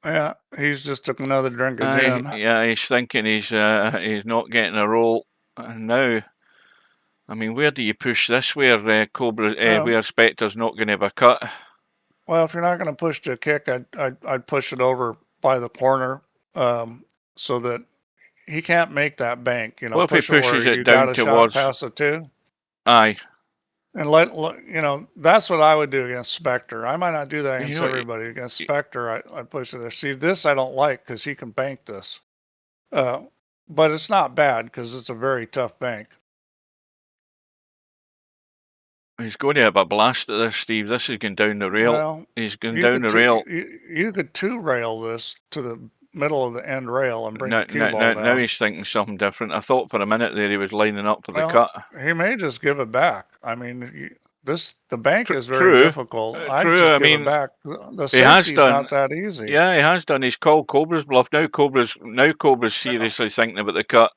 Yeah, he's just took another drink again. Yeah, he's thinking he's not getting a roll. And now, I mean, where do you push this where Cobra, where Spectre's not going to have a cut? Well, if you're not going to push to a kick, I'd push it over by the corner so that he can't make that bank. You know, well, if he pushes it down towards past the 2. Aye. And that's what I would do against Spectre. I might not do that against everybody. Against Spectre, I push it there. See, this I don't like because he can bank this. But it's not bad because it's a very tough bank. He's going to have a blast at this, Steve. This is going down the rail. Well, he's going down the rail. You could 2-rail this to the middle of the end rail and bring the cue ball down. Now he's thinking something different. I thought for a minute there he was lining up for the cut. He may just give it back. I mean, the bank is very difficult. True. I mean, it back. The safety's not that easy. Yeah, he has done. He's called Cobra's bluff. Now Cobra's seriously thinking about the cut.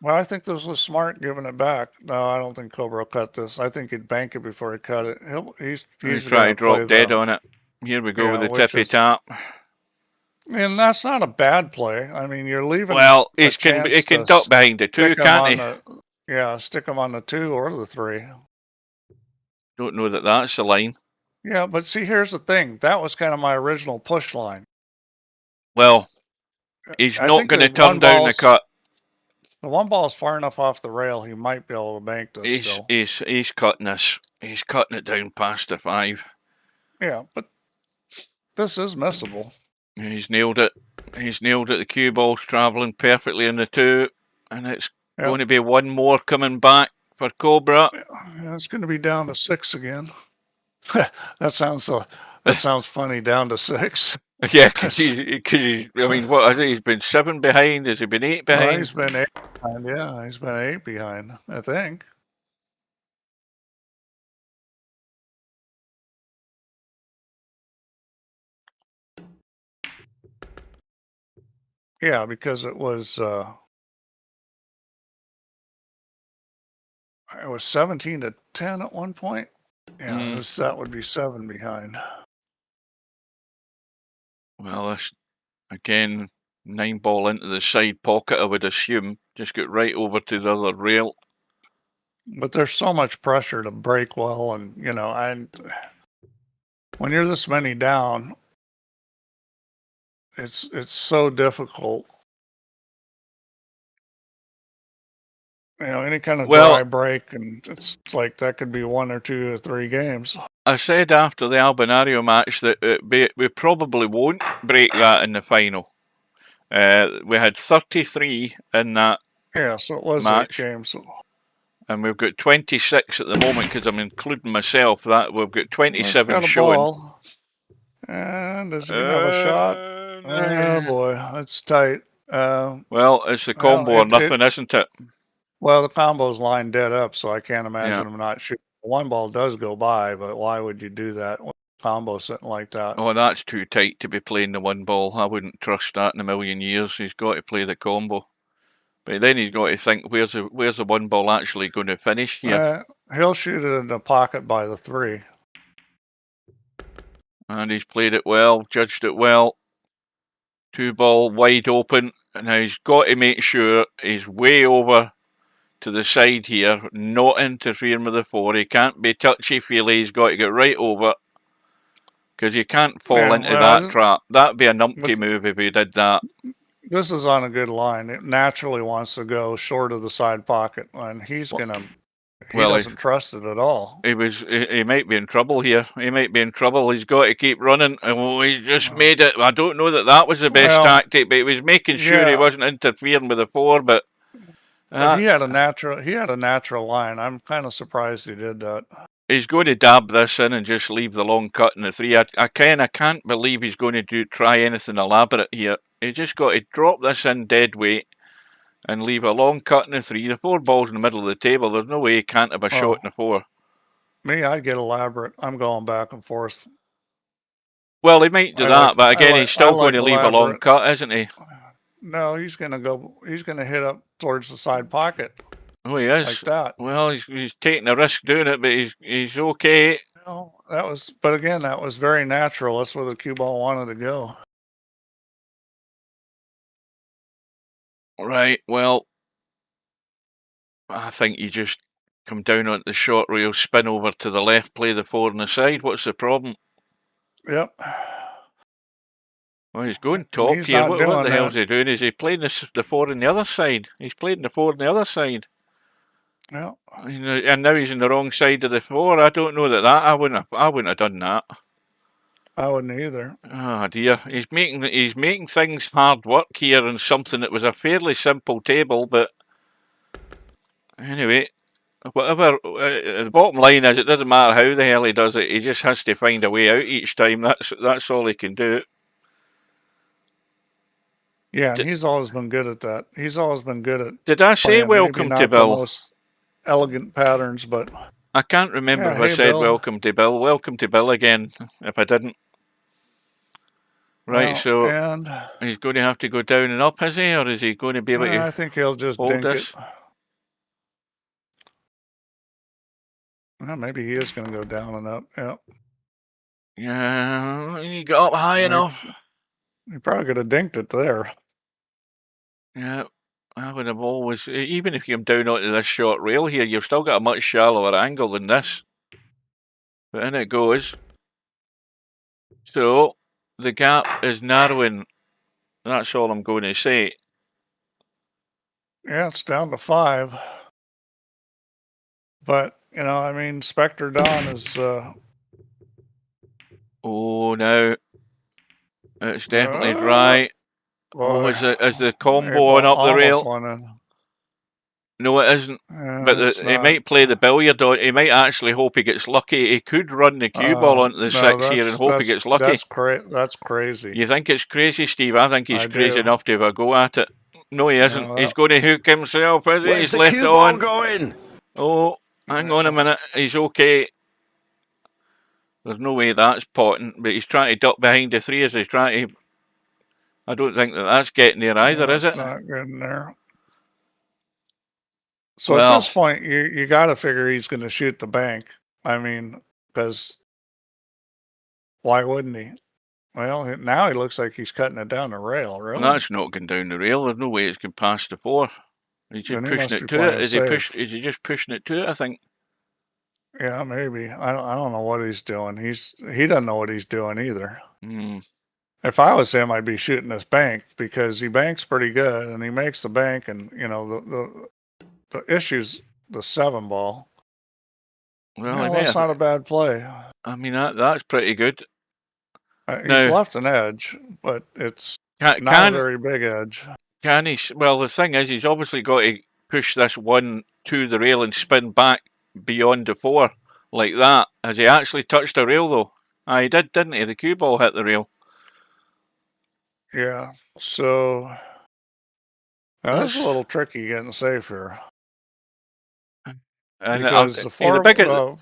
Well, I think this was smart giving it back. No, I don't think Cobra will cut this. I think he'd bank it before he cut it. He's trying to drop dead on it. Here we go with the tippy tap. And that's not a bad play. I mean, you're leaving. Well, he can duck behind the 2, can't he? Stick him on the 2 or the 3. Don't know that that's the line. Yeah, but see, here's the thing. That was kind of my original push line. Well, he's not going to turn down the cut. The 1 ball is far enough off the rail, he might be able to bank this. He's cutting this. He's cutting it down past the 5. Yeah, but this is missable. He's nailed it. He's nailed it. The cue ball's travelling perfectly in the 2, and it's going to be 1 more coming back for Cobra. Yeah, it's going to be down to 6 again. That sounds funny. Down to 6. Yeah, because I mean, what has he's been 7 behind? Has he been 8 behind? Well, he's been 8 behind. Yeah, he's been 8 behind. I think. Yeah, because it was 17-10 at one point. Yeah, that would be 7 behind. Well, this again, Nine ball into the side pocket, I would assume. Just get right over to the other rail. But there's so much pressure to break well, and you know, and when you're this many down, it's so difficult. You know, any kind of dry break, and it's like that could be 1 or 2 or 3 games. I said after the Albinario match that we probably won't break that in the final. We had 33 in that so it was match. 8 games. And we've got 26 at the moment because I'm including myself. That we've got 27 showing. Ball. And does he have a shot? Oh boy, that's tight. Well, it's the combo or nothing, isn't it? Well, the combo's lined dead up, so I can't imagine him not shooting. One ball does go by, but why would you do that with a combo sitting like that? Oh, that's too tight to be playing the one ball. I wouldn't trust that in a million years. He's got to play the combo. But then he's got to think, where's the one ball actually going to finish here? He'll shoot it in the pocket by the 3. And he's played it well, judged it well. 2 ball wide open. And now he's got to make sure he's way over to the side here, not interfering with the 4. He can't be touchy-feely. He's got to get right over. Because you can't fall into that trap. That'd be a numpty move if he did that. This is on a good line. It naturally wants to go short of the side pocket, and he's gonna. He doesn't trust it at all. He might be in trouble here. He might be in trouble. He's got to keep running. And he's just made it. I don't know that was the best tactic, but he was making sure he wasn't interfering with the 4. But he had a natural line. I'm kind of surprised he did that. He's going to dab this in and just leave the long cut in the 3. I can't believe he's going to try anything elaborate here. He just got to drop this in dead weight and leave a long cut in the 3. The 4 ball's in the middle of the table. There's no way he can't have a shot in the 4. Me, I'd get elaborate. I'm going back and forth. Well, he might do that, but again, he's still going to leave a long cut, isn't he? No, he's going to hit up towards the side pocket. Oh, he is. Like that. Well, he's taking a risk doing it, but he's okay. No, but again, that was very natural. That's where the cue ball wanted to go. Right, well, I think you just come down onto the short rail, spin over to the left, play the 4 on the side. What's the problem? Yep. Well, he's going top here. What the hell is he doing? Is he playing the 4 on the other side? He's playing the 4 on the other side. Yeah. And now he's on the wrong side of the 4. I don't know that I wouldn't have done that. I wouldn't either. Oh dear, he's making things hard work here on something that was a fairly simple table, but anyway, whatever. The bottom line is, it doesn't matter how the hell he does it. He just has to find a way out each time. That's all he can do. Yeah, he's always been good at that. He's always been good at. Did I say welcome to Bill? The most elegant patterns, but I can't remember if I said Bill. welcome to Bill. Welcome to Bill again. If I didn't. Right, so he's going to have to go down and up, is he? Or is he going to be able to I think he'll just hold dink this? it. Well, maybe he is going to go down and up. Yep. Yeah, he got up high enough. He probably could have dinked it there. Yeah, I would have always... Even if you come down onto this short rail here, you've still got a much shallower angle than this. But in it goes. So... the gap is narrowing. That's all I'm going to say. Yeah, it's down to 5. But, you know, I mean, Spectre Dawn is... Oh, no. It's definitely dry. Boy, is the combo on up the rail? No, it isn't. But he might play the billiard on. He might actually hope he gets lucky. He could run the cue ball onto the 6 here and hope he gets lucky. That's crazy. You think it's crazy, Steve? I think he's crazy enough to have a go at it. No, he isn't. He's going to hook himself, is he? He's left on. Going? Oh, hang on a minute. He's okay. There's no way that's potting, but he's trying to duck behind the 3 as he's trying to... I don't think that's getting there either, is it? Not getting there. So at this point, you got to figure he's going to shoot the bank. I mean, because why wouldn't he? Well, now he looks like he's cutting it down the rail. Really? Well, that's not going down the rail. There's no way it's going past the 4. He's just pushing it to it. Is he just pushing it to it? I think. Yeah, maybe. I don't know what he's doing. He doesn't know what he's doing either. If I was him, I'd be shooting this bank because he banks pretty good and he makes the bank, and you know the issue's the 7 ball. Well, that's not a bad play. I mean that's pretty good. He's left an edge, but it's not a very big edge. Can he? Well, the thing is, he's obviously got to push this one to the rail and spin back beyond the 4 like that. Has he actually touched the rail though? He did, didn't he? The cue ball hit the rail. Yeah, so that's a little tricky getting safe here. And because the 4, the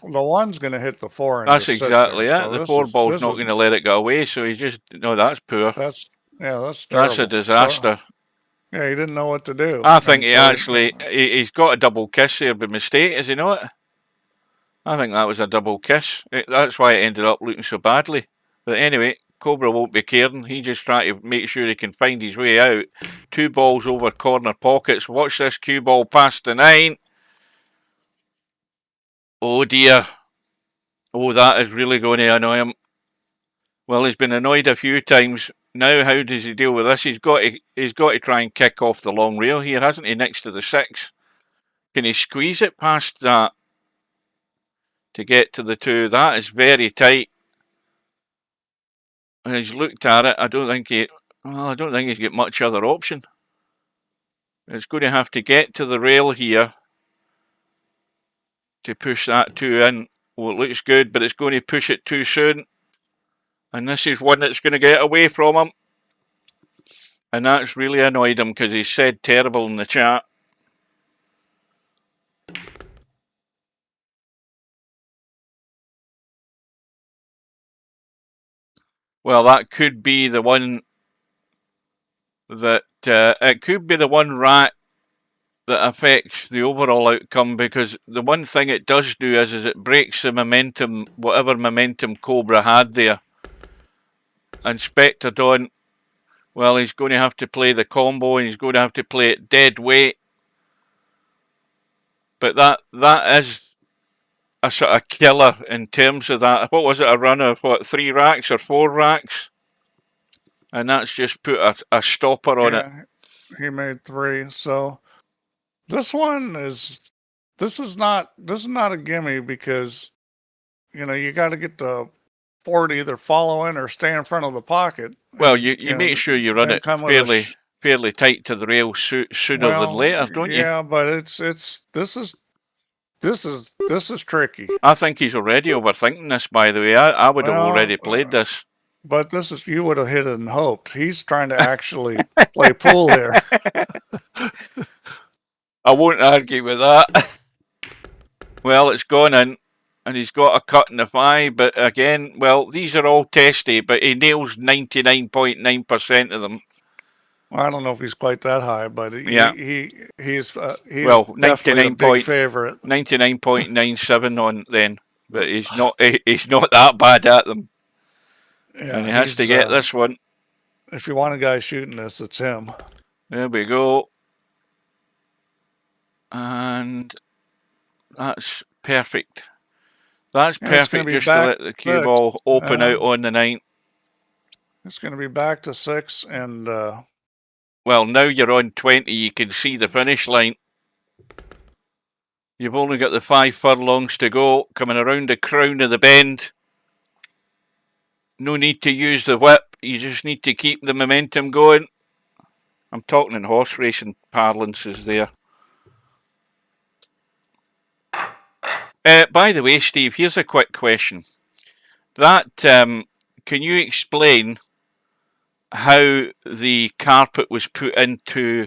1's going to hit the 4. And that's exactly it. So the 4 ball's not going to let it go away, so he's just that's poor. That's terrible. That's a disaster. So, yeah, he didn't know what to do. I think he's got a double kiss there by mistake, is he not? I think that was a double kiss. That's why it ended up looking so badly. But anyway, Cobra won't be caring. He just trying to make sure he can find his way out. 2 balls over corner pockets. Watch this cue ball past the 9. Oh dear. Oh, that is really going to annoy him. Well, he's been annoyed a few times. Now, how does he deal with this? He's got to try and kick off the long rail here, hasn't he? Next to the 6. Can he squeeze it past that to get to the 2? That is very tight. He's looked at it. I don't think he's got much other option. It's going to have to get to the rail here to push that 2 in. Well, it looks good, but it's going to push it too soon. And this is one that's going to get away from him. And that's really annoyed him because he said terrible in the chat. Well, that could be the one that it could be the one rat that affects the overall outcome, because the one thing it does do is it breaks the momentum, whatever momentum Cobra had there. And Spectre Dawn, well, he's going to have to play the combo and he's going to have to play it dead weight. But that is a sort of killer in terms of that. What was it, a run of what, 3 racks or 4 racks? And that's just put a stopper on it. He made 3. So this is not a gimme, because you got to get the 4 to either follow in or stay in front of the pocket. Well, you make sure you run it fairly tight to the rail sooner than later, don't you? Yeah, but this is tricky. I think he's already overthinking this, by the way. I would have already played this. But you would have hit it and hoped. He's trying to actually play pool here. I won't argue with that. Well, it's gone in, and he's got a cut in the 5, but again, well, these are all testy, but he nails 99.9% of them. Well, I don't know if he's quite that high, but he's well, definitely a big favorite. 99.97 on then, but he's not that bad at them. Yeah, and he has to get this one. If you want a guy shooting this, it's him. There we go. And that's perfect. That's perfect, just to let the cue ball open out on the 9. It's going to be back to 6, and well, now you're on 20, you can see the finish line. You've only got the 5 furlongs to go, coming around the crown of the bend. No need to use the whip, you just need to keep the momentum going. I'm talking in horse racing parlances there. By the way, Steve, here's a quick question. Can you explain how the carpet was put into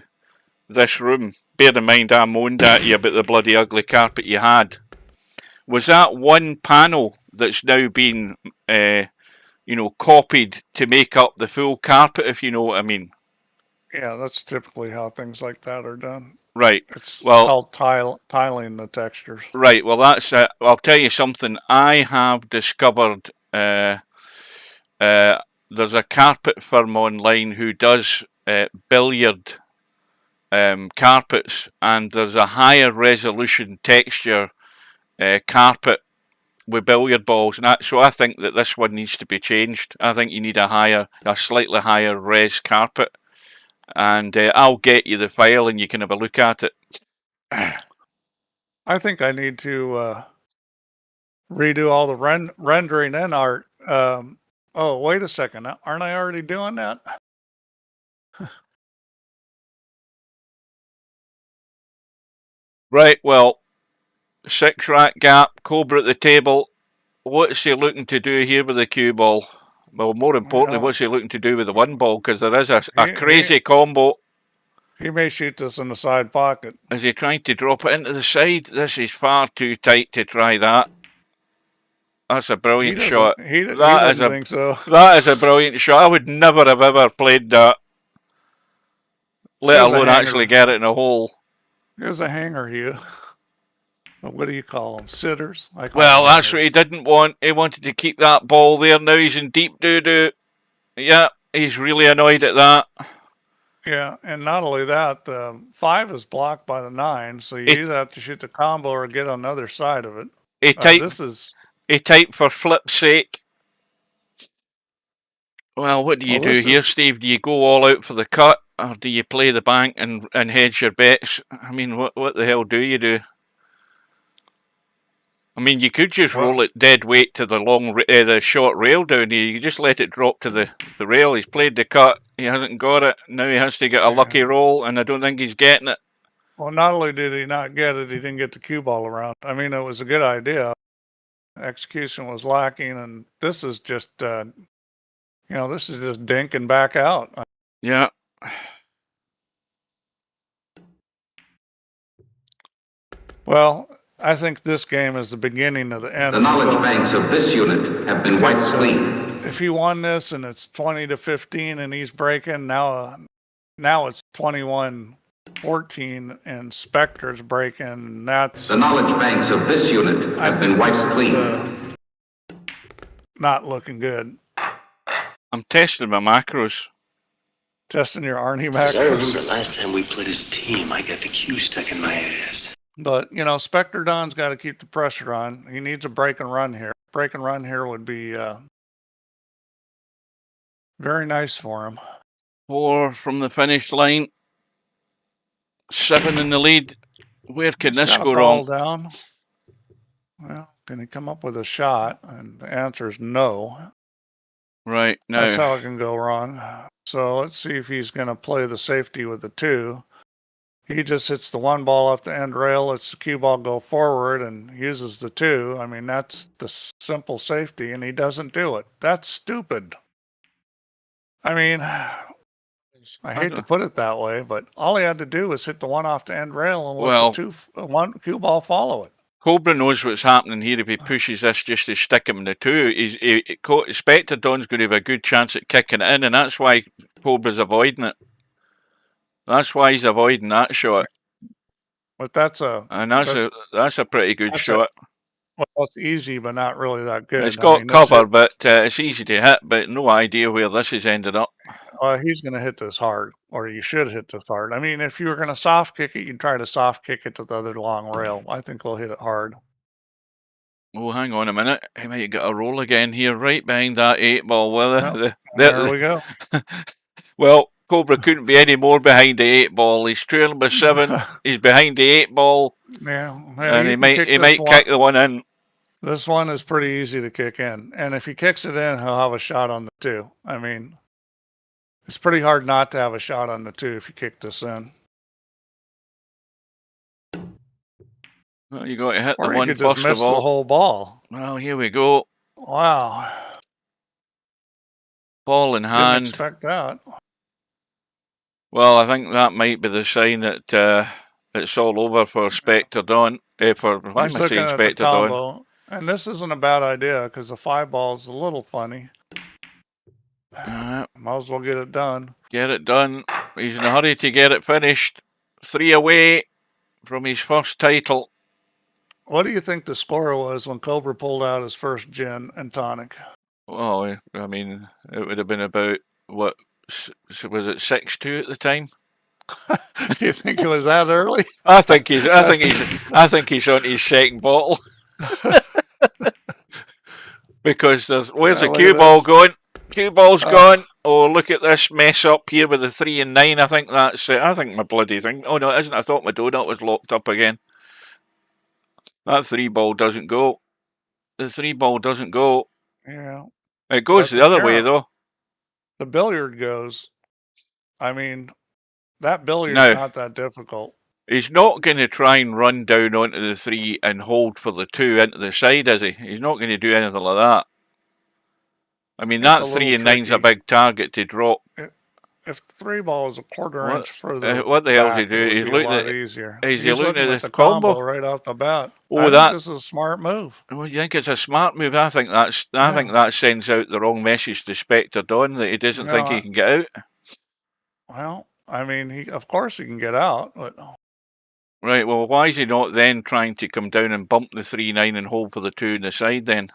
this room? Bear in mind, I moaned at you about the bloody ugly carpet you had. Was that one panel that's now been, copied to make up the full carpet, if you know what I mean? Yeah, that's typically how things like that are done. Right. It's called tiling the textures. Right. Well, that's. I'll tell you something. I have discovered there's a carpet firm online who does billiard carpets, and there's a higher resolution texture carpet with billiard balls, and so I think that this one needs to be changed. I think you need a slightly higher res carpet, and I'll get you the file and you can have a look at it. I think I need to redo all the rendering and art. Oh, wait a second. Aren't I already doing that? Right, well, 6-rack gap, Cobra at the table. What's he looking to do here with the cue ball? Well, more importantly, what's he looking to do with the 1 ball? Because there is a crazy combo. He may shoot this in the side pocket. Is he trying to drop it into the side? This is far too tight to try that. That's a brilliant shot. He doesn't think so. That is a brilliant shot. I would never have ever played that, let alone actually get it in a hole. Here's a hanger here. What do you call them? Sitters? Well, that's what he didn't want. He wanted to keep that ball there. Now he's in deep doo-doo. Yeah, he's really annoyed at that. Yeah, and not only that, the 5 is blocked by the 9, so you either have to shoot the combo or get on the other side of it. He typed for flip's sake. Well, what do you do here, Steve? Do you go all out for the cut, or do you play the bank and hedge your bets? I mean, what the hell do you do? I mean, you could just roll it dead weight to the short rail down here. You could just let it drop to the rail. He's played the cut. He hasn't got it. Now he has to get a lucky roll, and I don't think he's getting it. Well, not only did he not get it, he didn't get the cue ball around. I mean, it was a good idea. Execution was lacking, and this is just, this is just dinking back out. Yeah. Well, I think this game is the beginning of the end. The knowledge banks of this unit have been wiped clean. If he won this and it's 20-15 and he's breaking, now it's 21-14 and Spectre's breaking. That's the knowledge banks of this unit have been wiped clean. Not looking good. I'm testing my macros. Testing your Arnie I remember macros. last time we played as a team, I got the cue stuck in my ass. But, Spectredawn's got to keep the pressure on. He needs a break and run here. Break and run here would be very nice for him. 4 from the finish line. 7 in the lead. Where can this go wrong? Down. Well, can he come up with a shot? And the answer is no. Right, no. That's how it can go wrong. So let's see if he's going to play the safety with the 2. He just hits the 1 ball off the end rail, lets the cue ball go forward, and uses the 2. I mean, that's the simple safety, and he doesn't do it. That's stupid. I mean, I hate to put it that way, but all he had to do was hit the 1 off the end rail and let the 1 cue ball follow it. Cobra knows what's happening here if he pushes this just to stick him in the 2. Spectredawn's going to have a good chance at kicking it in, and that's why Cobra's avoiding it. That's why he's avoiding that shot. But that's a pretty good shot. Well, it's easy, but not really that good. It's got cover, but it's easy to hit, but no idea where this has ended up. He's going to hit this hard, or you should hit this hard. I mean, if you were going to soft kick it, you'd try to soft kick it to the other long rail. I think he'll hit it hard. Oh, hang on a minute. He might get a roll again here, right behind that 8 ball. Well, there we go. Well, Cobra couldn't be any more behind the 8 ball. He's trailing by 7. He's behind the 8 ball. Yeah, and he might kick the 1 in. This one is pretty easy to kick in, and if he kicks it in, he'll have a shot on the 2. I mean, it's pretty hard not to have a shot on the 2 if you kick this in. Well, you got to hit or the 1 first just miss of all. The whole ball. Well, here we go. Wow. Ball in hand. Didn't expect that. Well, I think that might be the sign that it's all over for Spectre Dawn. Why am I saying Spectre Dawn? And this isn't a bad idea because the 5 ball is a little funny. Might as well get it done. Get it done. He's in a hurry to get it finished. 3 away from his first title. What do you think the score was when Cobra pulled out his first gin and tonic? Well, I mean, it would have been about, what, was it 6-2 at the time? You think it was that early? I think he's on his second bottle. Because where's the cue ball going? Cue ball's gone. Oh, look at this mess up here with the 3 and 9. I think that's it. I think my bloody thing. Oh no, it isn't. I thought my donut was locked up again. That 3 ball doesn't go. The 3 ball doesn't go. Yeah. It goes the other way though. The billiard goes. I mean, that billiard's not that difficult. He's not going to try and run down onto the 3 and hold for the 2 into the side, is he? He's not going to do anything like that. I mean, that 3 and 9's a big target to drop. If the 3 ball is a quarter inch further, what the hell is he doing? He's looking at He's looking at the combo right off the bat. Oh, this is a smart move. Well, you think it's a smart move? I think that sends out the wrong message to Spectre Dawn that he doesn't think he can get out. Well, I mean, of course he can get out, but. Right, well, why is he not then trying to come down and bump the 3-9 and hold for the 2 in the side then?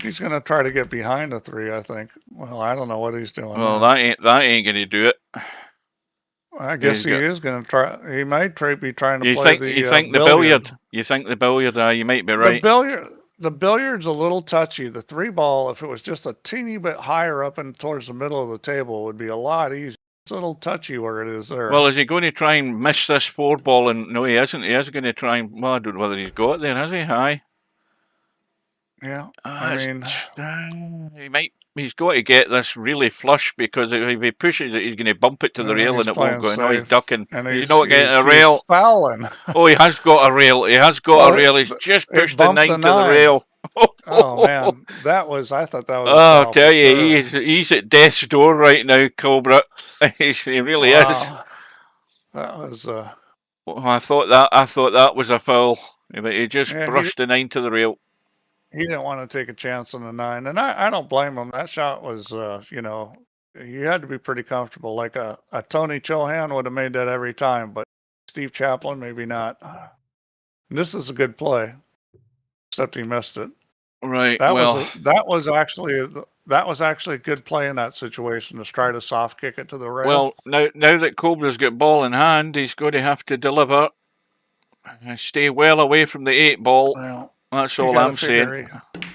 He's going to try to get behind the 3, I think. Well, I don't know what he's doing. Well, that ain't going to do it. I guess he is going to try. He might be trying to you play think, you think the billiard? You think the billiard? You might be right. The billiard's a little touchy. The 3 ball, if it was just a teeny bit higher up and towards the middle of the table, would be a lot easier. It's a little touchy where it is there. Well, is he going to try and miss this 4 ball? And no, he isn't. He is going to try and. Well, I don't know whether he's got it there, has he? Aye. Yeah. I mean, he's got to get this really flush, because if he pushes it, he's going to bump it to the rail and it won't go. No, he's ducking. He's not getting a rail. Fouling. Oh, he has got a rail. He has got a rail. He's just pushed the 9 to the rail. Oh man, I thought that was. Oh, I'll tell you, he's at death's door right now, Cobra. He really is. That was. Well, I thought that was a foul, but he just brushed the 9 to the rail. He didn't want to take a chance on the 9, and I don't blame him. That shot was, you had to be pretty comfortable. Like a Tony Chohan would have made that every time, but Steve Chaplain maybe not. This is a good play, except he missed it. Right. That was actually a good play in that situation, to try to soft kick it to the rail. Well, now that Cobra's got ball in hand, he's going to have to deliver. Stay well away from the 8 ball. Well, that's all I'm saying.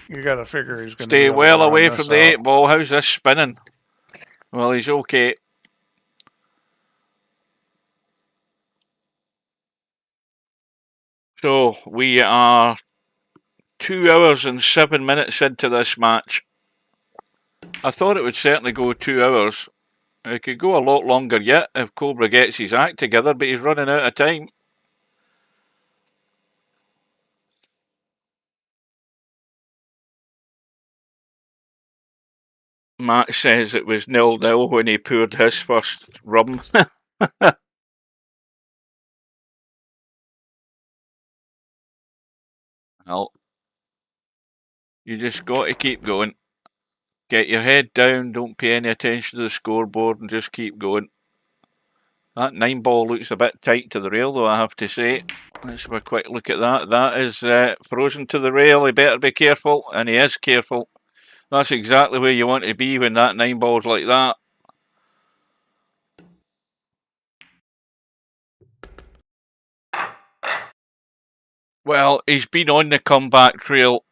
You got to figure he's going to stay well away from the 8 ball. How's this spinning? Well, he's okay. So we are 2 hours and 7 minutes into this match. I thought it would certainly go 2 hours. It could go a lot longer yet if Cobra gets his act together, but he's running out of time. Matt says it was 0-0 when he poured his first rum. Well, you just got to keep going. Get your head down, don't pay any attention to the scoreboard, and just keep going. That 9 ball looks a bit tight to the rail, though, I have to say. Let's have a quick look at that. That is frozen to the rail. He better be careful, and he is careful. That's exactly where you want to be when that 9 ball's like that. Well, he's been on the comeback trail,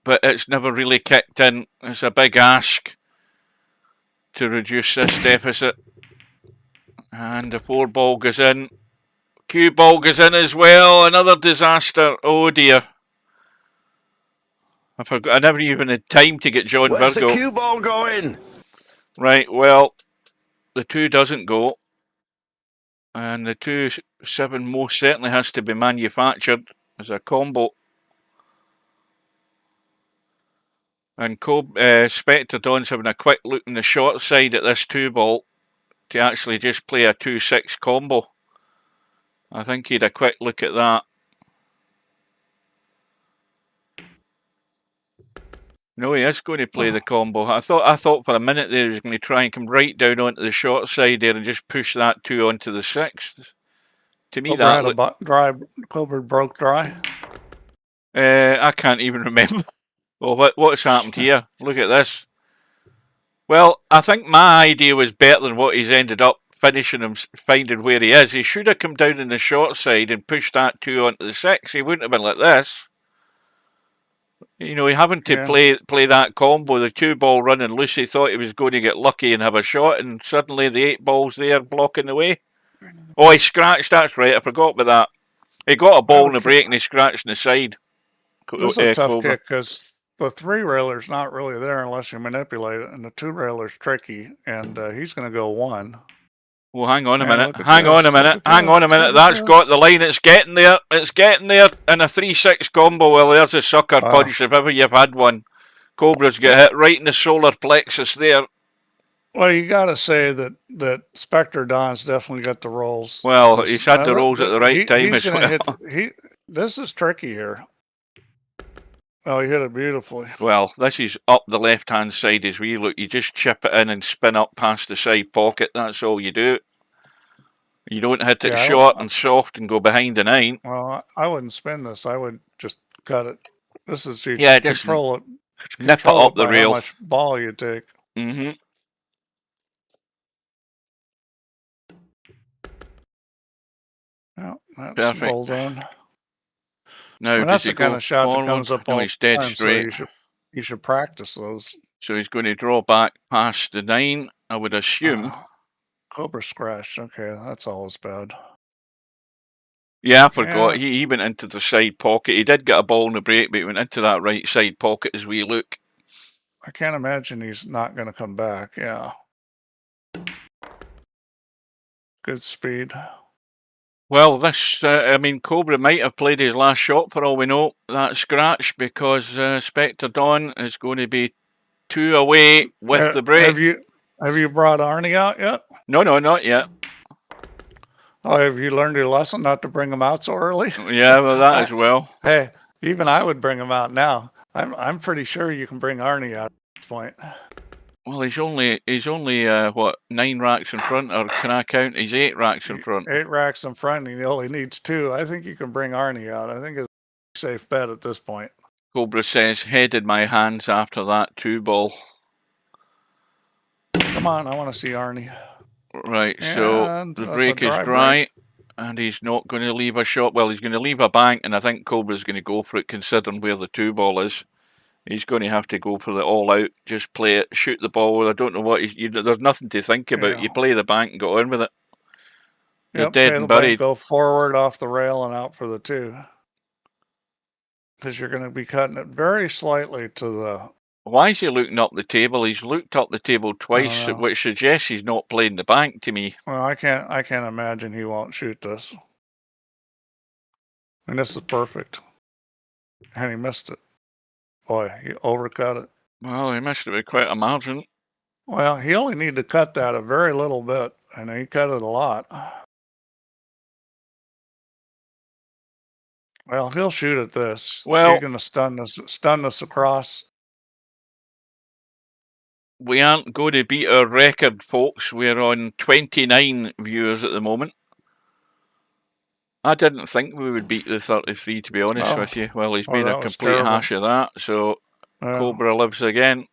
but it's never really kicked in. It's a big ask to reduce this deficit. And the 4 ball goes in. Cue ball goes in as well. Another disaster. Oh dear. I forgot. I never even had time to get John Where's Virgo. The cue ball going? Right, well, the 2 doesn't go. And the 2-7 most certainly has to be manufactured as a combo. And Spectre Dawn's having a quick look on the short side at this 2 ball to actually just play a 2-6 combo. I think he'd a quick look at that. No, he is going to play the combo. I thought for a minute there he was going to try and come right down onto the short side there and just push that 2 onto the 6th. To me, Cobra broke dry. I can't even remember. Well, what's happened here? Look at this. Well, I think my idea was better than what he's ended up finishing him, finding where he is. He should have come down in the short side and pushed that 2 onto the 6. He wouldn't have been like this. You know, he having to play that combo, the 2 ball running loose. He thought he was going to get lucky and have a shot, and suddenly the 8 ball's there blocking the way. Oh, he scratched. That's right. I forgot about that. He got a ball in the break and he scratched in the side. This is a tough kick because the 3-railer's not really there unless you manipulate it, and the 2-railer's tricky, and he's going to go 1. Well, hang on a minute. Hang on a minute. That's got the line. It's getting there. It's getting there. In a 3-6 combo. Well, there's a sucker punch if ever you've had one. Cobra's got hit right in the solar plexus there. Well, you got to say that Spectre Dawn's definitely got the rolls. Well, he's had the rolls at the right time as well. This is tricky here. Oh, he hit it beautifully. Well, this is up the left-hand side as we look. You just chip it in and spin up past the side pocket. That's all you do. You don't hit it short and soft and go behind the 9. Well, I wouldn't spin this. I would just cut it. This is you just control it. Nip it up the rail. How much ball you take. Mm-hmm. Yeah, that's perfect. Well done. Now, that's the kind of shot forward? that comes up all he's dead time, straight. So you should practice those. So he's going to draw back past the 9, I would assume. Cobra scratched. Okay, that's always bad. Yeah, I forgot. Yeah. He went into the side pocket. He did get a ball in the break, but he went into that right side pocket as we look. I can't imagine he's not going to come back. Yeah. Good speed. Well, this, I mean, Cobra might have played his last shot for all we know, that scratch, because Spectre Dawn is going to be 2 away with the break. Have you brought Arnie out yet? No, not yet. Oh, have you learned your lesson not to bring him out so early? Yeah, well, that as well. Hey, even I would bring him out now. I'm pretty sure you can bring Arnie out at this point. Well, he's only what, 9 racks in front, or can I count? He's 8 racks in front. 8 racks in front, and he only needs 2. I think you can bring Arnie out. I think it's a safe bet at this point. Cobra says, headed my hands after that 2 ball. Come on, I want to see Arnie. Right, so the break is dry, and he's not going to leave a shot. Well, he's going to leave a bank, and I think Cobra's going to go for it, considering where the 2 ball is. He's going to have to go for the all-out, just play it, shoot the ball. I don't know what there's nothing to think about. Yeah. You play the bank and go on with it. You're dead and buried. Go forward off the rail and out for the 2. Because you're going to be cutting it very slightly to the... Why is he looking up the table? He's looked up the table twice, which suggests he's not playing the bank to me. Well, I can't imagine he won't shoot this. And this is perfect. And he missed it. Boy, he overcut it. Well, he missed it by quite a margin. Well, he only needed to cut that a very little bit, and he cut it a lot. Well, he'll shoot at this. Well, he's going to stun us across. We aren't going to beat our record, folks. We're on 29 viewers at the moment. I didn't think we would beat the 33, to be honest with you. Well, he's made a complete hash of that, so Cobra lives again.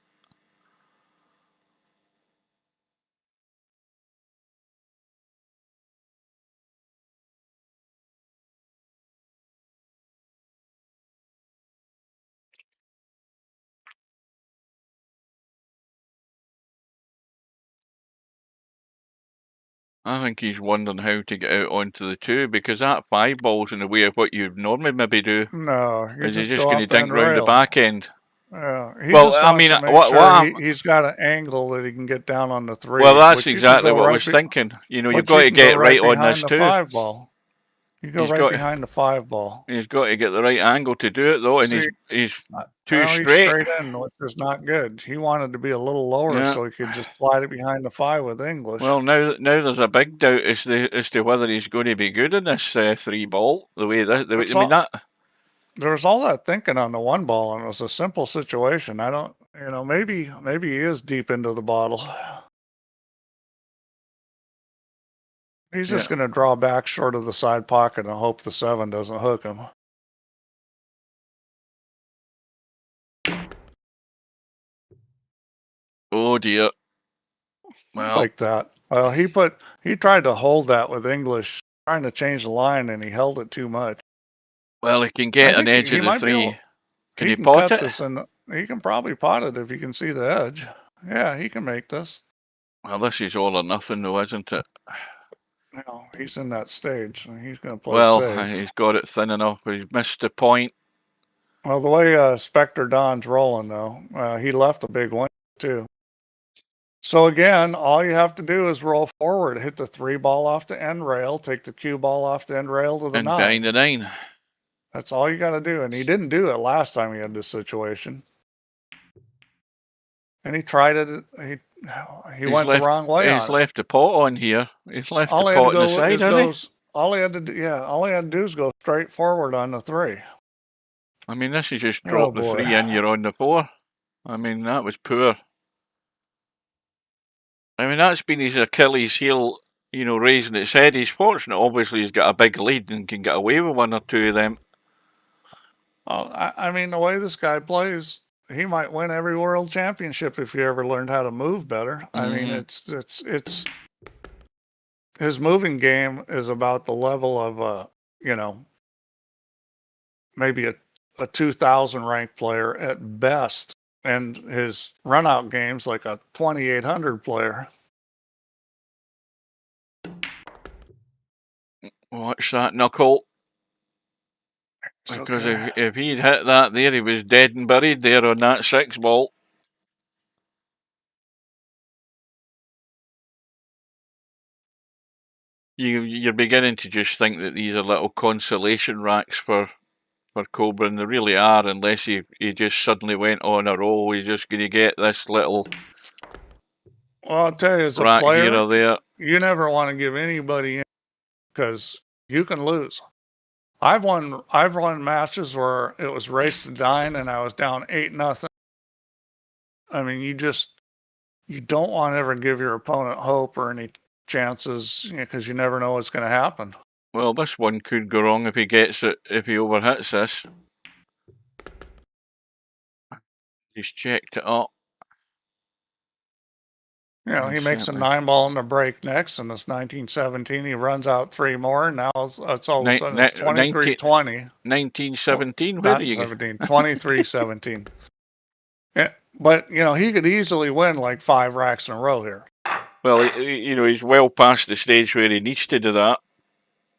I think he's wondering how to get out onto the 2, because that 5 ball's in the way of what you'd normally maybe do. No, is he just going to dink round the back end? Yeah. Well, I mean, he's got an angle that he can get down on the 3. Well, that's exactly what I was thinking. You know, you've got to get right on this too. 5 ball. You go right behind the 5 ball. He's got to get the right angle to do it, though, and he's too straight. He's straight in, which is not good. He wanted to be a little lower so he could just slide it behind the 5 with English. Well, now there's a big doubt as to whether he's going to be good in this 3 ball. The way that. There was all that thinking on the 1 ball, and it was a simple situation. I don't, maybe he is deep into the bottle. He's just going to draw back short of the side pocket and hope the 7 doesn't hook him. Oh dear. Well, like that. Well, he tried to hold that with English, trying to change the line, and he held it too much. well, he can get an edge of the three. Can he pot it? This, and he can probably pot it if he can see the edge. Yeah, he can make this. Well, this is all or nothing, though, isn't it? No, he's in that stage. He's going to play well, safe. He's got it thin enough, but he's missed the point. Well, the way Spectre Dawn's rolling, though, he left a big win, too. So again, all you have to do is roll forward, hit the 3 ball off the end rail, take the cue ball off the end rail to the 9. And the 9. That's all you got to do. And he didn't do it last time he had this situation. And he tried it. He went the wrong way. He's left the pot on here. He's left the pot on the side, hasn't he? All he had to do, all he had to do is go straight forward on the 3. I mean, this is just drop the 3 in, you're on the 4. I mean, that was poor. I mean, that's been his Achilles heel, raising its head. He's fortunate, obviously, he's got a big lead and can get away with 1 or 2 of them. Well, I mean, the way this guy plays, he might win every world championship if he ever learned how to move better. I mean, it's his moving game is about the level of maybe a 2000 ranked player at best, and his run out game's like a 2800 player. Watch that knuckle. Because if he'd hit that there, he was dead and buried there on that 6 ball. You're beginning to just think that these are little consolation racks for Cobra, and they really are, unless he just suddenly went on a roll. He's just going to get this little I'll tell you, as a rack player, here or there. You never want to give anybody in because you can lose. I've won matches where it was race to 9 and I was down 8-0. I mean, you don't want to ever give your opponent hope or any chances because you never know what's going to happen. Well, this one could go wrong if he gets it, if he overhits this. He's checked it up. He makes a 9 ball in the break next, and it's 1917. He runs out 3 more. Now it's all of a sudden it's 23-20. 1917. Where do you get? 23-17. Yeah, but he could easily win like 5 racks in a row here. Well, he's well past the stage where he needs to do that.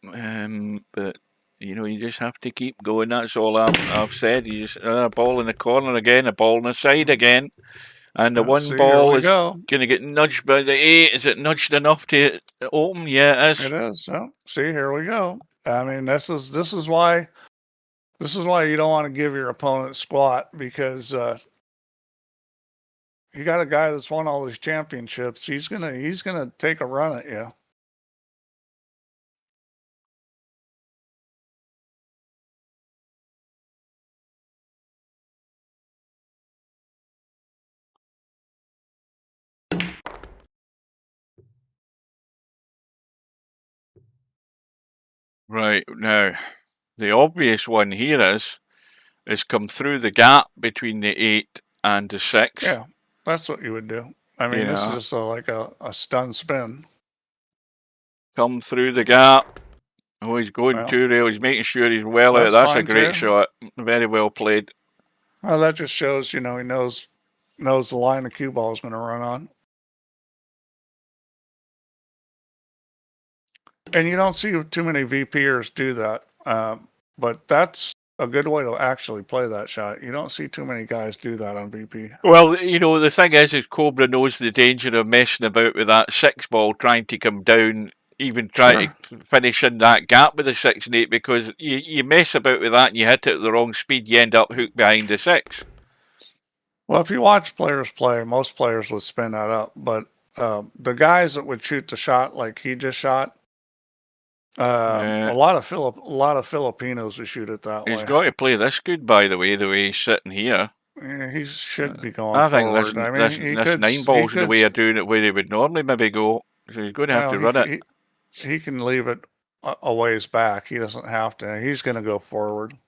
But you just have to keep going. That's all I've said. You just a ball in the corner again, a ball on the side again. And the 1 ball is going to get nudged by the 8. Is it nudged enough to open? Yeah, it is. It is. Oh, see, here we go. I mean, this is why you don't want to give your opponent squat, because you got a guy that's won all these championships. He's gonna take a run at you. Right, now, the obvious one here is come through the gap between the 8 and the 6. Yeah, that's what you would do. I mean, this is just like a stun spin. Come through the gap. Oh, he's going too real. He's making sure he's well out. That's a great shot. Very well played. Well, that just shows, he knows the line the cue ball is going to run on. And you don't see too many VPers do that. But that's a good way to actually play that shot. You don't see too many guys do that on VP. Well, the thing is Cobra knows the danger of messing about with that 6 ball, trying to come down, even try to finish in that gap with the 6 and 8, because you mess about with that and you hit it at the wrong speed, you end up hooked behind the 6. Well, if you watch players play, most players would spin that up. But the guys that would shoot the shot like he just shot, a lot of Filipinos would shoot it that way. He's got to play this good, by the way he's sitting here. Yeah, he should be going I think forward. this 9 ball's the way of doing it where he would normally maybe go. So he's going to have to run it. He can leave it a ways back. He doesn't have to. He's going to go forward.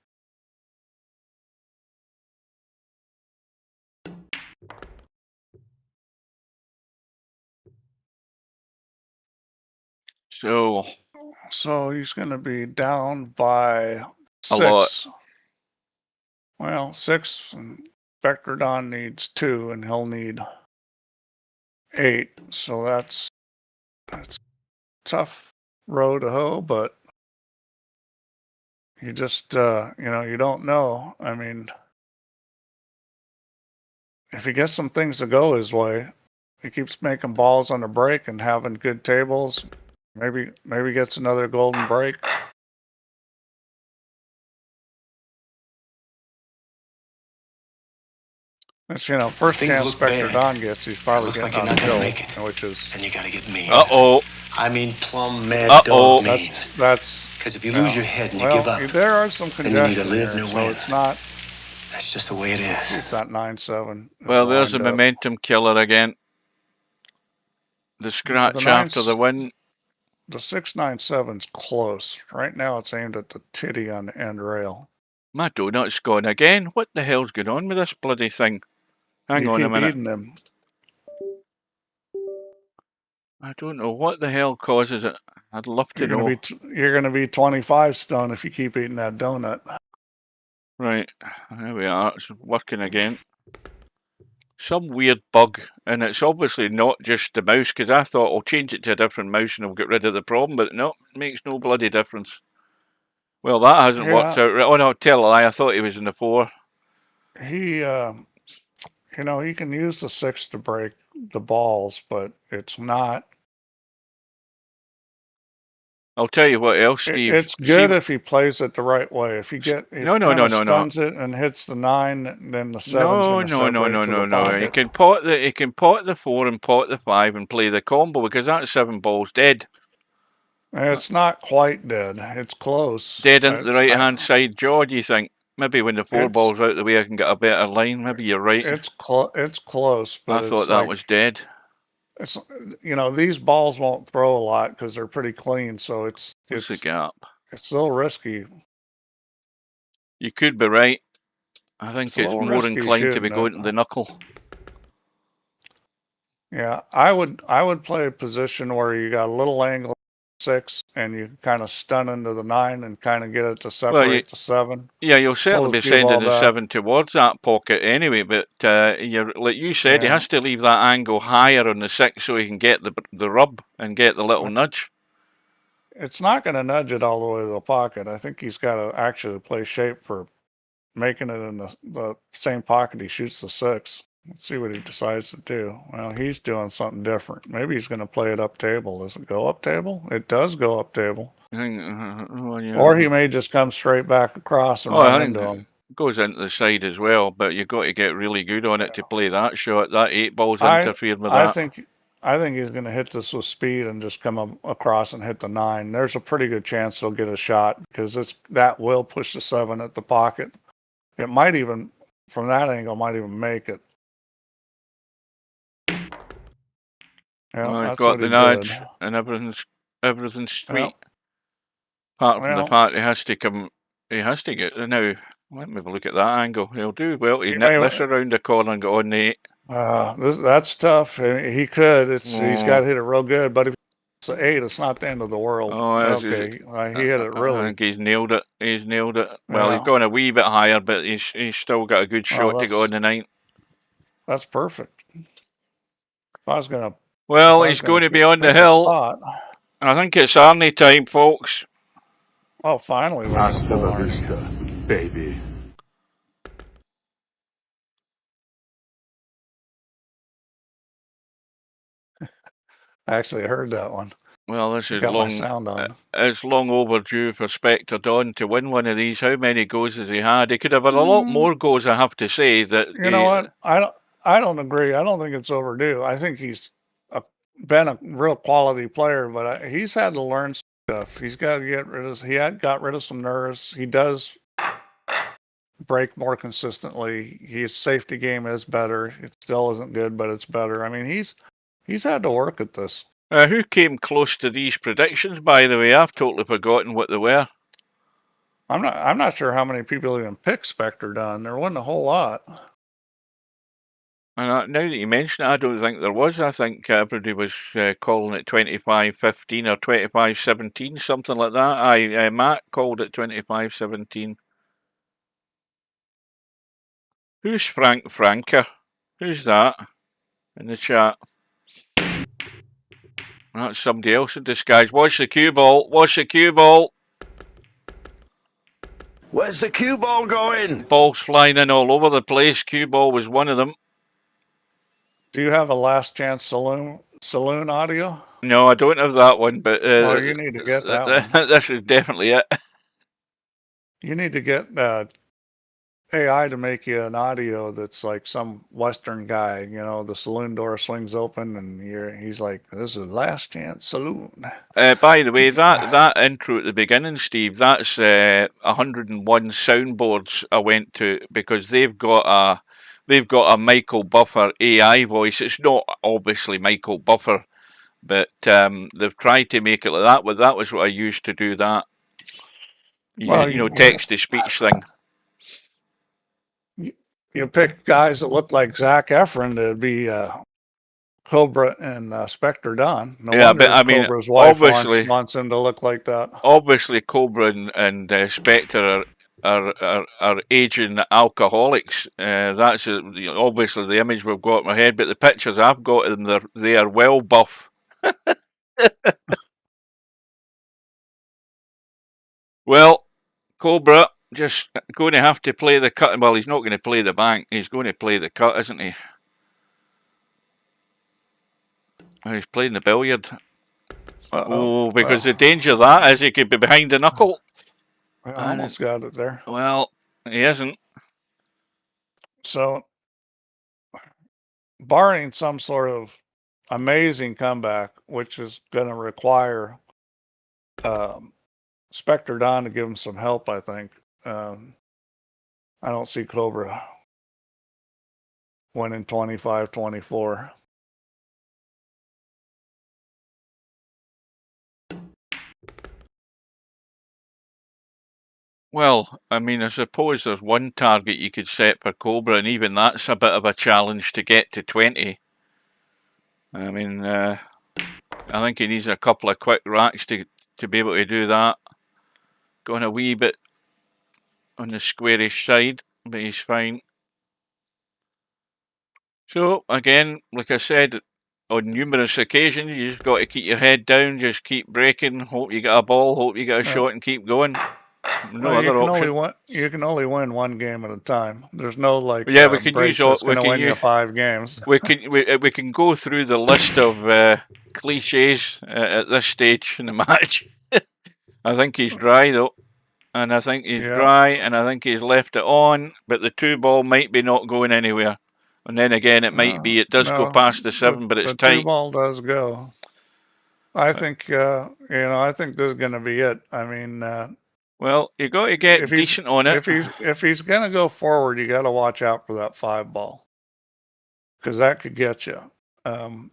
So he's going to be down by 6. A lot. Well, 6, and Spectredawn needs 2, and he'll need 8. So that's a tough row to hoe, but you just, you don't know. I mean, if he gets some things to go his way, he keeps making balls on the break and having good tables, maybe gets another golden break. It's, first Things chance look Spectre bad. Dawn gets, he's probably Looks like getting you're on not the gonna hill, make it. which is... And you gotta get mean. Uh-oh. I mean plumb mad Uh-oh. dog mean. That's... Because if you lose your head and you well, give up, there are some then you need to congestion live here, and so win. it's not... That's just the way it Let's is. see if that 9-7 Well, there's a lined up. momentum killer again. The scratch after the win. The 6-9-7's close. Right now it's aimed at the titty on the end rail. My donut's gone again. What the hell's going on with this bloody thing? Hang You on a keep minute. eating them. I don't know what the hell causes it. I'd love to know. You're going to be 25 stone if you keep eating that donut. Right, there we are. It's working again. Some weird bug, and it's obviously not just the mouse, because I thought I'll change it to a different mouse and I'll get rid of the problem, but no, it makes no bloody difference. Well, that hasn't worked out. Oh no, tell a lie, I thought he was in the 4. He, he can use the 6 to break the balls, but it's not... I'll tell you what else, Steve. It's good if he plays it the right way. If he stuns it and hits the 9, then the 7's going to separate to the pocket. He can pot the 4 and pot the 5 and play the combo, because that 7 ball's dead. It's not quite dead. It's close. Dead into the right-hand side jaw, do you think? Maybe when the 4 ball's out the way, I can get a better line. Maybe you're right. It's close. But I thought that was dead. It's, these balls won't throw a lot because they're pretty clean. So it's the gap? It's a little risky. You could be right. I think it's more inclined to be going to the knuckle. Yeah, I would play a position where you got a little angle 6 and you kind of stun into the 9 and kind of get it to separate the 7. Yeah, you'll certainly be sending the 7 towards that pocket anyway, but like you said, he has to leave that angle higher on the 6 so he can get the rub and get the little nudge. It's not going to nudge it all the way to the pocket. I think he's got to actually play shape for making it in the same pocket he shoots the 6. Let's see what he decides to do. Well, he's doing something different. Maybe he's going to play it up table. Does it go up table? It does go up table. Or he may just come straight back across and run into him. It goes into the side as well, but you've got to get really good on it to play that shot. That 8 ball's interfered with that. I think he's going to hit this with speed and just come across and hit the 9. There's a pretty good chance he'll get a shot because that will push the 7 at the pocket. It might even, from that angle, might even make it. Yeah, got the nudge and everything's straight. Apart from the fact he has to get now. Let me have a look at that angle. He'll do well. He nipped this around the corner and got on the 8. That's tough. He could. He's got to hit it real good. But if it's an 8, it's not the end of the world. He hit it really. I think he's nailed it. He's nailed it. Well, he's gone a wee bit higher, but he's still got a good shot to go on the 9. That's perfect. If I was going to. Well, he's going to be on the hill. I think it's Arnie time, folks. Oh, finally. Hasta la vista, baby. I actually heard that one. Well, this is long. Sound on. It's long overdue for Spectre Dawn to win one of these. How many goes has he had? He could have had a lot more goes, I have to say. That you know what? I don't agree. I don't think it's overdue. I think he's been a real quality player, but he's had to learn stuff. He's got to get rid of. He got rid of some nerves. He does break more consistently. His safety game is better. It still isn't good, but it's better. I mean, he's had to work at this. Who came close to these predictions, by the way? I've totally forgotten what they were. I'm not sure how many people even picked Spectre Dawn. There wasn't a whole lot. And now that you mention it, I don't think there was. I think everybody was calling it 2515 or 2517, something like that. Matt called it 2517. Who's Frank Franker? Who's that in the chat? That's somebody else in disguise. Watch the cue ball. Watch the cue ball. Where's the cue ball going? Balls flying in all over the place. Cue ball was one of them. Do you have a Last Chance Saloon audio? No, I don't have that one, but oh, you need to get that one. This is definitely it. You need to get AI to make you an audio that's like some Western guy. You know, the saloon door swings open, and he's like, "This is Last Chance Saloon." By the way, that intro at the beginning, Steve, that's 101 soundboards I went to, because they've got a Michael Buffer AI voice. It's not obviously Michael Buffer, but they've tried to make it like that. But that was what I used to do that. You text to speech thing. You pick guys that look like Zac Efron to be Cobra and Spectre Dawn. No wonder but I mean, Cobra's wife wants him to look like that. Obviously, Cobra and Spectre are aging alcoholics. That's obviously the image we've got in my head. But the pictures I've got of them, they are well buff. Well, Cobra just going to have to play the cut. Well, he's not going to play the bank. He's going to play the cut, isn't he? Oh, he's playing the billiard. Oh, because the danger of that is he could be behind the knuckle. I almost got it there. Well, he isn't. So, barring some sort of amazing comeback, which is going to require Spectredawn to give him some help, I think. I don't see Cobra winning 25-24. Well, I mean, I suppose there's one target you could set for Cobra, and even that's a bit of a challenge to get to 20. I mean, I think he needs a couple of quick racks to be able to do that. Going a wee bit on the squarish side, but he's fine. So, again, like I said, on numerous occasions, you just got to keep your head down, just keep breaking, hope you get a ball, hope you get a shot, and keep going. No other option. You can only win one game at a time. There's no like. Yeah, we can use all. We can win use 5 games. We can go through the list of cliches at this stage in the match. I think he's dry though, and I think he's dry, and I think he's left it on. But the 2 ball might be not going anywhere, and then again it might be. It does go past the 7, but it's tight. The 2 ball does go. I think I think this is going to be it. I mean. Well, you got to get decent on it. If he's going to go forward, you got to watch out for that 5 ball, because that could get you. And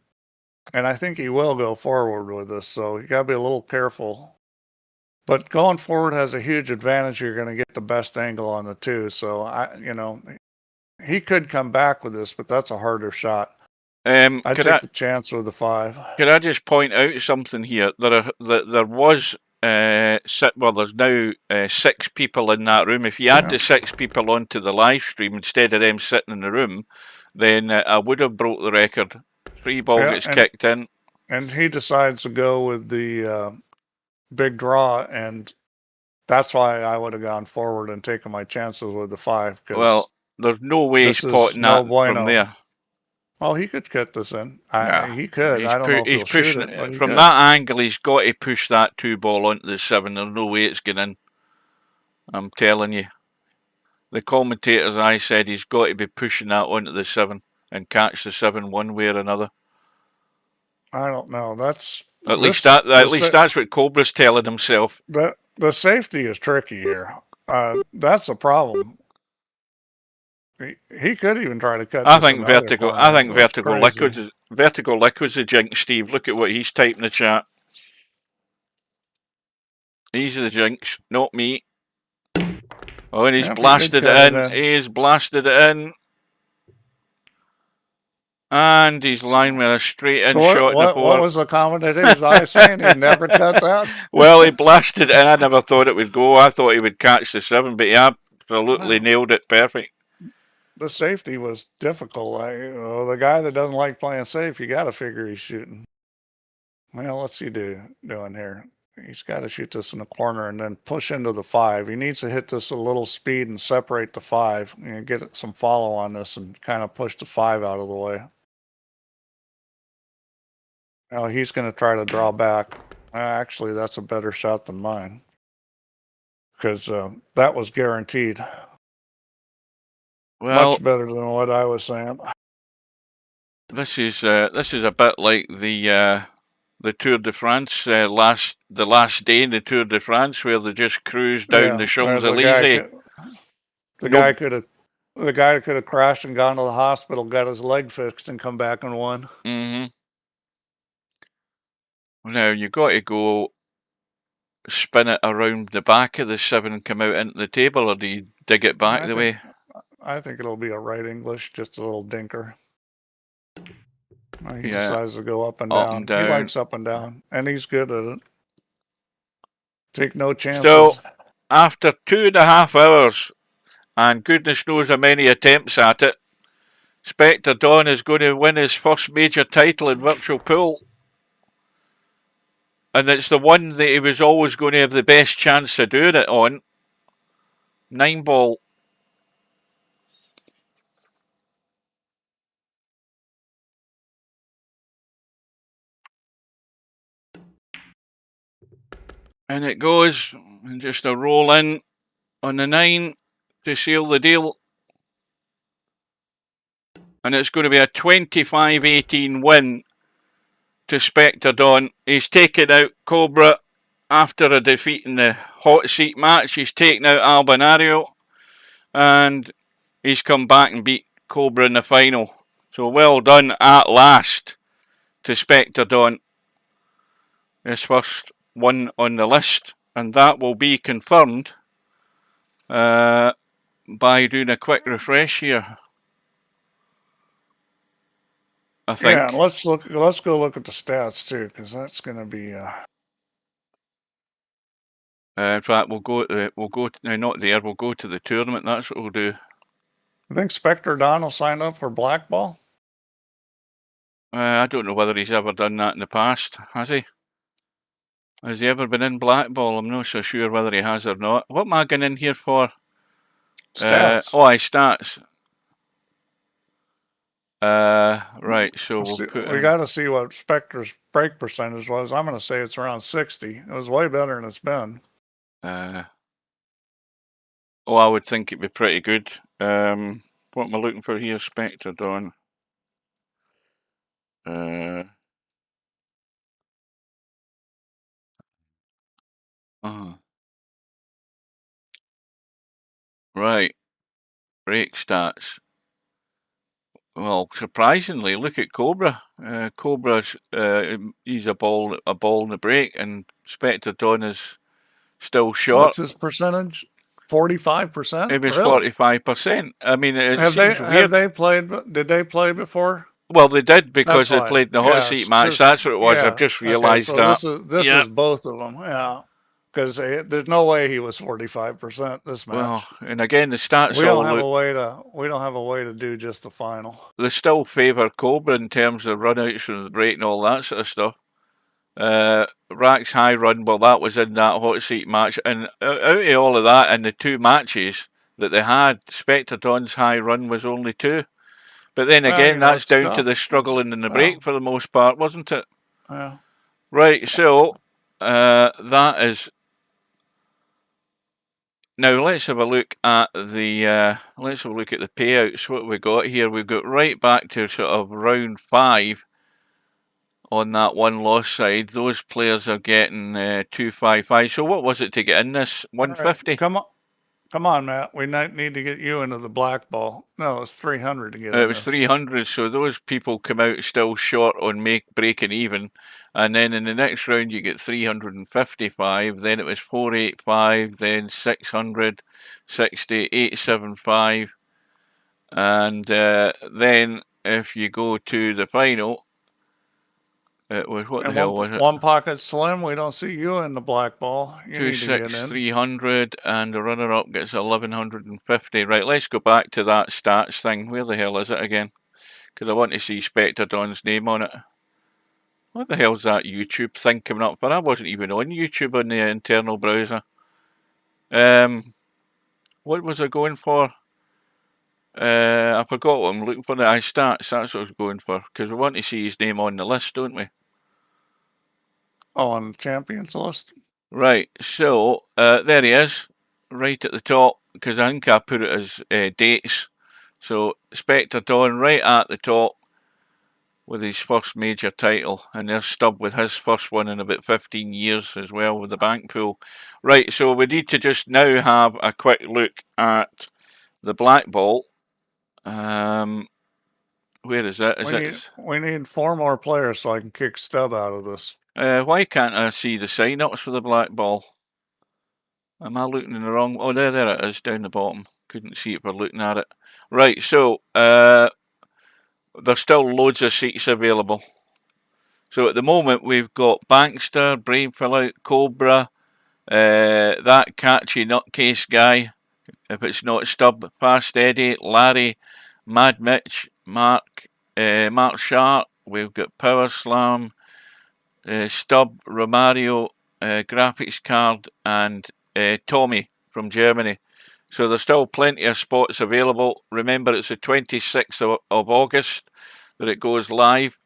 I think he will go forward with this, so you got to be a little careful. But going forward has a huge advantage. You're going to get the best angle on the 2. So he could come back with this, but that's a harder shot. I'd take the chance with the 5. Could I just point out something here? There was. There's now 6 people in that room. If you add the 6 people onto the live stream instead of them sitting in the room, then I would have broke the record. 3 ball gets kicked in. And he decides to go with the big draw, and that's why I would have gone forward and taken my chances with the 5. Well, there's no way he's potting that from there. Oh, he could get this in. He could. I don't know if he's pushing it. From that angle, he's got to push that 2 ball onto the 7. There's no way it's getting in. I'm telling you. The commentators, I said he's got to be pushing that onto the 7 and catch the 7 one way or another. I don't know. That's at least that's what Cobra's telling himself. The safety is tricky here. That's the problem. He could even try to cut. I think Vertigo Liquid's a jinx, Steve. Look at what he's typed in the chat. He's the jinx, not me. Oh, and he's blasted it in. He's blasted it in. And he's lying with a straight-in So shot in the four. What was the commentator's eye saying? He never cut that? Well, he blasted it, and I never thought it would go. I thought he would catch the 7, but he absolutely nailed it perfect. The safety was difficult. The guy that doesn't like playing safe, you got to figure he's shooting. Well, what's he doing here? He's got to shoot this in the corner and then push into the 5. He needs to hit this a little speed and separate the 5. Get some follow on this and kind of push the 5 out of the way. Now he's going to try to draw back. Actually, that's a better shot than mine, because that was guaranteed. Well, much better than what I was saying. This is a bit like the Tour de France the last day in the Tour de France, where they just cruised down the Champs-Elysees. The guy could have crashed and gone to the hospital, got his leg fixed, and come back and won. Mm-hmm. Now you got to go spin it around the back of the 7 and come out into the table, or do you dig it back the way? I think it'll be a right English, just a little dinker. He decides to go up and down. He likes up and down, and he's good at it. Take no chances. So, after 2.5 hours, and goodness knows how many attempts at it, Spectre Dawn is going to win his first major title in Virtual Pool. And it's the one that he was always going to have the best chance of doing it on. 9-ball. And it goes, and just a roll in on the 9 to seal the deal. And it's going to be a 25-18 win to Spectre Dawn. He's taken out Cobra after a defeat in the hot seat match. He's taken out Albinario, and he's come back and beat Cobra in the final. So well done at last to Spectre Dawn. His first one on the list, and that will be confirmed by doing a quick refresh here. I think. Yeah, let's go look at the stats too, because that's going to be. In fact, we'll go not there. We'll go to the tournament. That's what we'll do. I think Spectredawn will sign up for blackball. I don't know whether he's ever done that in the past. Has he? Has he ever been in blackball? I'm not so sure whether he has or not. What am I going in here for? Stats. Stats. Right, so we got to see what Spectre's break percentage was. I'm going to say it's around 60. It was way better than it's been. I would think it'd be pretty good. What am I looking for here? Spectre Dawn. Right. Break stats. Well, surprisingly, look at Cobra. Cobra's he's a ball in the break, and Spectre Dawn is still short. What's his percentage? 45%. It was 45%. I mean, have they played? Did they play before? Well, they did, because they played in the hot seat match. That's what it was. I've just realised that. This is both of them. Yeah. Because there's no way he was 45% this match. Well, and again, the stats we don't have a way to do just the final. They still favour Cobra in terms of runouts from the break and all that sort of stuff. Rack's high run, well, that was in that hot seat match, and out of all of that, in the 2 matches that they had, Spectre Dawn's high run was only 2. But then again, that's down to the struggling in the break for the most part, wasn't it? Yeah. Right. So that is. Now let's have a look at the payouts. What we got here? We've got right back to sort of round 5 on that one loss side. Those players are getting 255. So what was it to get in this? 150. Right. Come on, Matt. We need to get you into the black ball. No, it's 300 to get in. It was 300. So those people come out still short on breaking even. And then in the next round, you get 355. Then it was 485. Then 600, 60, 875. And then if you go to the final, it was, what the And hell was it? One Pocket Slim, we don't see you in the black ball. You need to get in. 26300, and the runner-up gets 1150. Right, let's go back to that stats thing. Where the hell is it again? Because I want to see Spectre Dawn's name on it. What the hell's that YouTube thing coming up? But I wasn't even on YouTube on the internal browser. What was I going for? I forgot what I'm looking for. Stats, that's what I was going for. Because we want to see his name on the list, don't we? Oh, on the champions list? Right, so there he is, right at the top, because I think I put it as dates. So Spectre Dawn right at the top with his first major title, and there's Stubb with his first one in about 15 years as well with the bank pool. Right, so we need to just now have a quick look at the black ball. Where is it? We need 4 more players so I can kick Stubb out of this. Why can't I see the sign-ups for the black ball? Am I looking in the wrong? Oh, there it is, down the bottom. Couldn't see it for looking at it. Right, so there's still loads of seats available. So at the moment we've got Bankster, Brain Fillout, Cobra, that catchy nutcase guy, if it's not Stubb, Fast Eddie, Larry, Mad Mitch, Mark Sharp. We've got Power Slam, Stubb, Romario, graphics card, and Tommy from Germany. So there's still plenty of spots available. Remember, it's the 26th of August that it goes live,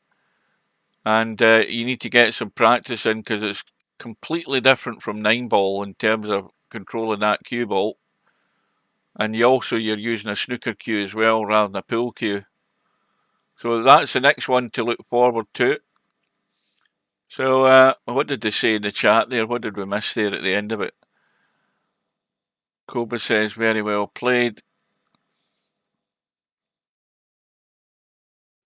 and you need to get some practice in because it's completely different from 9-ball in terms of controlling that cue ball. And you're using a snooker cue as well rather than a pool cue. So that's the next one to look forward to. So what did they say in the chat there? What did we miss there at the end of it? Cobra says very well played.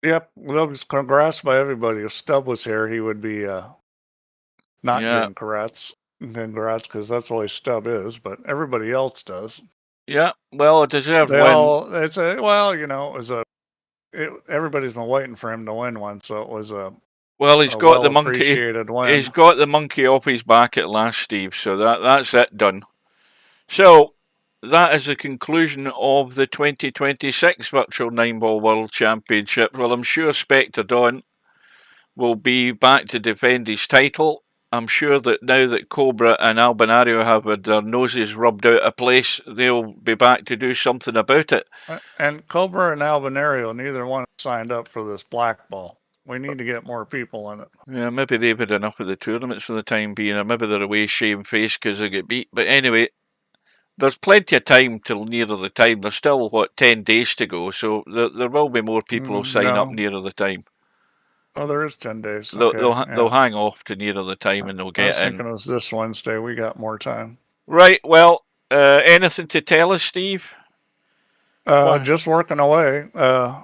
Yep, well, congrats by everybody. If Stubb was here, he would be not getting congrats, because that's the way Stubb is. But everybody else does. Yeah, well, a deserved win. Everybody's been waiting for him to win one, so it was a. Well, he's got the monkey. Win. He's got the monkey off his back at last, Steve. So that's it done. So that is the conclusion of the 2026 Virtual Nineball World Championship. Well, I'm sure Spectre Dawn will be back to defend his title. I'm sure that now that Cobra and Albinario have had their noses rubbed out of place, they'll be back to do something about it. And Cobra and Albinario, neither one signed up for this black ball. We need to get more people in it. Yeah, maybe they've had enough of the tournaments for the time being, or maybe they're away shamefaced because they get beat. But anyway, there's plenty of time till nearer the time. There's still, 10 days to go, so there will be more people who sign up nearer the time. Oh, there is 10 days. They'll hang off to nearer the time and they'll get in. I was thinking it was this Wednesday. We got more time. Right, well, anything to tell us, Steve? Just working away.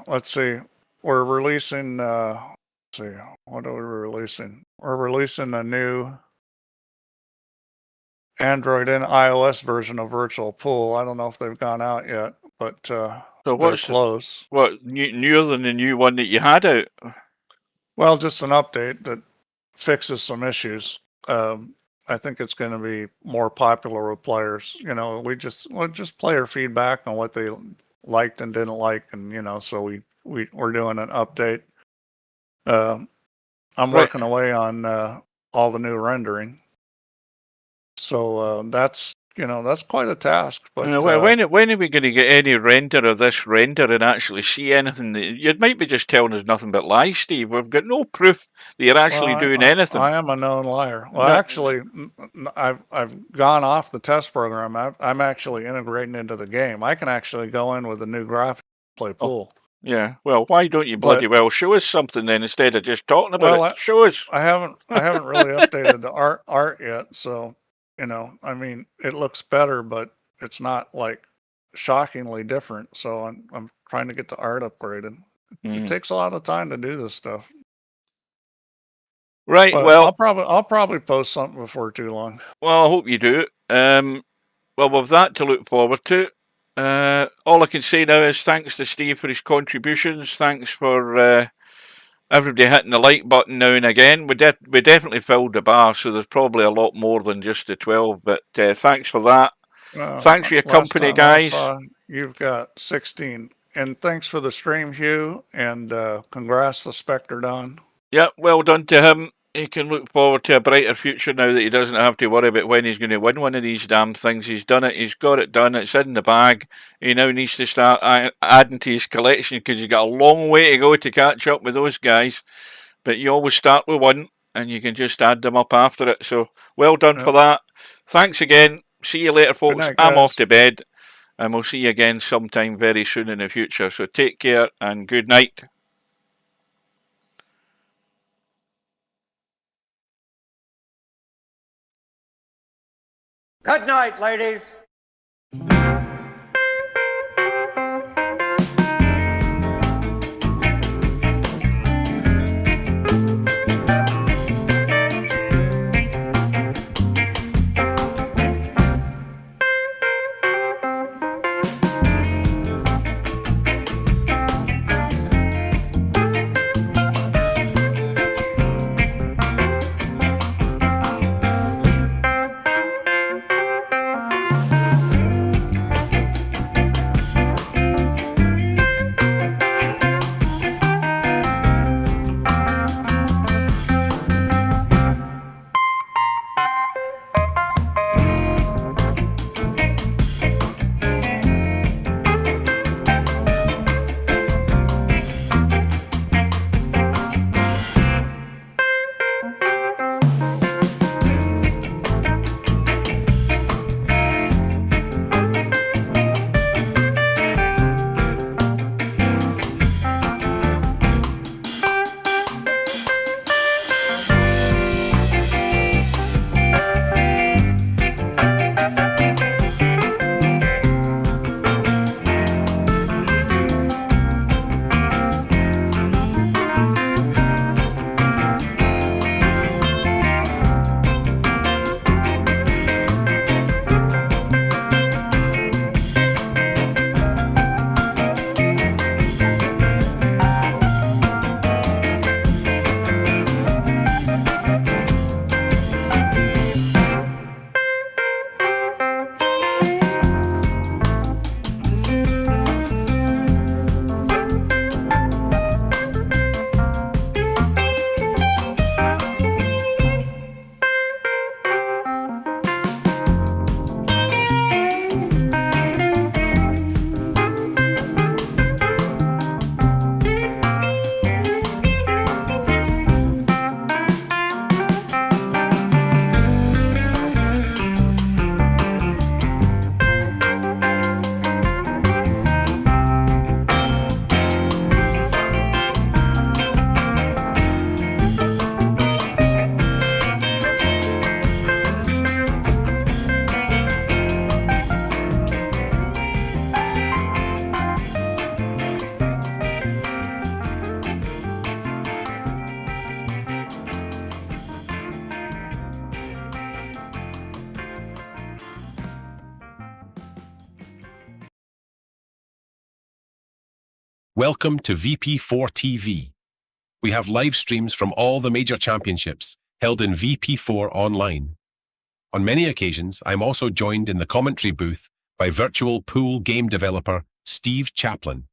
Let's see. We're releasing, let's see, what are we releasing? We're releasing a new Android and iOS version of Virtual Pool. I don't know if they've gone out yet, but so they're close. What, newer than the new one that you had out? Well, just an update that fixes some issues. I think it's going to be more popular with players. You know, just player feedback on what they liked and didn't like, and so we're doing an update. I'm working away on all the new rendering, so that's quite a task. But when are we going to get any render of this render and actually see anything? You might be just telling us nothing but lies, Steve. We've got no proof that you're actually doing anything. I am a known liar. Well, actually, I've gone off the test program. I'm actually integrating into the game. I can actually go in with a new graphic and play pool. Yeah. Well, why don't you bloody well show us something then instead of just talking about it? Show us. I haven't really updated the art yet, so. I mean, it looks better, but it's not like shockingly different. So I'm trying to get the art upgraded. It takes a lot of time to do this stuff. Right. But well, I'll probably post something before too long. Well, I hope you do. Well, with that to look forward to, all I can say now is thanks to Steve for his contributions. Thanks for everybody hitting the like button now and again. We definitely filled the bar, so there's probably a lot more than just the 12. But thanks for that. Thanks for your company, guys. You've got 16. And thanks for the stream, Hugh. And congrats to Spectredawn. Yep, well done to him. He can look forward to a brighter future now that he doesn't have to worry about when he's going to win one of these damn things. He's done it. He's got it done. It's in the bag. He now needs to start adding to his collection because he's got a long way to go to catch up with those guys. But you always start with one and you can just add them up after it. So well done for that. Thanks again. See you later, folks. Night, I'm off to bed. And we'll see you again sometime very soon in the future. So take care and good night. Good night, ladies. Welcome to VP4TV. We have live streams from all the major championships held in VP4 online. On many occasions, I'm also joined in the commentary booth by virtual pool game developer Steve Chaplain.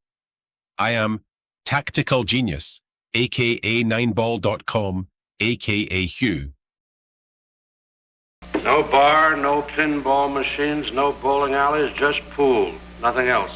I am Tactical Genius, aka Nineball.com, aka Hugh. No bar, no pinball machines, no bowling alleys, just pool. Nothing else.